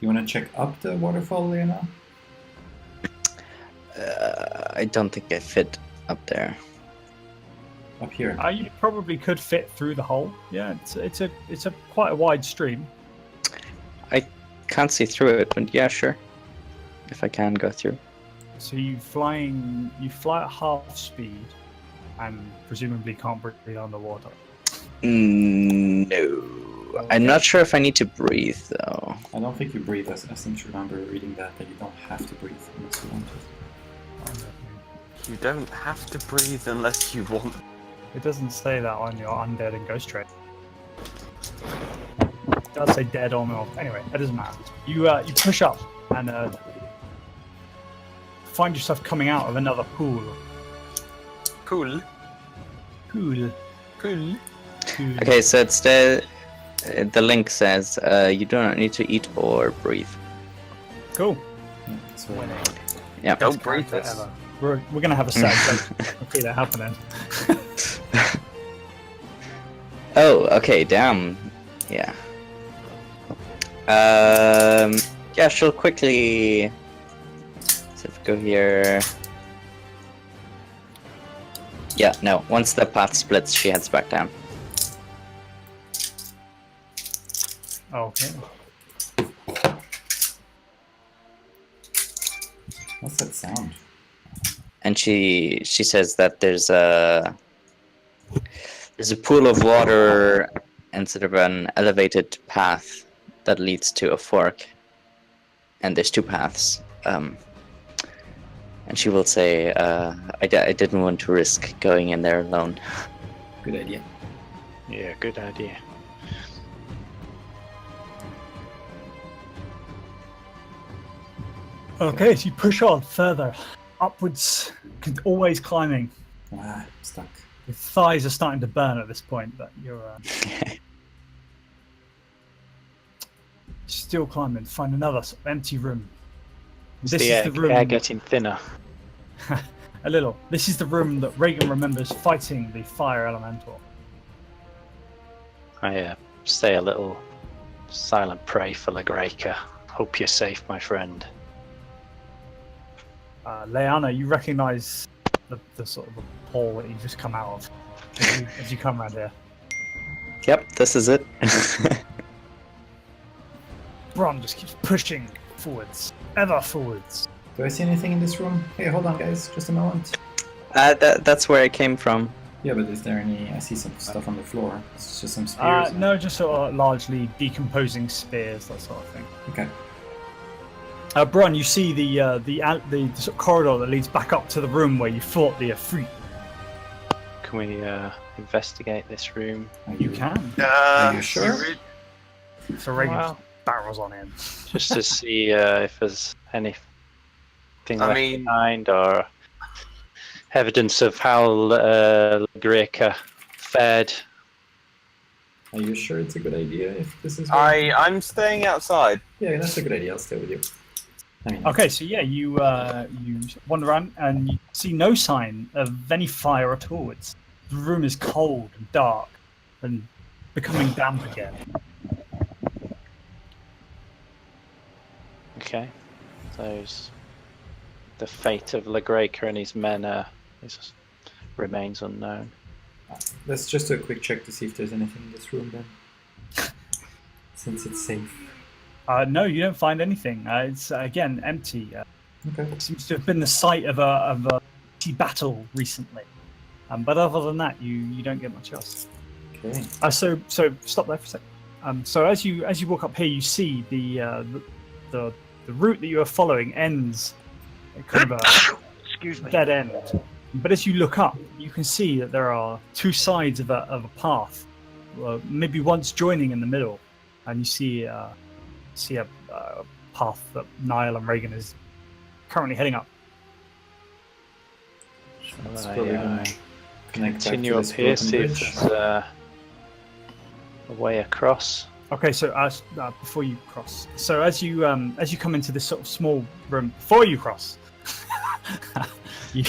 Do you want to check up the waterfall, Leanna? I don't think I fit up there. Up here. You probably could fit through the hole. Yeah, it's a quite a wide stream. Can't see through it, but yeah, sure. If I can go through. So you fly at half speed, and presumably can't breathe underwater. No. I'm not sure if I need to breathe though. I don't think you breathe. I seem to remember reading that you don't have to breathe unless you want to. You don't have to breathe unless you want. It doesn't say that on your undead and ghost trade. It does say dead on or anyway. It doesn't matter. You push up and find yourself coming out of another pool. Cool. Pool. Cool. Pool. Okay, so it's the link says you do not need to eat or breathe. Cool. So, Yeah. Don't breathe Character this. ever. We're gonna have a sex. I see that happening. Oh, okay, damn. Yeah. Yeah, she'll quickly. So if we go here. Yeah, no. Once the path splits, she heads back down. Okay. what's that sound? And she says that there's a pool of water and sort of an elevated path that leads to a fork. And there's two paths. And she will say, I didn't want to risk going in there alone. Good idea. Yeah, good idea. Okay, so you push on further, upwards, always climbing. Ah, stuck. Your thighs are starting to burn at this point, but you're still climbing. Find another sort of empty room. Is This the is air, the room. air getting thinner? A little. This is the room that Reagan remembers fighting the fire elemental. I say a little silent pray for Lagreka. Hope you're safe, my friend. Leanna, you recognise the sort of hole that you've just come out of as you come around here. Yep, this is it. Bron just keeps pushing forwards, ever forwards. Do I see anything in this room? Hey, hold on, guys. Just a moment. That's where I came from. Yeah, but is there any... I see some stuff on the floor. It's just some spears. No, just sort of largely decomposing spears, that sort of thing. Okay. Bron, you see the sort of corridor that leads back up to the room where you fought the Afrit. Can we investigate this room? You can. Are you sure? So Reagan Wow. just barrels on in. Just to see if there's anything I left mean- behind or evidence of how Lagreka fared. Are you sure it's a good idea if this is... I'm staying outside. Yeah, that's a good idea. I'll stay with you. I mean, Okay, so yeah, you wander around and you see no sign of any fire at all. The room is cold and dark and becoming damp again. Okay. So the fate of Lagreka and his men remains unknown. let's just do a quick check to see if there's anything in this room then. Since it's safe. No, you don't find anything. It's again empty. Okay. It seems to have been the site of a battle recently. But other than that, you don't get much else. Okay. So stop there for a second. So as you walk up here, you see the route that you are following ends at kind of a Excuse me. dead end. But as you look up, you can see that there are two sides of a path, maybe once joining in the middle, and you see a path that Niall and Reagan is currently heading up. That's I, probably gonna connect back to Continue up this here, broken see if bridge. there's a way across. Okay, so before you cross, so as you come into this sort of small room, before you cross, you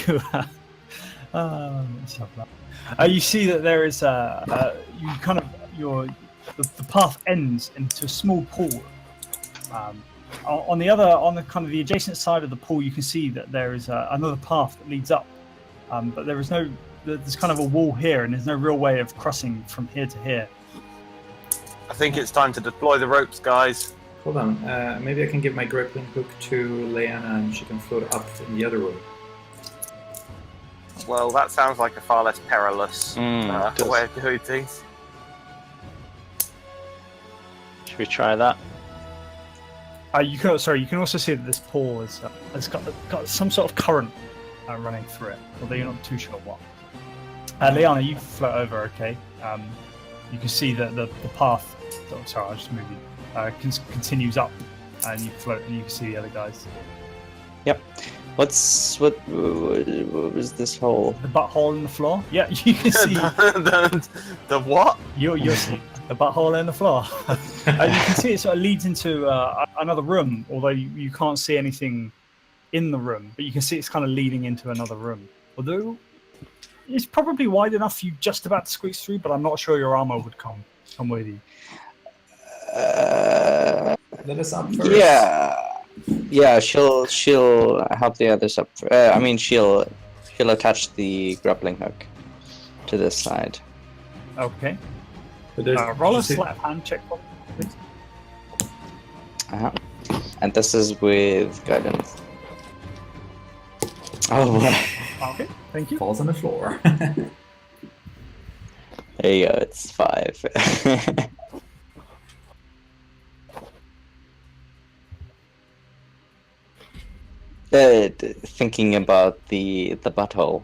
you see that there is you kind of the path ends into a small pool. On the kind of the adjacent side of the pool, you can see that there is another path that leads up, but there's kind of a wall here, and there's no real way of crossing from here to here. I think it's time to deploy the ropes, guys. Hold on. Maybe I can give my grappling hook to Leanna and she can float up in the other room. Well, that sounds like a far less perilous does. way of doing things. Should we try that? You can also see that this pool has got some sort of current running through it, although you're not too sure what. Leanna, you float over, okay? You can see that the path. Oh, sorry, I'll just move you. Continues up and you float, and you can see the other guys. What was this hole? The butthole in the floor. Yeah, you can see. The what? You're seeing the butthole in the floor. You can see it sort of leads into another room, although you can't see anything in the room, but you can see it's kind of leading into another room. Although it's probably wide enough for you just about to squeeze through, but I'm not sure your armor would come with you. Let us up first. Yeah. She'll help the others up. I mean, she'll attach the grappling hook to this side. Okay. But there's Roll a just sleight of hand check, please. And this is with guidance. Oh, wow. Okay, thank you. falls on the floor. There you go. It's 5. Thinking about the butthole,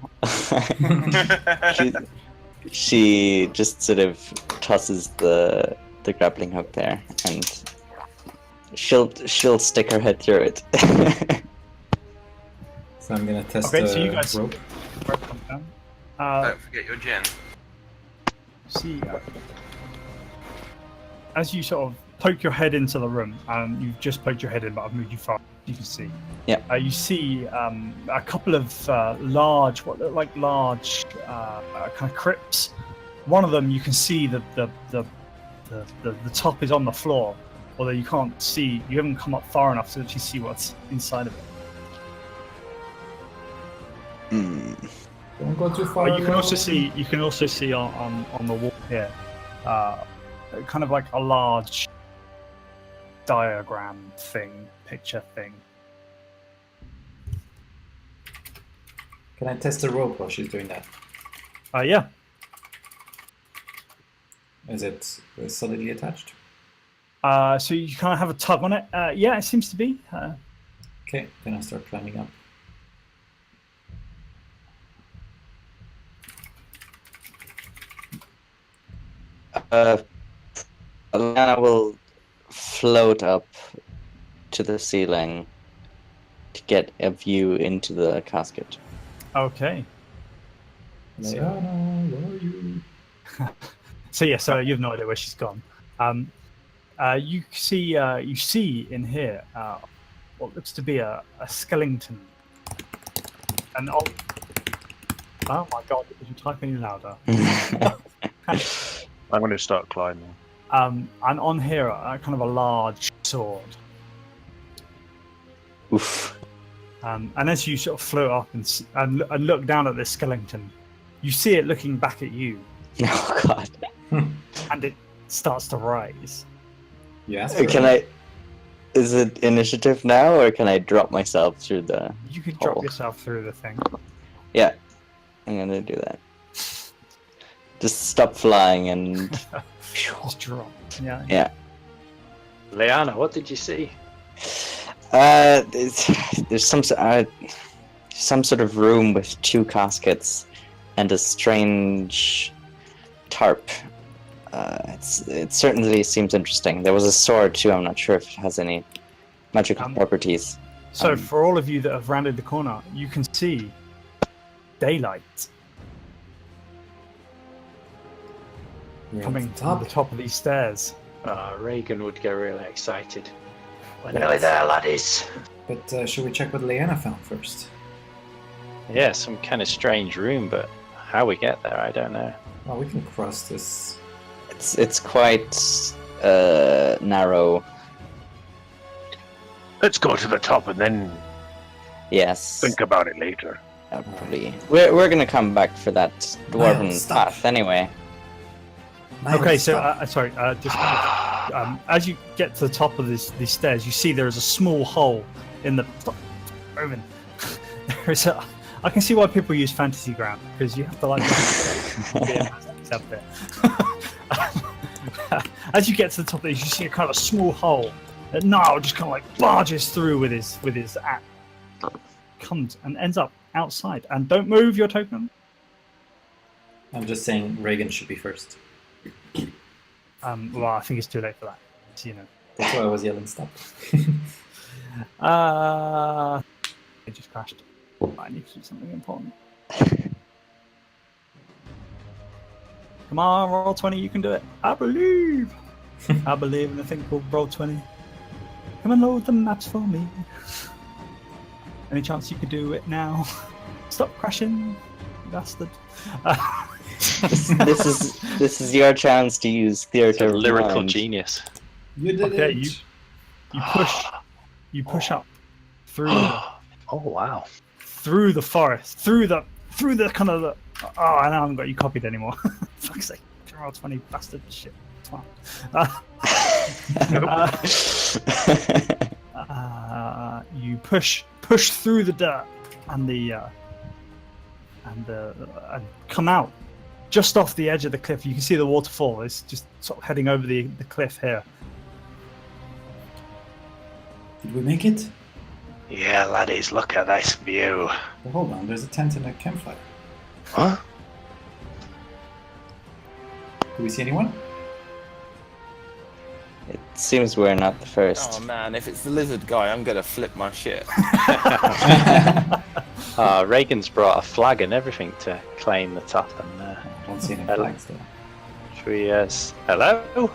she just sort of tosses the grappling hook there, and she'll stick her head through it. So I'm gonna test Okay, the so you guys- rope. Come down. Don't forget your gin. See, as you sort of poke your head into the room, and you've just poked your head in, but I've moved you far. You can see. Yeah. You see a couple of large, what look like large kind of crypts. One of them, you can see the top is on the floor, although you can't see. You haven't come up far enough to actually see what's inside of it. Don't go too far. You can also along. see on the wall here, kind of like a large diagram thing, picture thing. Can I test the rope while she's doing that? Yeah. Is it solidly attached? So you kind of have a tug on it. Yeah, it seems to be. Okay, then I'll start climbing up. Alana will float up to the ceiling to get a view into the casket. Okay. Leanna, where are you? So yeah, so you have no idea where she's gone. You see in here what looks to be a skeleton. And oh my god! Did you type any louder? I'm going to start climbing. And on here, kind of a large sword. Oof. And as you sort of float up and look down at this skeleton, you see it looking back at you, Oh god. and it starts to rise. Yes. Can I? Is it initiative now, or can I drop myself through the? You can drop hole? yourself through the thing. Yeah, I'm gonna do that. Just stop flying and. Just drop. Yeah. Yeah. Leanna, what did you see? There's some sort of room with 2 caskets and a strange tarp. It certainly seems interesting. There was a sword too. I'm not sure if it has any magical properties. So for all of you that have rounded the corner, you can see daylight coming from the top of these stairs. Reagan would get really excited. We're nearly there, laddies. But should we check what Leanna found first? Yeah, some kind of strange room, but how we get there, I don't know. Well, we can cross this. It's quite narrow. Let's go to the top and then Yes. think about it later. Probably. We're gonna come back for that dwarven stop. path anyway. Niall, Okay, so stop. sorry. Just as you get to the top of these stairs, you see there is a small hole in the. Stop moving. There is a. I can see why people use fantasy ground because you have to like. Up there. As you get to the top of these, you see a kind of small hole that Niall just kind of like barges through with his axe, comes and ends up outside. And don't move your token. I'm just saying Reagan should be first. Well, I think it's too late for that. So, you know. That's why I was yelling stop. It just crashed. I need to do something important. Come on, Roll20, you can do it. I believe. I believe in a thing called Roll20. Come and load the maps for me. Any chance you could do it now? Stop crashing, bastard. This is your chance to use It's theater a of lyrical mind. genius. You did Okay, it. you push up through the Oh wow. through the forest, through the kind of the. Oh, I haven't got you copied anymore. Fuck's sake, Roll20 bastard shit. Come on. You push through the dirt and and come out just off the edge of the cliff. You can see the waterfall. It's just sort of heading over the cliff here. Did we make it? Yeah, laddies, look at this view. Well, hold on, there's a tent and a campfire. Huh? Do we see anyone? It seems we're not the first. Oh man, if it's the lizard guy, I'm gonna flip my shit. Reagan's brought a flag and everything to claim the top. And I don't see any Hello. flags though. should we? Hello.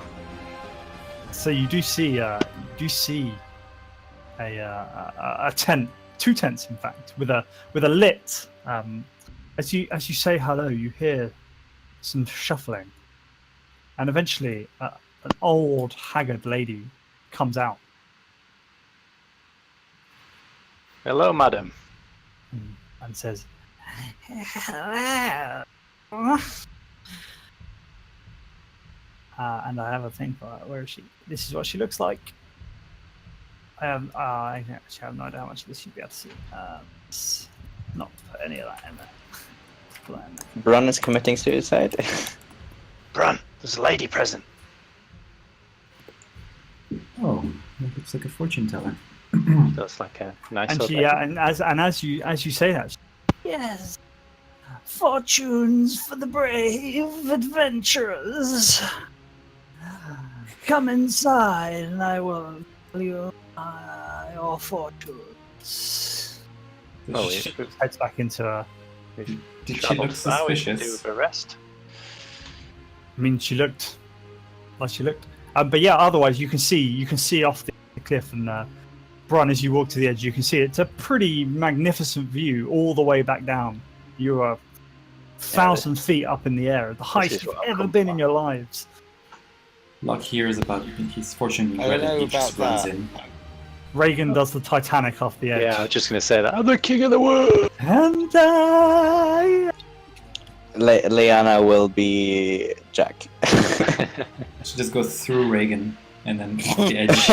So you do see a tent, two tents in fact, with a lit. As you say hello, you hear some shuffling, and eventually an old haggard lady comes out Hello, madam. and says, "Hello." And I have a thing for her. Where is she? This is what she looks like. I actually have no idea how much of this you'd be able to see. Let's not put any of that in there. Let's put that in there. Brun is committing suicide. Brun, there's a lady present. Oh, that looks like a fortune teller. That's like a nice. And old she, lady. as you say that, yes, fortunes for the brave adventurers. Come inside, and I will tell you your fortunes. Oh, Did she, Heads back into her. did she Travel look now, we can do suspicious? the rest. I mean, she looked like she looked. But yeah, otherwise you can see off the cliff, and Bron, as you walk to the edge, you can see it's a pretty magnificent view all the way back down. You are 1,000 feet up in the air, the highest is you've what I've ever come been for. in your lives. Locke hears about his fortune I read don't and know he just about runs that. in. Reagan does the Titanic off the edge. Yeah, I was just going to say that. I'm the king of the world. And I... Leanna will be Jack. She just goes through Reagan and then off the edge.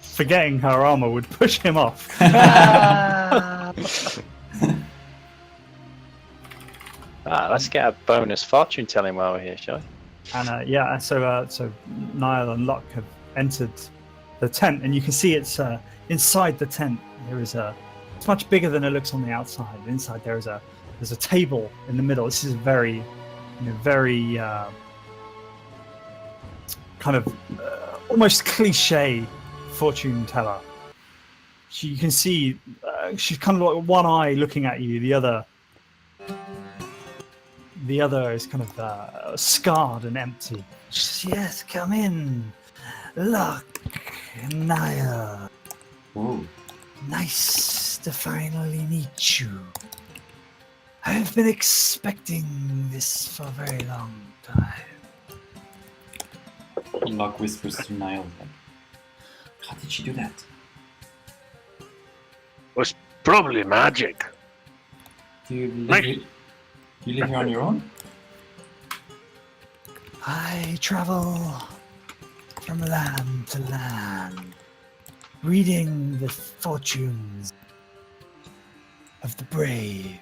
Forgetting her armor would push him off. Let's get a bonus fortune telling while we're here, shall we? And yeah, so Niall and Locke have entered the tent, and you can see it's inside the tent. There is it's much bigger than it looks on the outside. Inside there's a table in the middle. This is very kind of almost cliche fortune teller. You can see she's kind of like one eye looking at you, the other is kind of scarred and empty. Yes, come in. Look, Niall. Whoa. Nice to finally meet you. I've been expecting this for a very long time. Locke whispers to Niall, like, how did she do that? Was probably magic. Do you live, Nice. do you live here on your own? I travel from land to land, reading the fortunes of the brave.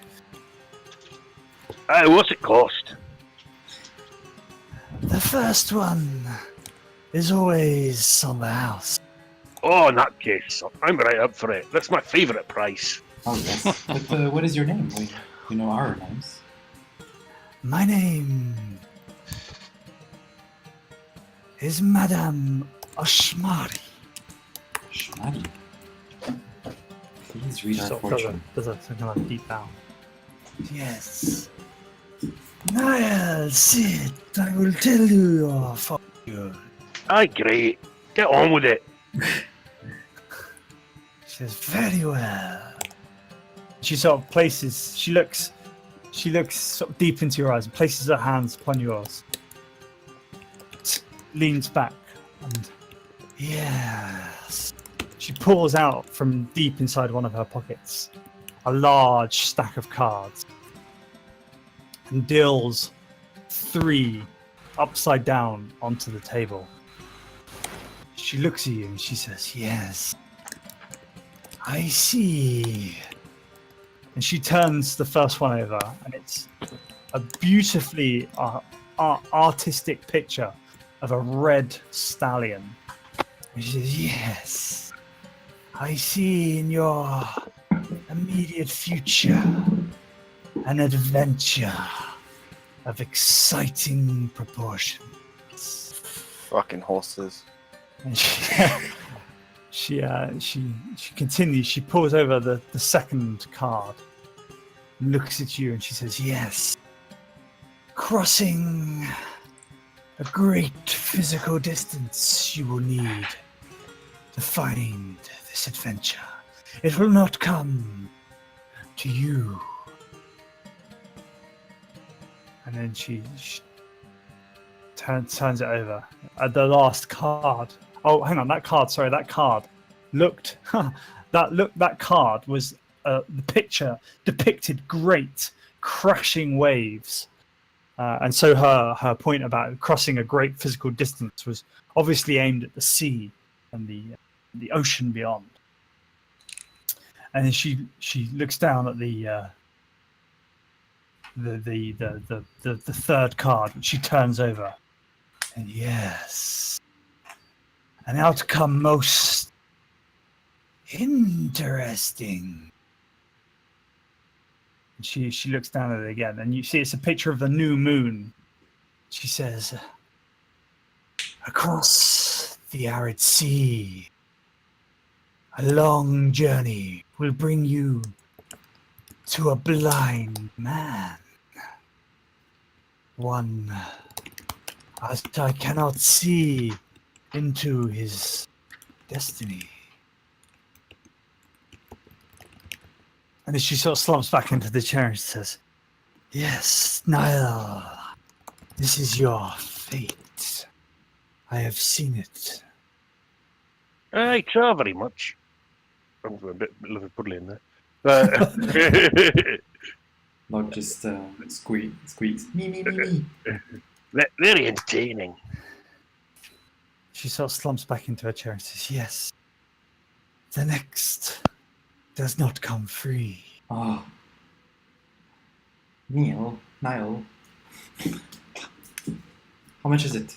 What's it cost? The first one is always on the house. Oh, in that case, I'm right up for it. That's my favourite price. Oh, yes. But what is your name? We know our names. My name is Madame Oshmari. Shmari. Please She read our sort of fortune. does a kind of deep bow. Yes. Niall, sit. I will tell you your fortune. Aye, great. Get on with it. She says, very well. She sort of places, she looks sort of deep into your eyes and places her hands upon yours. Leans back and, yes. She pulls out from deep inside one of her pockets a large stack of cards and deals 3 upside down onto the table. She looks at you and she says, yes, I see. And she turns the first one over, and it's a beautifully artistic picture of a red stallion. And she says, yes, I see in your immediate future an adventure of exciting proportions. Fucking horses. And she continues. She pulls over the second card, looks at you, and she says, yes, crossing a great physical distance you will need to find this adventure. It will not come to you. And then she turns it over. The last card. Oh, hang on. That card looked. That card was the picture depicted great crashing waves, and so her point about crossing a great physical distance was obviously aimed at the sea and the ocean beyond. And then she looks down at the third card, which she turns over. And yes, an outcome most interesting. And she looks down at it again, and you see it's a picture of the new moon. She says, across the arid sea, a long journey will bring you to a blind man. One as I cannot see into his destiny. And then she sort of slumps back into the chair and says, yes, Niall, this is your fate. I have seen it. Aye, try very much. I'm a bit Liverpoolian in there. But Locke just squeaks. Me. very entertaining. She sort of slumps back into her chair and says, yes, the next does not come free. Oh. Niall. How much is it?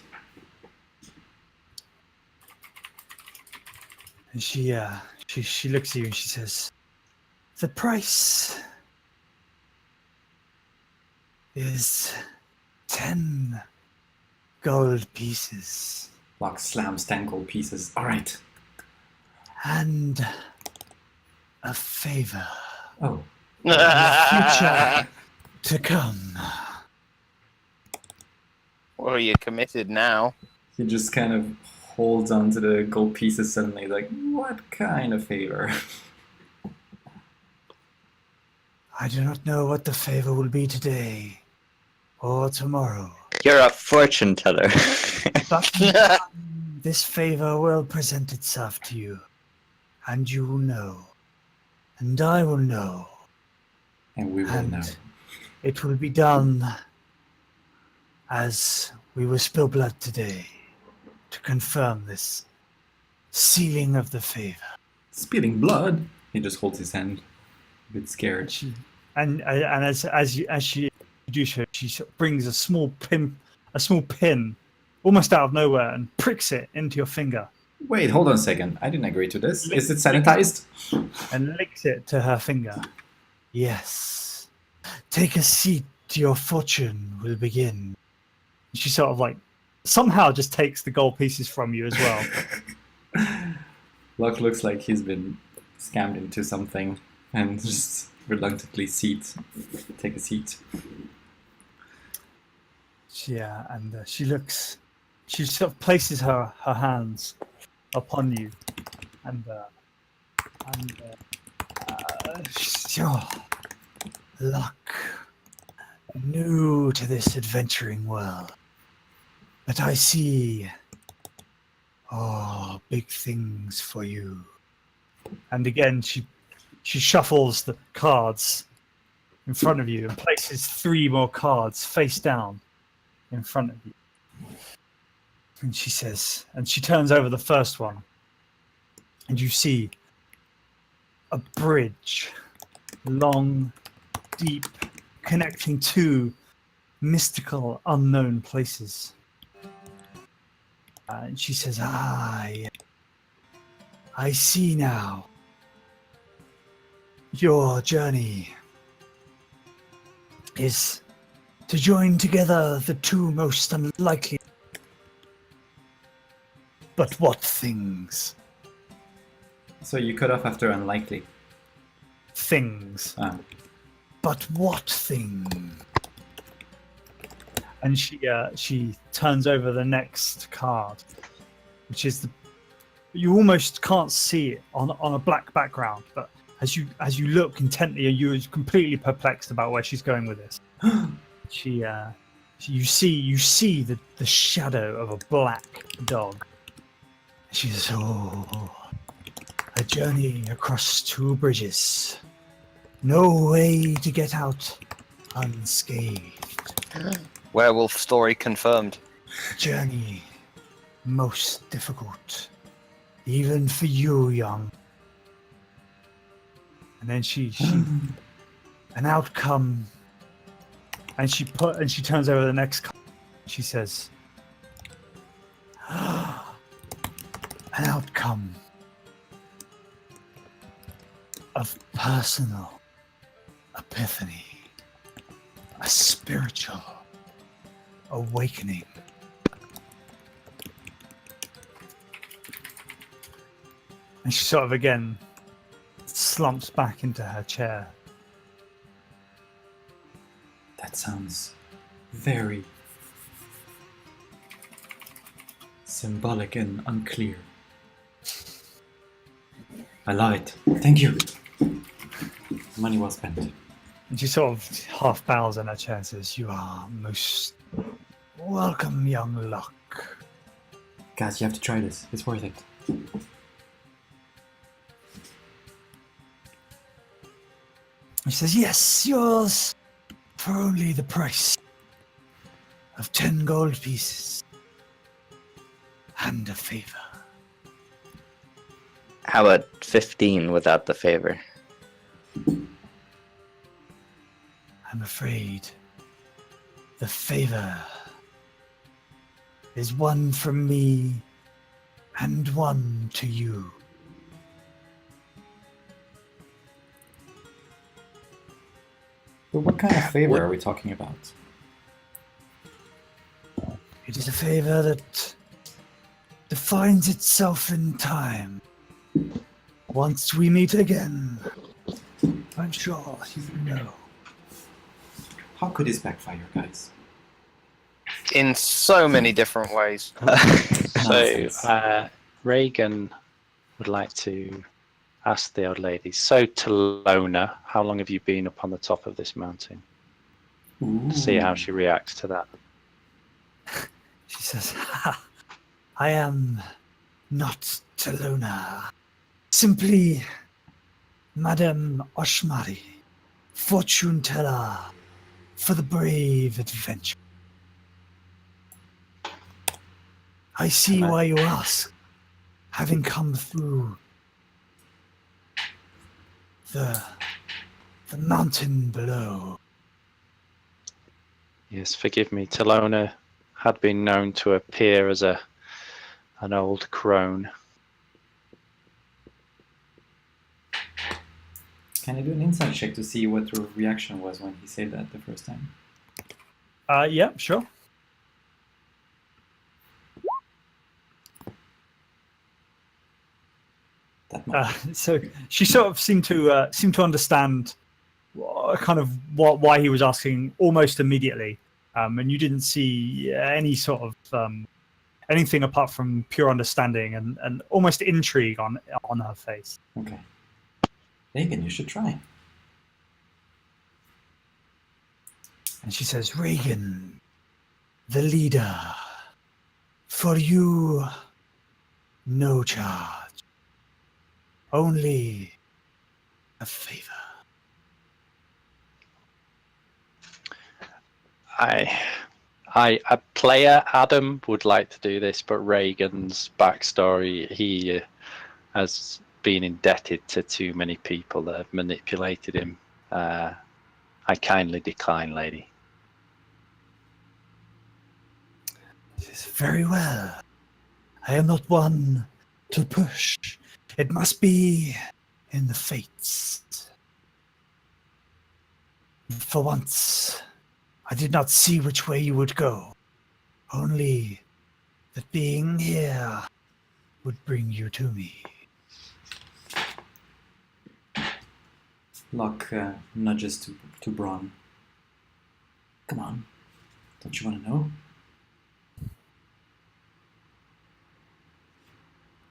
And she looks at you and she says, the price is 10 gold pieces. Locke slams 10 gold pieces. All right. And a favor. Oh. Future to come. Well, you're committed now. He just kind of holds onto the gold pieces suddenly, like, what kind of favor? I do not know what the favor will be today or tomorrow. You're a fortune teller. But this favor will present itself to you, and you will know, and I will know, And we will and know. it will be done as we will spill blood today to confirm this sealing of the favor. Spilling blood? He just holds his hand, a bit scared. And as she do so, she sort of brings a small pin, almost out of nowhere, and pricks it into your finger. Wait, hold on a second. I didn't agree to this. Is it sanitized? And licks it to her finger. Yes. Take a seat, your fortune will begin. She sort of like somehow just takes the gold pieces from you as well. Locke looks like he's been scammed into something and just reluctantly take a seat. She looks. She sort of places her hands upon you, and your luck. New to this adventuring world, but I see big things for you. And again, she shuffles the cards in front of you and places 3 more cards face down in front of you. And she says, and she turns over the first one, and you see a bridge, long, deep, connecting 2 mystical, unknown places. And she says, yeah. I see now. Your journey is to join together the 2 most unlikely. But what things? So you cut off after unlikely. Things. Ah. But what thing? And she turns over the next card, which is you almost can't see it on a black background, but as you look intently, you're completely perplexed about where she's going with this. You see the shadow of a black dog. She says, a journey across 2 bridges. No way to get out unscathed. Werewolf story confirmed. Journey most difficult, even for you, young. And then she an outcome, and she turns over the next card. She says, an outcome of personal epiphany, a spiritual awakening. And she sort of again slumps back into her chair. That sounds very symbolic and unclear. I love it. Thank you. Money well spent. And she sort of half bows in her chair and says, you are most welcome, young Luck. Guys, you have to try this. It's worth it. She says, yes, yours, for only the price of 10 gold pieces and a favor. How about 15 without the favor? I'm afraid the favor is one from me and one to you. But what kind of favor are we talking about? It is a favor that defines itself in time. Once we meet again, I'm sure you know. How could this backfire, guys? In so many different ways. So, Reagan would like to ask the old lady, so Talona, how long have you been up on the top of this mountain? Ooh. To see how she reacts to that. She says, I am not Talona. Simply Madame Oshmari, fortune teller for the brave adventure. I see why you ask, having come through the mountain below. Yes, forgive me. Talona had been known to appear as an old crone. Can I do an insight check to see what her reaction was when he said that the first time? Yeah, sure. That much. So she sort of seemed to understand why he was asking almost immediately, and you didn't see any sort of anything apart from pure understanding and almost intrigue on her face. Okay. Reagan, you should try. And she says, "Reagan, the leader, for you, no charge, only a favor." A player, Adam, would like to do this, but Reagan's backstory, he has been indebted to too many people that have manipulated him. I kindly decline, lady. She says, "Very well. I am not one to push. It must be in the fates. For once, I did not see which way you would go. Only that being here would bring you to me." Locke nudges to Braun. Come on. Don't you want to know?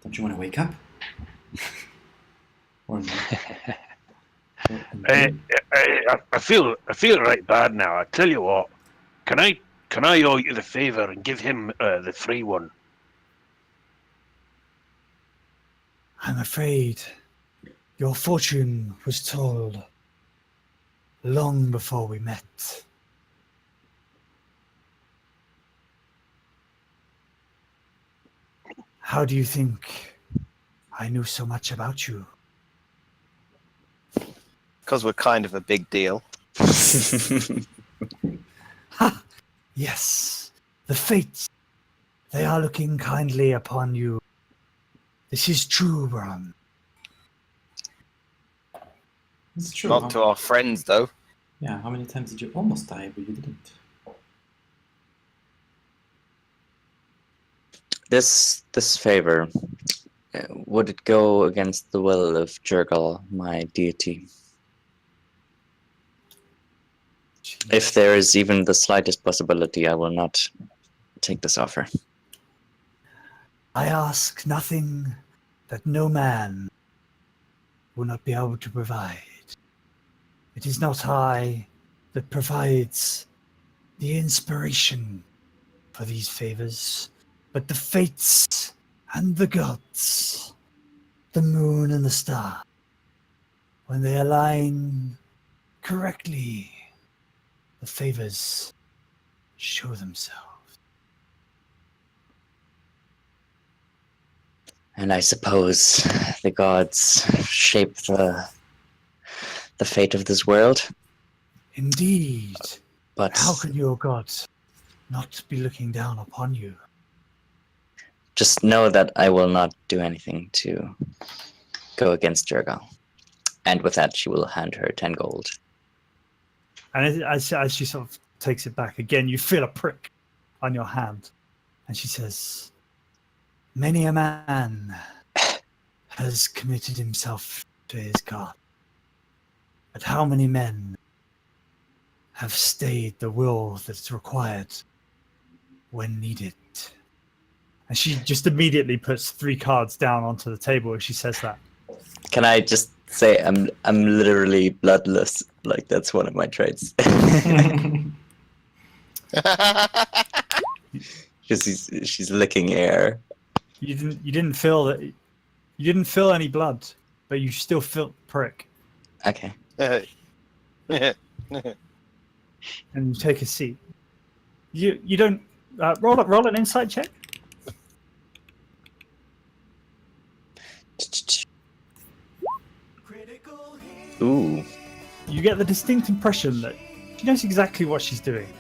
Don't you want to wake up? Or no? I feel right bad now. I tell you what, can I owe you the favor and give him the free one? I'm afraid your fortune was told long before we met. How do you think I knew so much about you? Because we're kind of a big deal. Ha! Yes, the fates. They are looking kindly upon you. This is true, Bron. It's true. Not to our friends, though. Yeah, how many times did you almost die, but you didn't? This favor, would it go against the will of Jurgal, my deity? If there is even the slightest possibility, I will not take this offer. I ask nothing that no man will not be able to provide. It is not I that provides the inspiration for these favors, but the fates and the gods, the moon and the star. When they align correctly, the favors show themselves. And I suppose the gods shape the fate of this world. Indeed. But How can your gods not be looking down upon you? just know that I will not do anything to go against Jurgal. And with that, she will hand her 10 gold. And as she sort of takes it back again, you feel a prick on your hand. And she says, "Many a man has committed himself to his god. But how many men have stayed the will that's required when needed?" And she just immediately puts 3 cards down onto the table as she says that. Can I just say I'm literally bloodless? Like, that's one of my traits. Because she's licking air. You didn't feel that. You didn't feel any blood, but you still felt prick. Okay. And you take a seat. You don't roll an insight check. Ooh. You get the distinct impression that she knows exactly what she's doing,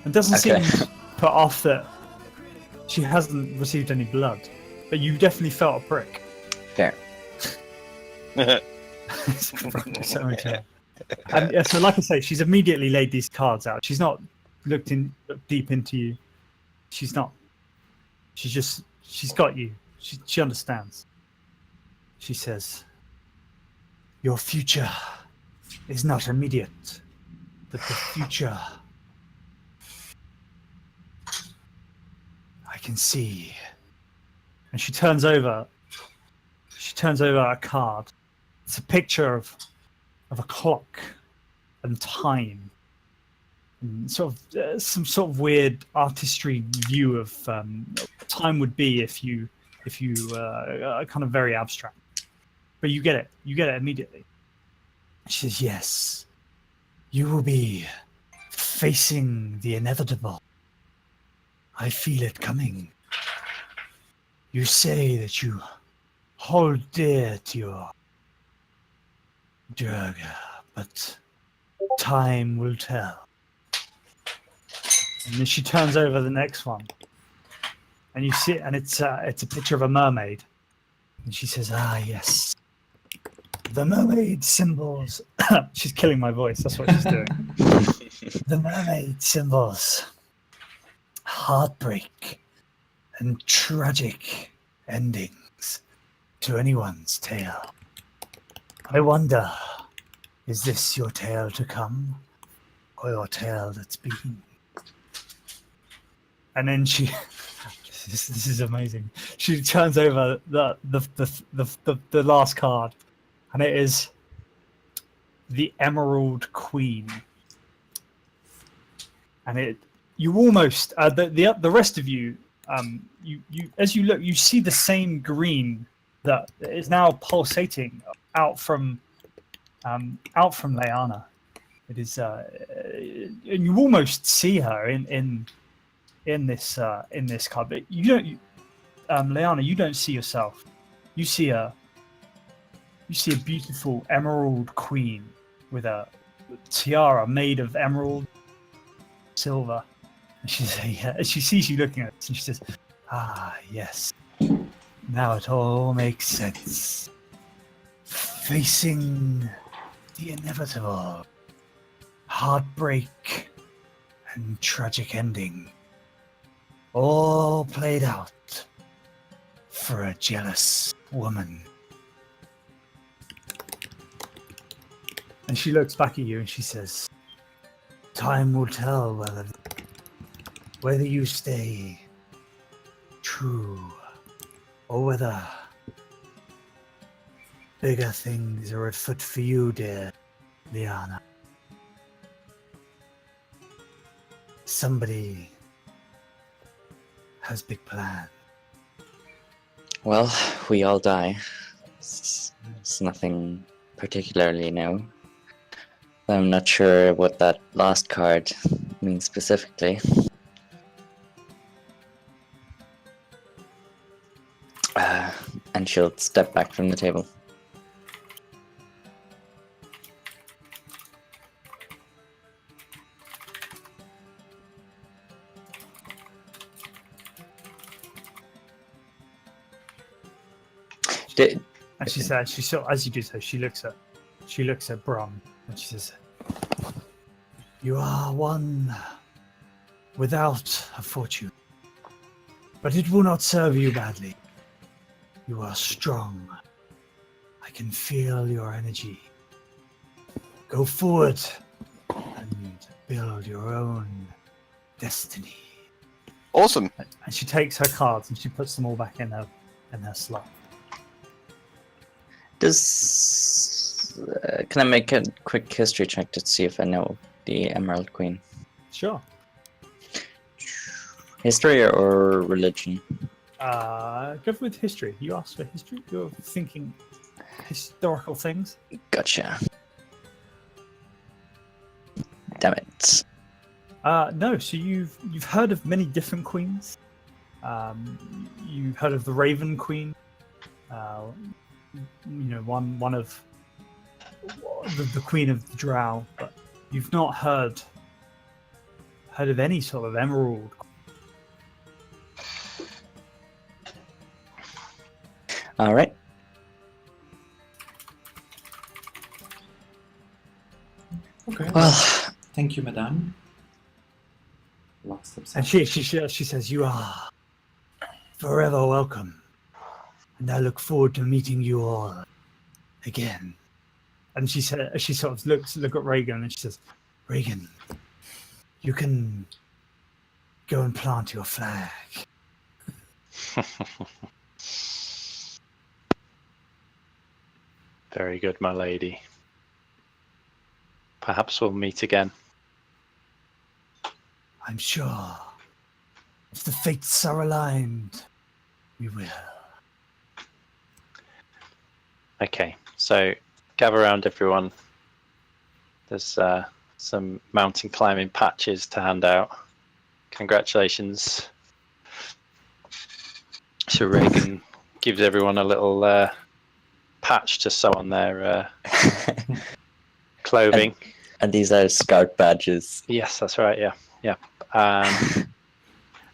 and doesn't seem put off that she hasn't received any blood. But you definitely felt a prick. Fair. So, so, like I say, she's immediately laid these cards out. She's not looked deep into you. She's not. She's got you. She understands. She says, "Your future is not immediate, but the future I can see." And she turns over a card. It's a picture of a clock and time, and sort of some sort of weird artistry view of time would be if you kind of very abstract. But you get it immediately. She says, "Yes, you will be facing the inevitable. I feel it coming. You say that you hold dear to your Durga, but time will tell." And then she turns over the next one, and you see, and it's a picture of a mermaid, and she says, "Ah, yes, the mermaid symbols." She's killing my voice. That's what she's doing. The mermaid symbols heartbreak and tragic endings to anyone's tale. I wonder, is this your tale to come, or your tale that's been? And then she, this is amazing. She turns over the last card, and it is the Emerald Queen. And you almost the rest of you, you as you look, you see the same green that is now pulsating out from Leanna. It is, and you almost see her in this card, but you don't, Leanna, you don't see yourself. You see a beautiful emerald queen with a tiara made of emerald silver. And she sees you looking at us, and she says, "Ah, yes. Now it all makes sense. Facing the inevitable, heartbreak and tragic ending, all played out for a jealous woman." And she looks back at you and she says, "Time will tell whether you stay true, or whether bigger things are afoot for you, dear Liana. Somebody has big plans." Well, we all die. It's nothing particularly new. I'm not sure what that last card means specifically. And she'll step back from the table. And she said, as you do so, she looks at Brom, and she says, "You are one without a fortune, but it will not serve you badly. You are strong. I can feel your energy. Go forward and build your own destiny." Awesome. And she takes her cards and she puts them all back in her slot. Can I make a quick history check to see if I know the Emerald Queen? Sure. History or religion? Go with history. You asked for history. You're thinking historical things. Gotcha. Damn it. No. So you've heard of many different queens. You've heard of the Raven Queen. One of the Queen of the Drow, but you've not heard of any sort of Emerald. All right. Okay. Well, Thank you, madame. And she says, "You are forever welcome. And I look forward to meeting you all again. And she said, she sort of look at Reagan and she says, Reagan, you can go and plant your flag. Very good, my lady. Perhaps we'll meet again. I'm sure. If the fates are aligned, we will. Okay, so gather around, everyone. There's some mountain climbing patches to hand out. Congratulations. So Reagan gives everyone a little patch to sew on their clothing. And these are scout badges. Yes, that's right. Yeah.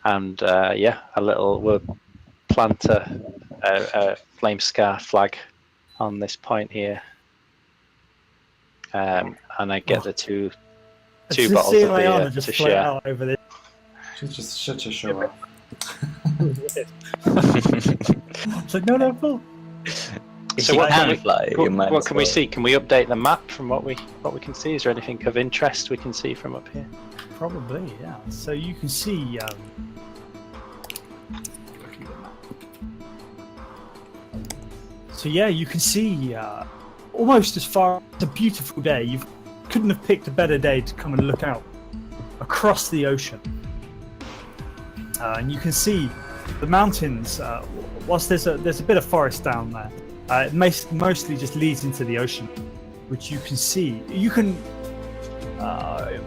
And yeah, we'll plant a flame scar flag on this point here. And I get the two bottles of beer to share. Out over there. She's just such a show off. It's like, no, cool. If So you what can can we- fly, you might What as can we well. see? Can we update the map from what we can see? Is there anything of interest we can see from up here? Probably, yeah. So you can see. So yeah, you can see almost as far. It's a beautiful day. You couldn't have picked a better day to come and look out across the ocean, and you can see the mountains. Whilst there's a bit of forest down there, it mostly just leads into the ocean, which you can see. You can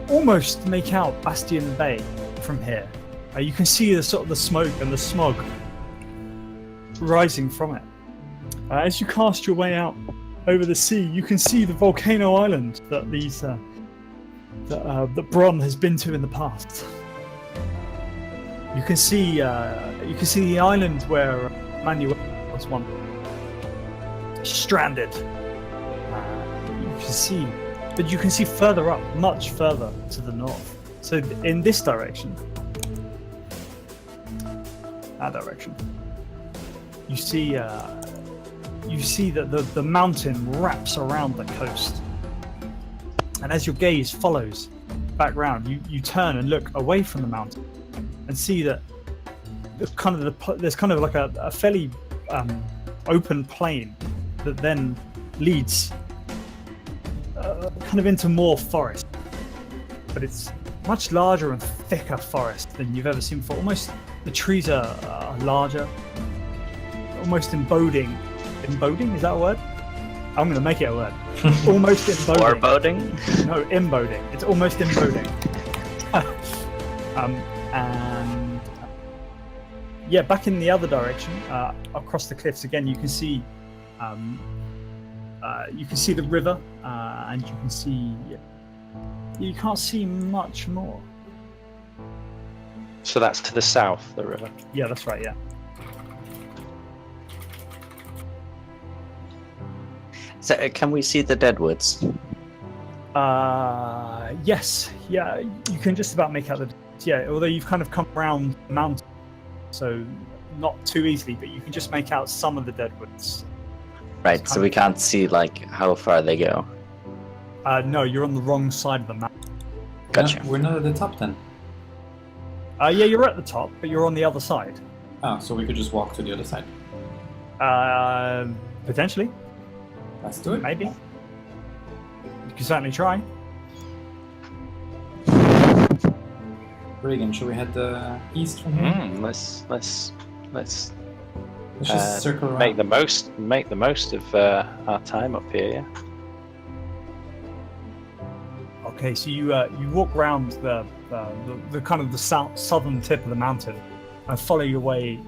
almost make out Bastion Bay from here. You can see the sort of the smoke and the smog rising from it. As you cast your way out over the sea, you can see the volcano island that that Bron has been to in the past. You can see the island where Manuel was once stranded. But you can see further up, much further to the north. So in this direction, that direction, you see that the mountain wraps around the coast. And as your gaze follows back round, you turn and look away from the mountain and see that there's kind of like a fairly open plain that then leads kind of into more forest, but it's much larger and thicker forest than you've ever seen before. Almost the trees are larger, almost embodying. Embodying, is that a word? I'm going to make it a word. Almost embodying. Foreboding? No, embodying. It's almost embodying. And yeah, back in the other direction, across the cliffs again, you can see the river, and you can see. You can't see much more. So that's to the south, the river. Yeah, that's right. Yeah. So, can we see the deadwoods? Yes. Yeah, you can just about make out the. Yeah, although you've kind of come around the mountain, so not too easily, but you can just make out some of the deadwoods. Right, so we can't see like how far they go. No, you're on the wrong side of the map. Gotcha. No, we're not at the top then. Yeah, you're at the top, but you're on the other side. Oh, so we could just walk to the other side. Potentially, Let's do it. maybe. You can certainly try. Reagan, should we head east from here? Let's Let's just circle around. make the most of our time up here. Yeah? Okay, so you walk around the kind of the southern tip of the mountain and follow your way,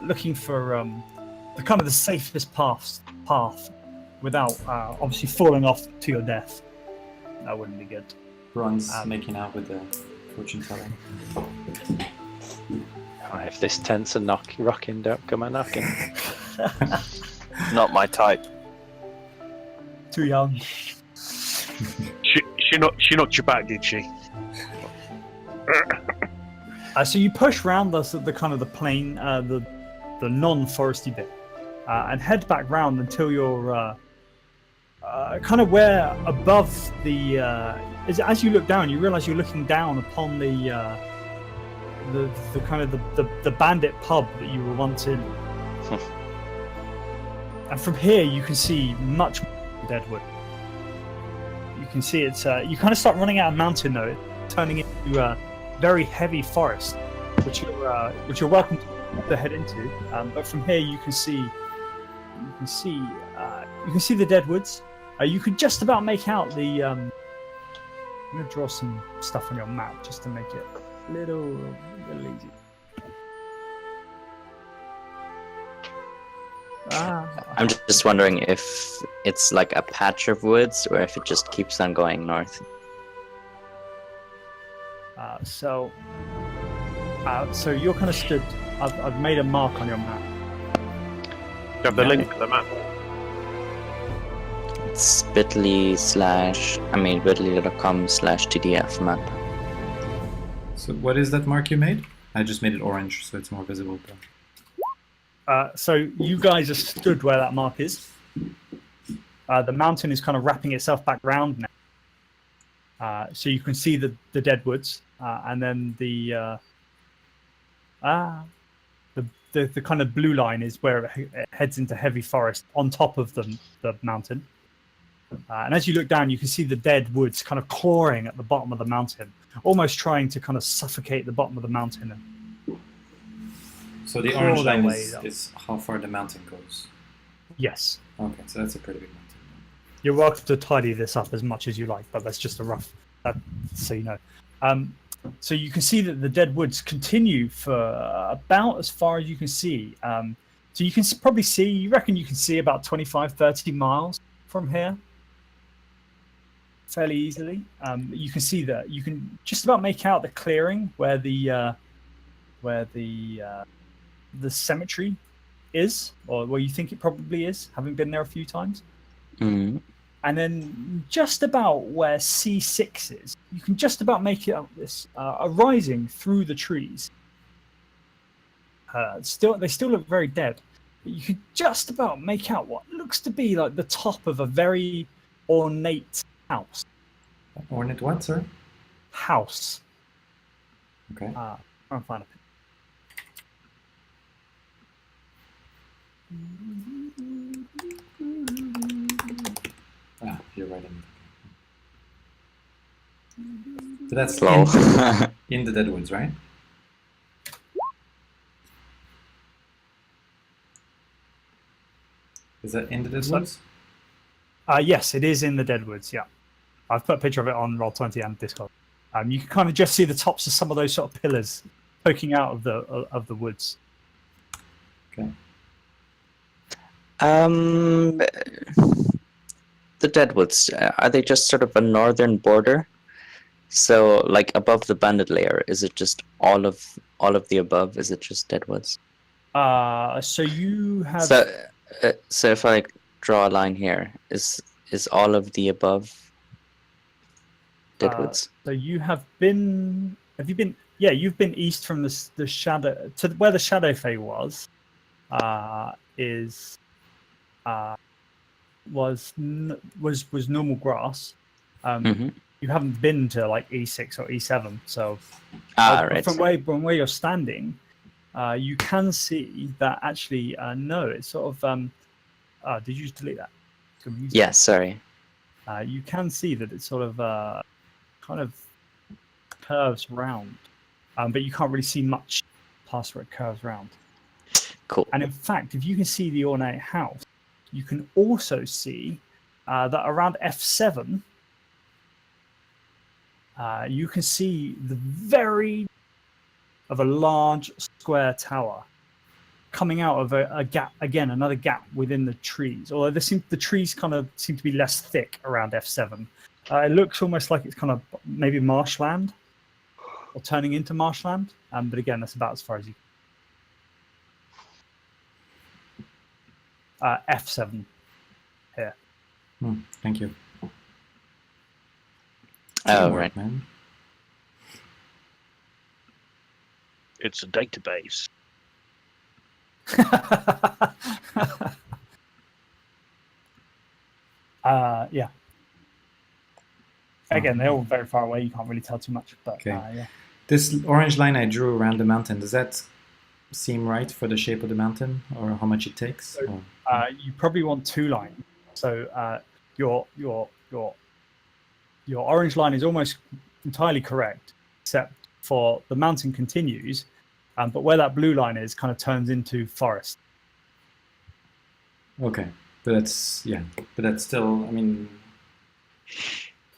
looking for the kind of the safest path without obviously falling off to your death. That wouldn't be good. Bron's making out with the fortune teller. Right, if this tent's a rocking, don't come a knocking. Not my type. Too young. She knocked you back, did she? So you push round the kind of the plain, the non-foresty bit, and head back round until you're kind of where above the. As you look down, you realise you're looking down upon the kind of the bandit pub that you were once in. And from here, you can see much more Deadwood. You can see it's. You kind of start running out of mountain though, turning into a very heavy forest, which you're welcome to head into. But from here, you can see the Deadwoods. You can just about make out the. I'm going to draw some stuff on your map just to make it a little easy. I'm just wondering if it's like a patch of woods or if it just keeps on going north. So you're kind of stood. I've made a mark on your map. Do you have the link to the map? It's bit.ly.com/tdf map. So what is that mark you made? I just made it orange, so it's more visible. So you guys are stood where that mark is. The mountain is kind of wrapping itself back round now. So you can see the Deadwoods, and then the kind of blue line is where it heads into heavy forest on top of the mountain. And as you look down, you can see the Deadwoods kind of clawing at the bottom of the mountain, almost trying to kind of suffocate the bottom of the mountain. So the orange line is how far the mountain goes? Yes. Okay, so that's a pretty big mountain. You're welcome to tidy this up as much as you like, but that's just a rough, so you know. So you can see that the Deadwoods continue for about as far as you can see. So you can probably see, you reckon you can see about 25, 30 miles from here fairly easily. You can see that you can just about make out the clearing where the cemetery is, or where you think it probably is, having been there a few times. Mm-hmm. And then just about where C6 is, you can just about make it up this rising through the trees. They still look very dead, but you can just about make out what looks to be like the top of a very ornate house. Ornate what, sir? House. Okay. Try and find a picture. You're right. So that's in the Deadwoods, right? Is that in the Deadwoods? Yes, it is in the Deadwoods. Yeah, I've put a picture of it on Roll20 and Discord. You can kind of just see the tops of some of those sort of pillars poking out of the woods. Okay. The Deadwoods, are they just sort of a northern border? So, like above the banded layer, is it just all of the above? Is it just Deadwoods? So you have. So if I draw a line here, is all of the above Deadwoods? So you have been. Have you been? Yeah, you've been east from the shadow to where the Shadow Fae was. Was normal grass. You haven't been to like E6 or E7, so right. From where you're standing, you can see that actually no, it's sort of did you just delete that? Yes, sorry. You can see that it sort of kind of curves round, but you can't really see much past where it curves round. Cool. And in fact, if you can see the ornate house, you can also see that around F7, you can see the very of a large square tower coming out of a gap, again, another gap within the trees. Although the trees kind of seem to be less thick around F7. It looks almost like it's kind of maybe marshland or turning into marshland. But again, that's about as far as you can. F7 here. Thank you. Oh, Teamwork, right. Man. It's a database. Yeah. Again, they're all very far away. You can't really tell too much, but Okay. yeah. This orange line I drew around the mountain, does that seem right for the shape of the mountain, or how much it takes? So, you probably want 2 lines. So your orange line is almost entirely correct, except for the mountain continues, but where that blue line is, kind of turns into forest. Okay, but that's still. I mean,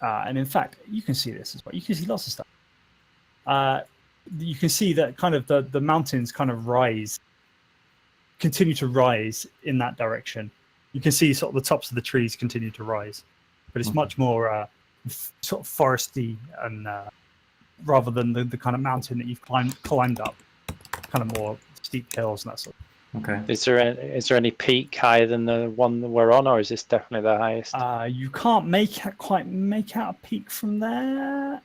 And in fact, you can see this as well. You can see lots of stuff. You can see that kind of the mountains kind of continue to rise in that direction. You can see sort of the tops of the trees continue to rise, but it's much more sort of foresty, and rather than the kind of mountain that you've climbed up, kind of more steep hills and that sort of. okay. Is there any peak higher than the one that we're on, or is this definitely the highest? You can't quite make out a peak from there.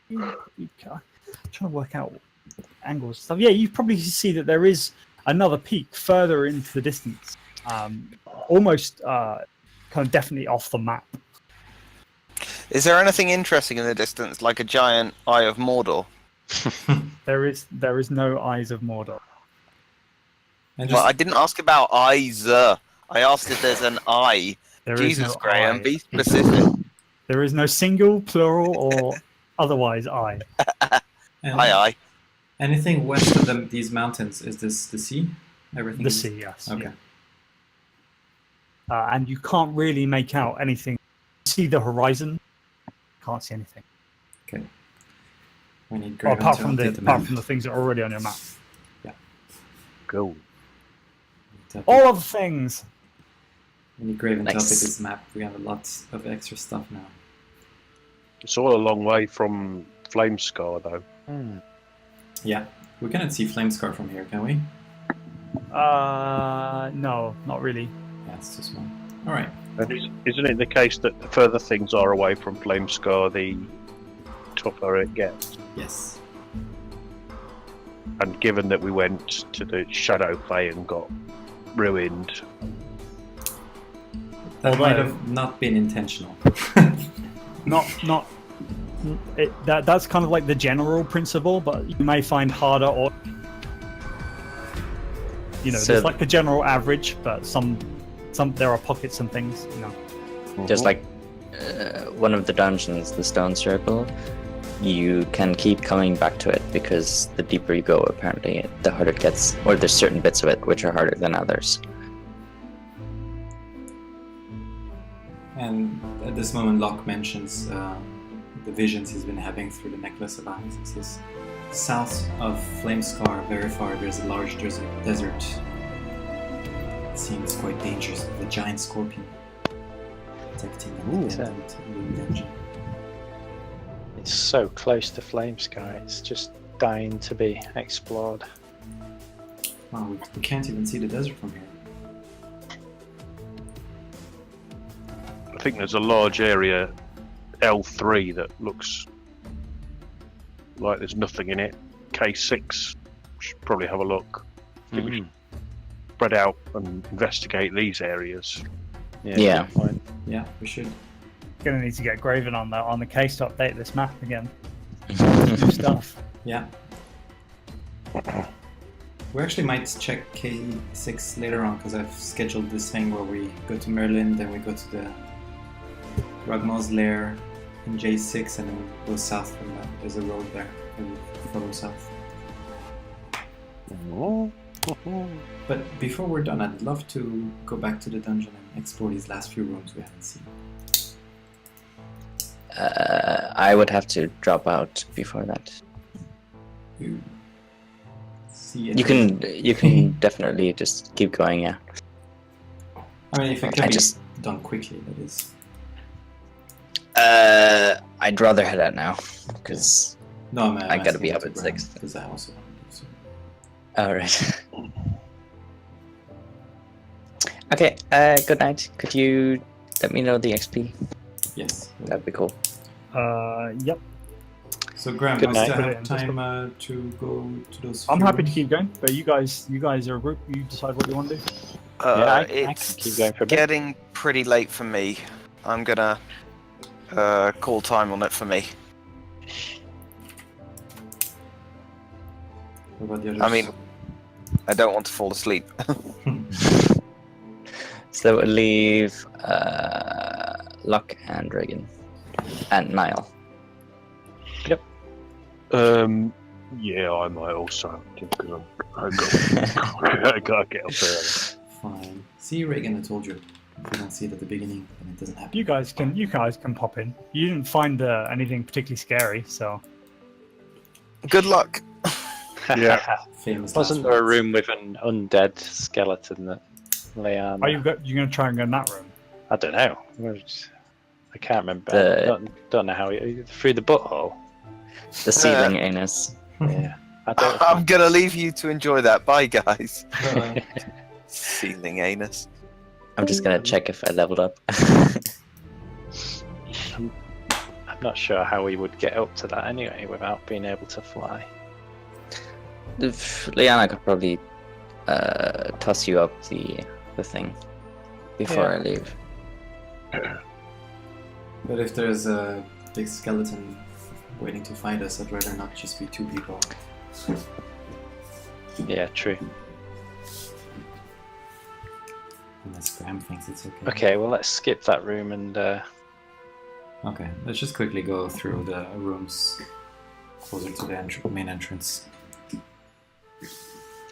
Trying to work out angles and stuff. Yeah, you probably see that there is another peak further into the distance, almost kind of definitely off the map. Is there anything interesting in the distance, like a giant Eye of Mordor? There is no Eyes of Mordor. And Well, just, I didn't ask about eyes. I asked if there's an eye. There is Jesus, no Graham, eye. be specific. There is no single, plural, or otherwise eye. and Aye. anything west of these mountains, is this the sea? Everything. The is- sea, yes. Okay. Yeah. And you can't really make out anything. See the horizon. Can't see anything. We need Well, Graven apart to from update apart map. from the things that are already on your map. Cool. All of the things. We need Graven to Nice. update this map. We have a lot of extra stuff now. It's all a long way from Flamescar, though. Yeah, we cannot see Flamescar from here, can we? No, not really. Yeah, it's too small. All right. And isn't it the case that the further things are away from Flamescar, the tougher it gets? Yes. And given that we went to the Shadowfey and got ruined, That might Although- have not been intentional. Not. That's kind of like the general principle, but you may find harder or. So- there's like a general average, but some there are pockets and things. Just like one of the dungeons, the Stone Circle, you can keep coming back to it because the deeper you go, apparently, the harder it gets, or there's certain bits of it which are harder than others. And at this moment, Locke mentions the visions he's been having through the Necklace of Eyes. It says, south of Flamescar, very far, there's a large desert. It seems quite dangerous, with a giant scorpion protecting an abandoned dungeon. It's so close to Flamescar. It's just dying to be explored. Wow, we can't even see the desert from here. I think there's a large area, L3, that looks like there's nothing in it. K6, should probably have a look. I think we should spread out and investigate these areas. Yeah. good point. Yeah, we should. Gonna need to get Graven on the case to update this map again. New stuff. Yeah. We actually might check K6 later on, because I've scheduled this thing where we go to Merlin, then we go to the Rugma's lair in J6, and then go south from that. There's a road there, and we follow south. But before we're done, I'd love to go back to the dungeon and explore these last few rooms we haven't seen. I would have to drop out before that. You see You anything? can definitely just keep going, yeah. I mean, if it can I be just- done quickly, that is. I'd rather head out now, because... No, I'm I gotta be asking up to at Graham, 6. because I also want to do so. Alright. Okay, good night. Could you let me know the XP? Yes. That'd be cool. Yep. So Graham, Good we night. still Put it have in time to go to those. I'm few happy to rooms? keep going, but you guys are a group. You decide what you want to do. I can It's keep going for a bit. getting pretty late for me. I'm gonna call time on it for me. What about the others? I mean, I don't want to fall asleep. So that would leave Luck and Reagan. And Niall. Yeah, I might also because I gotta get up early. Fine. See, Reagan, I told you. If you don't see it at the beginning, then it doesn't happen. You guys can pop in. You didn't find anything particularly scary, so Good luck. Yeah. Famous Wasn't last there a words. room with an undead skeleton that lay on? you're gonna try and go in that room. I don't know. I can't remember. The- Don't know how through the butthole. The seething anus. Yeah. I don't. I'm gonna leave you to enjoy that. Bye, guys. Bye. Seething anus. I'm just gonna check if I leveled up. I'm not sure how we would get up to that anyway without being able to fly. Liana could probably toss you up the thing before I leave. But if there's a big skeleton waiting to find us, I'd rather not just be 2 people. Yeah, true. Unless Graham thinks it's okay. Okay, well let's skip that room and Okay, let's just quickly go through the rooms closer to the main entrance.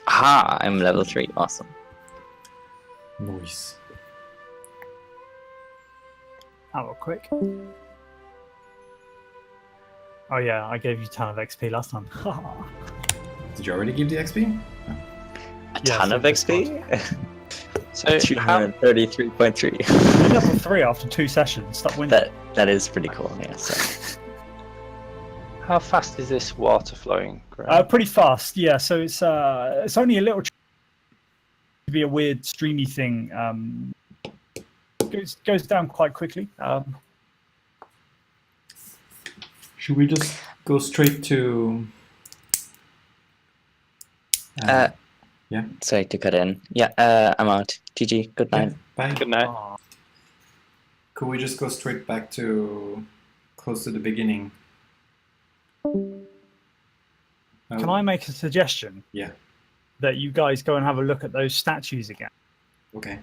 Aha! I'm level 3. Awesome. Nice. Have a quick. Oh yeah, I gave you a ton of XP last time. Did you already give the XP? A Yeah, ton so of this XP? so how, 333.3. Level 3 after 2 sessions. Stop winning. That is pretty cool, yeah. So. how fast is this water flowing? Graham? Pretty fast, yeah. So it's only a little to be a weird streamy thing. Goes down quite quickly. Should we just go straight to... yeah? Sorry to cut in. Yeah, I'm out. GG, good night. Bye. Good night. Aw. Could we just go straight back to close to the beginning? Can I make a suggestion? Yeah. That you guys go and have a look at those statues again. Okay.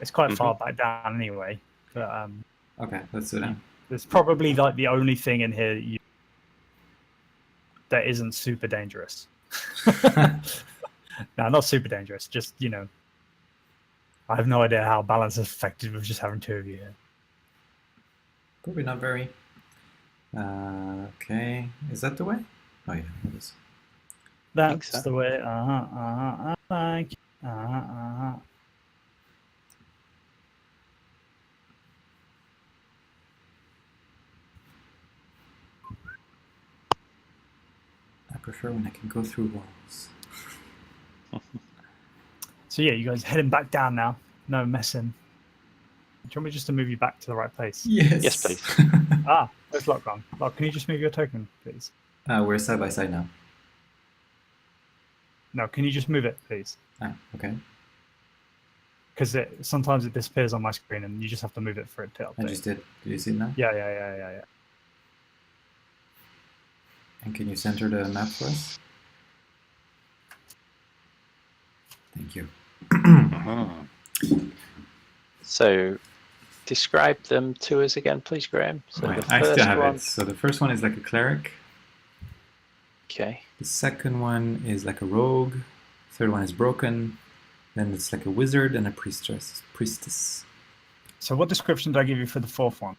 It's quite far back down anyway. But Okay, let's do that. there's probably like the only thing in here that isn't super dangerous. No, not super dangerous. Just, I have no idea how balance is affected with just having 2 of you here. Probably not very. Okay, is that the way? Oh yeah, it is. That's so. the way. I like it. I prefer when I can go through walls. So yeah, you guys heading back down now. No messing. Do you want me just to move you back to the right place? Yes. Yes, please. There's Lock gone. Lock, can you just move your token, please? We're side by side now. No, can you just move it, please? Okay. Because sometimes it disappears on my screen, and you just have to move it for it to update. I just did. Do you see it now? Yeah. And can you center the map for us? Thank you. So, describe them to us again, please, Graham. So Right, the I still first have one. it. So the first one is like a cleric. Okay. The second one is like a rogue. Third one is broken. Then it's like a wizard and a priestess. So what description did I give you for the 4th one?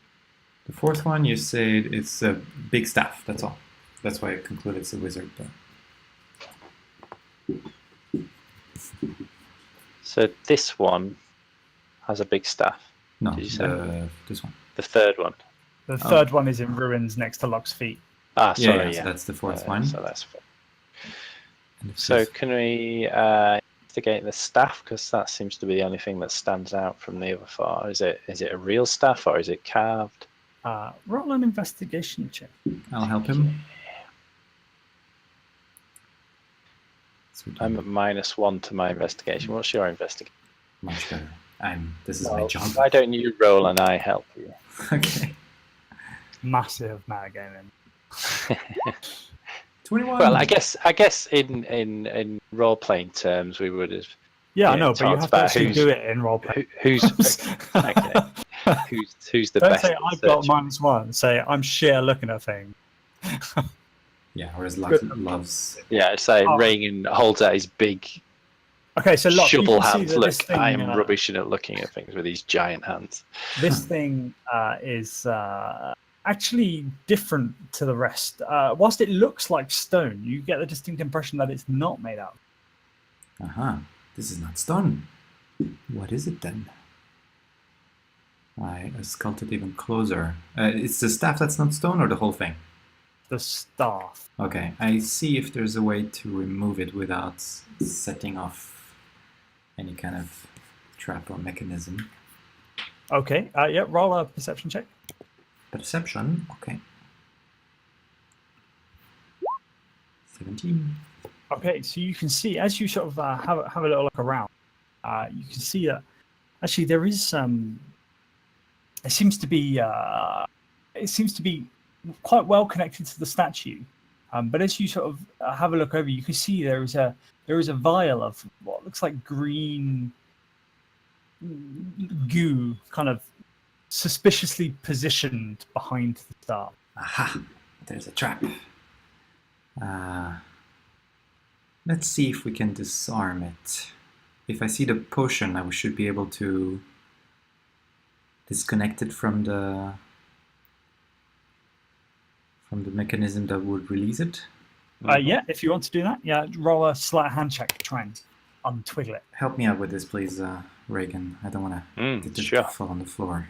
The fourth one, you said it's a big staff. That's all. That's why I concluded it's a wizard. But So this one has a big staff. no, Did you say? this one. The third one. The third one is in ruins next to Locke's feet. Ah, sorry. Yeah, Yeah. so that's the fourth one. So that's. And the So fifth- can we investigate the staff? Because that seems to be the only thing that stands out from the other 4. Is it a real staff or is it carved? Roll an investigation check. I'll help him. Sweet. I'm at -1 to my investigation. What's your investigation? Much better. This is my Well, job. why don't you roll and I help you? Okay. Massive metagaming. 21. Well, I guess in role playing terms, we would have Yeah, I Yeah, know, but you talked have to about actually who's- do it in roleplay. who's okay, who's the Don't best. say at I've got searching. -1. Say I'm sheer looking at things. Yeah, whereas Lux Good. loves. Yeah, it's like Oh. Reagan holds out his big Okay, so look, you shovel can see hands. that Look, this thing, I am rubbish at looking at things with these giant hands. this thing is actually different to the rest. Whilst it looks like stone, you get the distinct impression that it's not made out. This is not stone. What is it then? I sculpted even closer. It's the staff that's not stone, or the whole thing? The staff. Okay, I see if there's a way to remove it without setting off any kind of trap or mechanism. Okay, yeah, roll a perception check. Perception, okay. 17. Okay, so you can see as you sort of have a little look around, you can see that actually there is some. It seems to be quite well connected to the statue, but as you sort of have a look over, you can see there is a vial of what looks like green goo, kind of suspiciously positioned behind the staff. Aha! There's a trap. Let's see if we can disarm it. If I see the potion, I should be able to disconnect it from the mechanism that would release it. Yeah, if you want to do that, yeah, roll a sleight of hand check to try and untwiggle it. Help me out with this, please, Reagan. I don't want to just Sure. fall on the floor.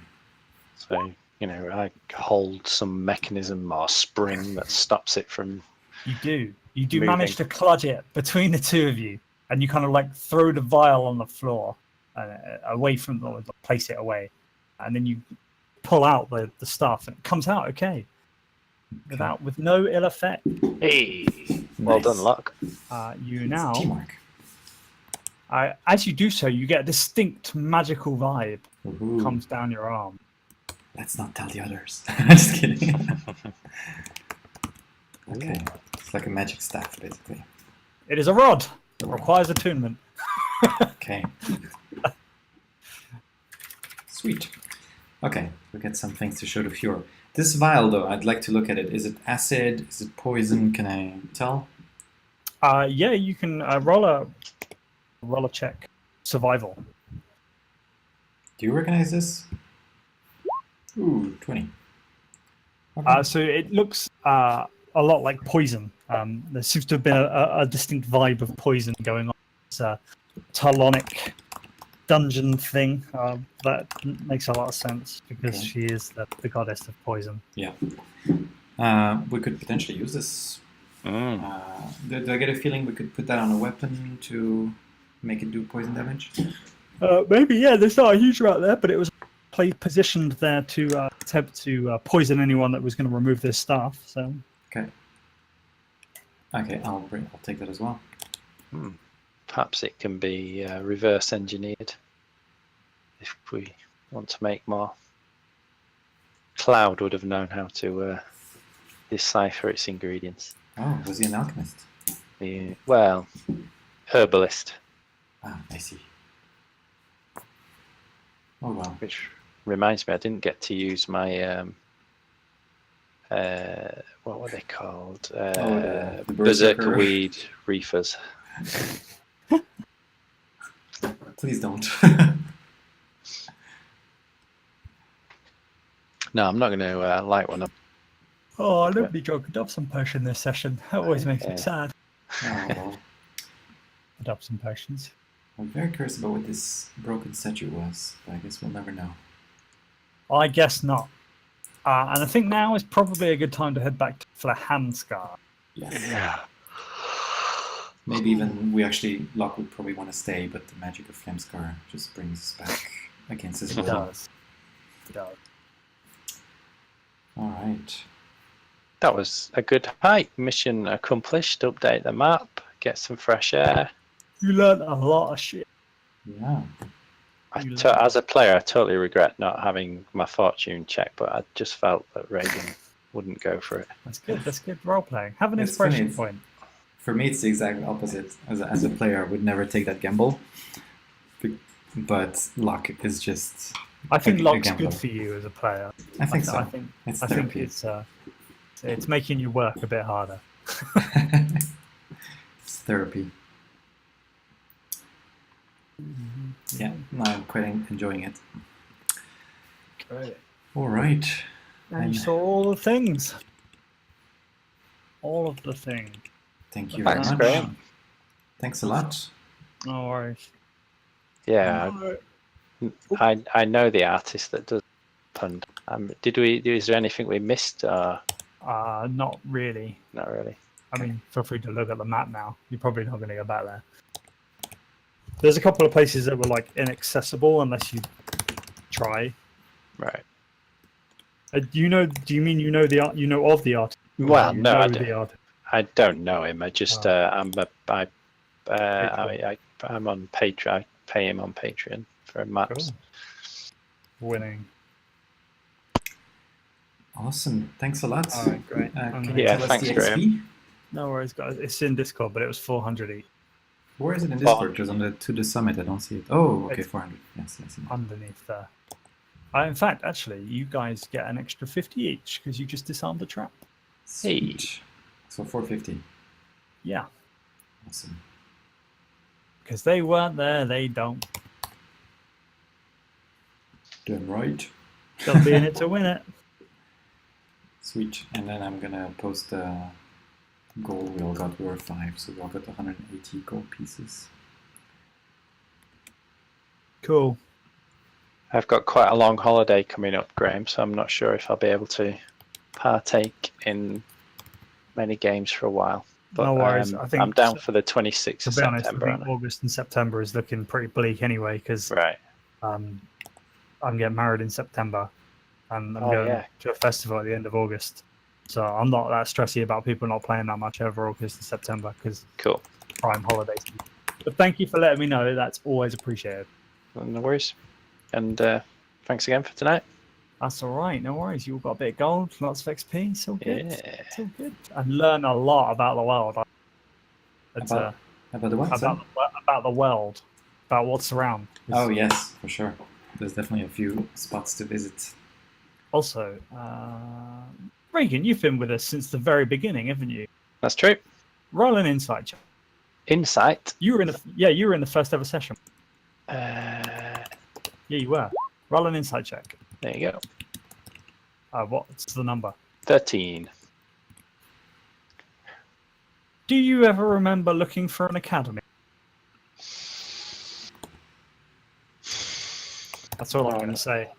So I hold some mechanism or spring that stops it from. You do Moving. manage to clutch it between the two of you, and you kind of like throw the vial on the floor, away from the place it away, and then you pull out the stuff, and it comes out okay, with no ill effect. Hey, well Nice. done, Locke. You It's now, teamwork. as you do so, you get a distinct magical vibe Woohoo. comes down your arm. Let's not tell the others. Just kidding. Okay, it's like a magic staff, basically. It is a rod that requires attunement. Okay. Sweet. Okay, we get some things to show to Fjord. This vial, though, I'd like to look at it. Is it acid? Is it poison? Can I tell? Yeah, you can roll a check, survival. Do you recognize this? Ooh, 20. Okay. So it looks a lot like poison. There seems to have been a distinct vibe of poison going on. It's a Talonic dungeon thing. That makes a lot of sense because Okay. she is the goddess of poison. Yeah. We could potentially use this. Do I get a feeling we could put that on a weapon to make it do poison damage? Maybe, yeah, there's not a huge amount there, but it was positioned there to attempt to poison anyone that was going to remove their staff. So Okay. Okay, I'll take that as well. Perhaps it can be reverse engineered if we want to make more. Cloud would have known how to decipher its ingredients. Oh, was he an alchemist? Well, herbalist, Ah, I see. Oh well. which reminds me, I didn't get to use my what were they called? the Berserker berserker. weed reefers. Please don't. No, I'm not going to light one up. oh, nobody drank a Dobson potion this session. That always makes Yeah. me sad. Oh, well. Dobson potions. I'm very curious about what this broken statue was, but I guess we'll never know. I guess not. And I think now is probably a good time to head back to Flahanscar. Yes. Yeah. Maybe even Locke would probably want to stay, but the magic of Flamescar just brings us back against his It will. does. It does. Alright. That was a good hike. Mission accomplished. Update the map. get some fresh air. You learned a lot of shit. Yeah. As a player, I totally regret not having my fortune check, but I just felt that Reagan wouldn't go for it. That's good. That's good role playing. Have an It's inspiration funny, point. For me, it's the exact opposite. As a player, I would never take that gamble. But luck is just. I think a luck's gambler. good for you as a player. I think so. I think It's I think therapy. it's making you work a bit harder. It's therapy. Yeah, no, I'm quite enjoying it. Great. All right. And you saw all the things. All of the things. Thank you Thanks, very much. Graham. Thanks a lot. No worries. Yeah, I know the artist that does Pund. Is there anything we missed? Not really. Not really. I mean, feel free to look at the map now. You're probably not going to go back there. There's a couple of places that were like inaccessible unless you try. Right. Do you mean you know of the artist? Well, You no, know I the don't. artist. I don't know him. I just I'm on Patreon. I pay him on Patreon for maps. Cool. Winning. Awesome. Thanks a lot. All right, great. Can you Yeah, tell us thanks, the Graham. XP? No worries, guys. It's in Discord, but it was 400 each Where is it in Discord? Because on the To the Summit, I don't see it. Oh, okay, It's- 400. Yes, I see it. underneath there. In fact, actually, you guys get an extra 50 each because you just disarmed the trap. Sweet. So 450. Yeah, Awesome. because they weren't there, they don't. Doing right. They'll be in it to win it. Sweet. And then I'm gonna post the gold we all got. We were 5, so we all got 180 gold pieces. Cool. I've got quite a long holiday coming up, Graham, so I'm not sure if I'll be able to partake in many games for a while. But No worries. I think I'm down for the 26th To of be honest, I September. think August and September is looking pretty bleak anyway because Right. I'm getting married in September and I'm Oh, going yeah. to a festival at the end of August. So I'm not that stressy about people not playing that much over August and September because Cool. prime holidays. But thank you for letting me know. That's always appreciated. No worries. And thanks again for tonight. That's all right. No worries. You all got a bit of gold, lots of XP. It's all good. Yeah. It's all good. And learn a lot about the world. It's, About the what? about the world, about what's around. Oh, yes, for sure. There's definitely a few spots to visit. Also, Reagan, you've been with us since the very beginning, haven't you? That's true. Roll an insight check. Insight. You were in the first ever session. Yeah, you were. Roll an insight check. There you go. What's the number? 13. Do you ever remember looking for an academy? That's all I'm going to say.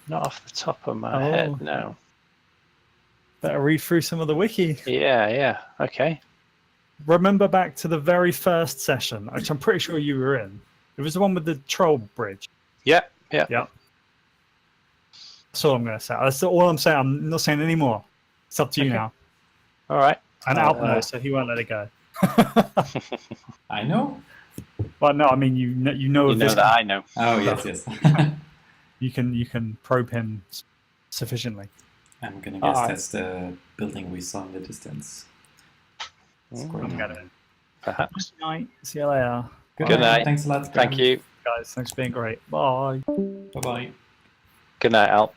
Not off the top of my head, no. Better read through some of the wiki. Yeah. Okay. Remember back to the very first session, which I'm pretty sure you were in. It was the one with the troll bridge. Yeah. That's all I'm going to say. That's all I'm saying. I'm not saying any more. It's up to you now. All right. And Alp knows, so he won't let it go. I know? Well, no, I mean you know You know this. that I know. Oh, yes. You can probe him sufficiently. I'm gonna guess that's the building we saw in the distance. I'm gonna. Perhaps. Good night. See you later. Good night. Thanks a lot. Thank you. guys. Thanks for being great. Bye. Bye-bye. Good night, Al.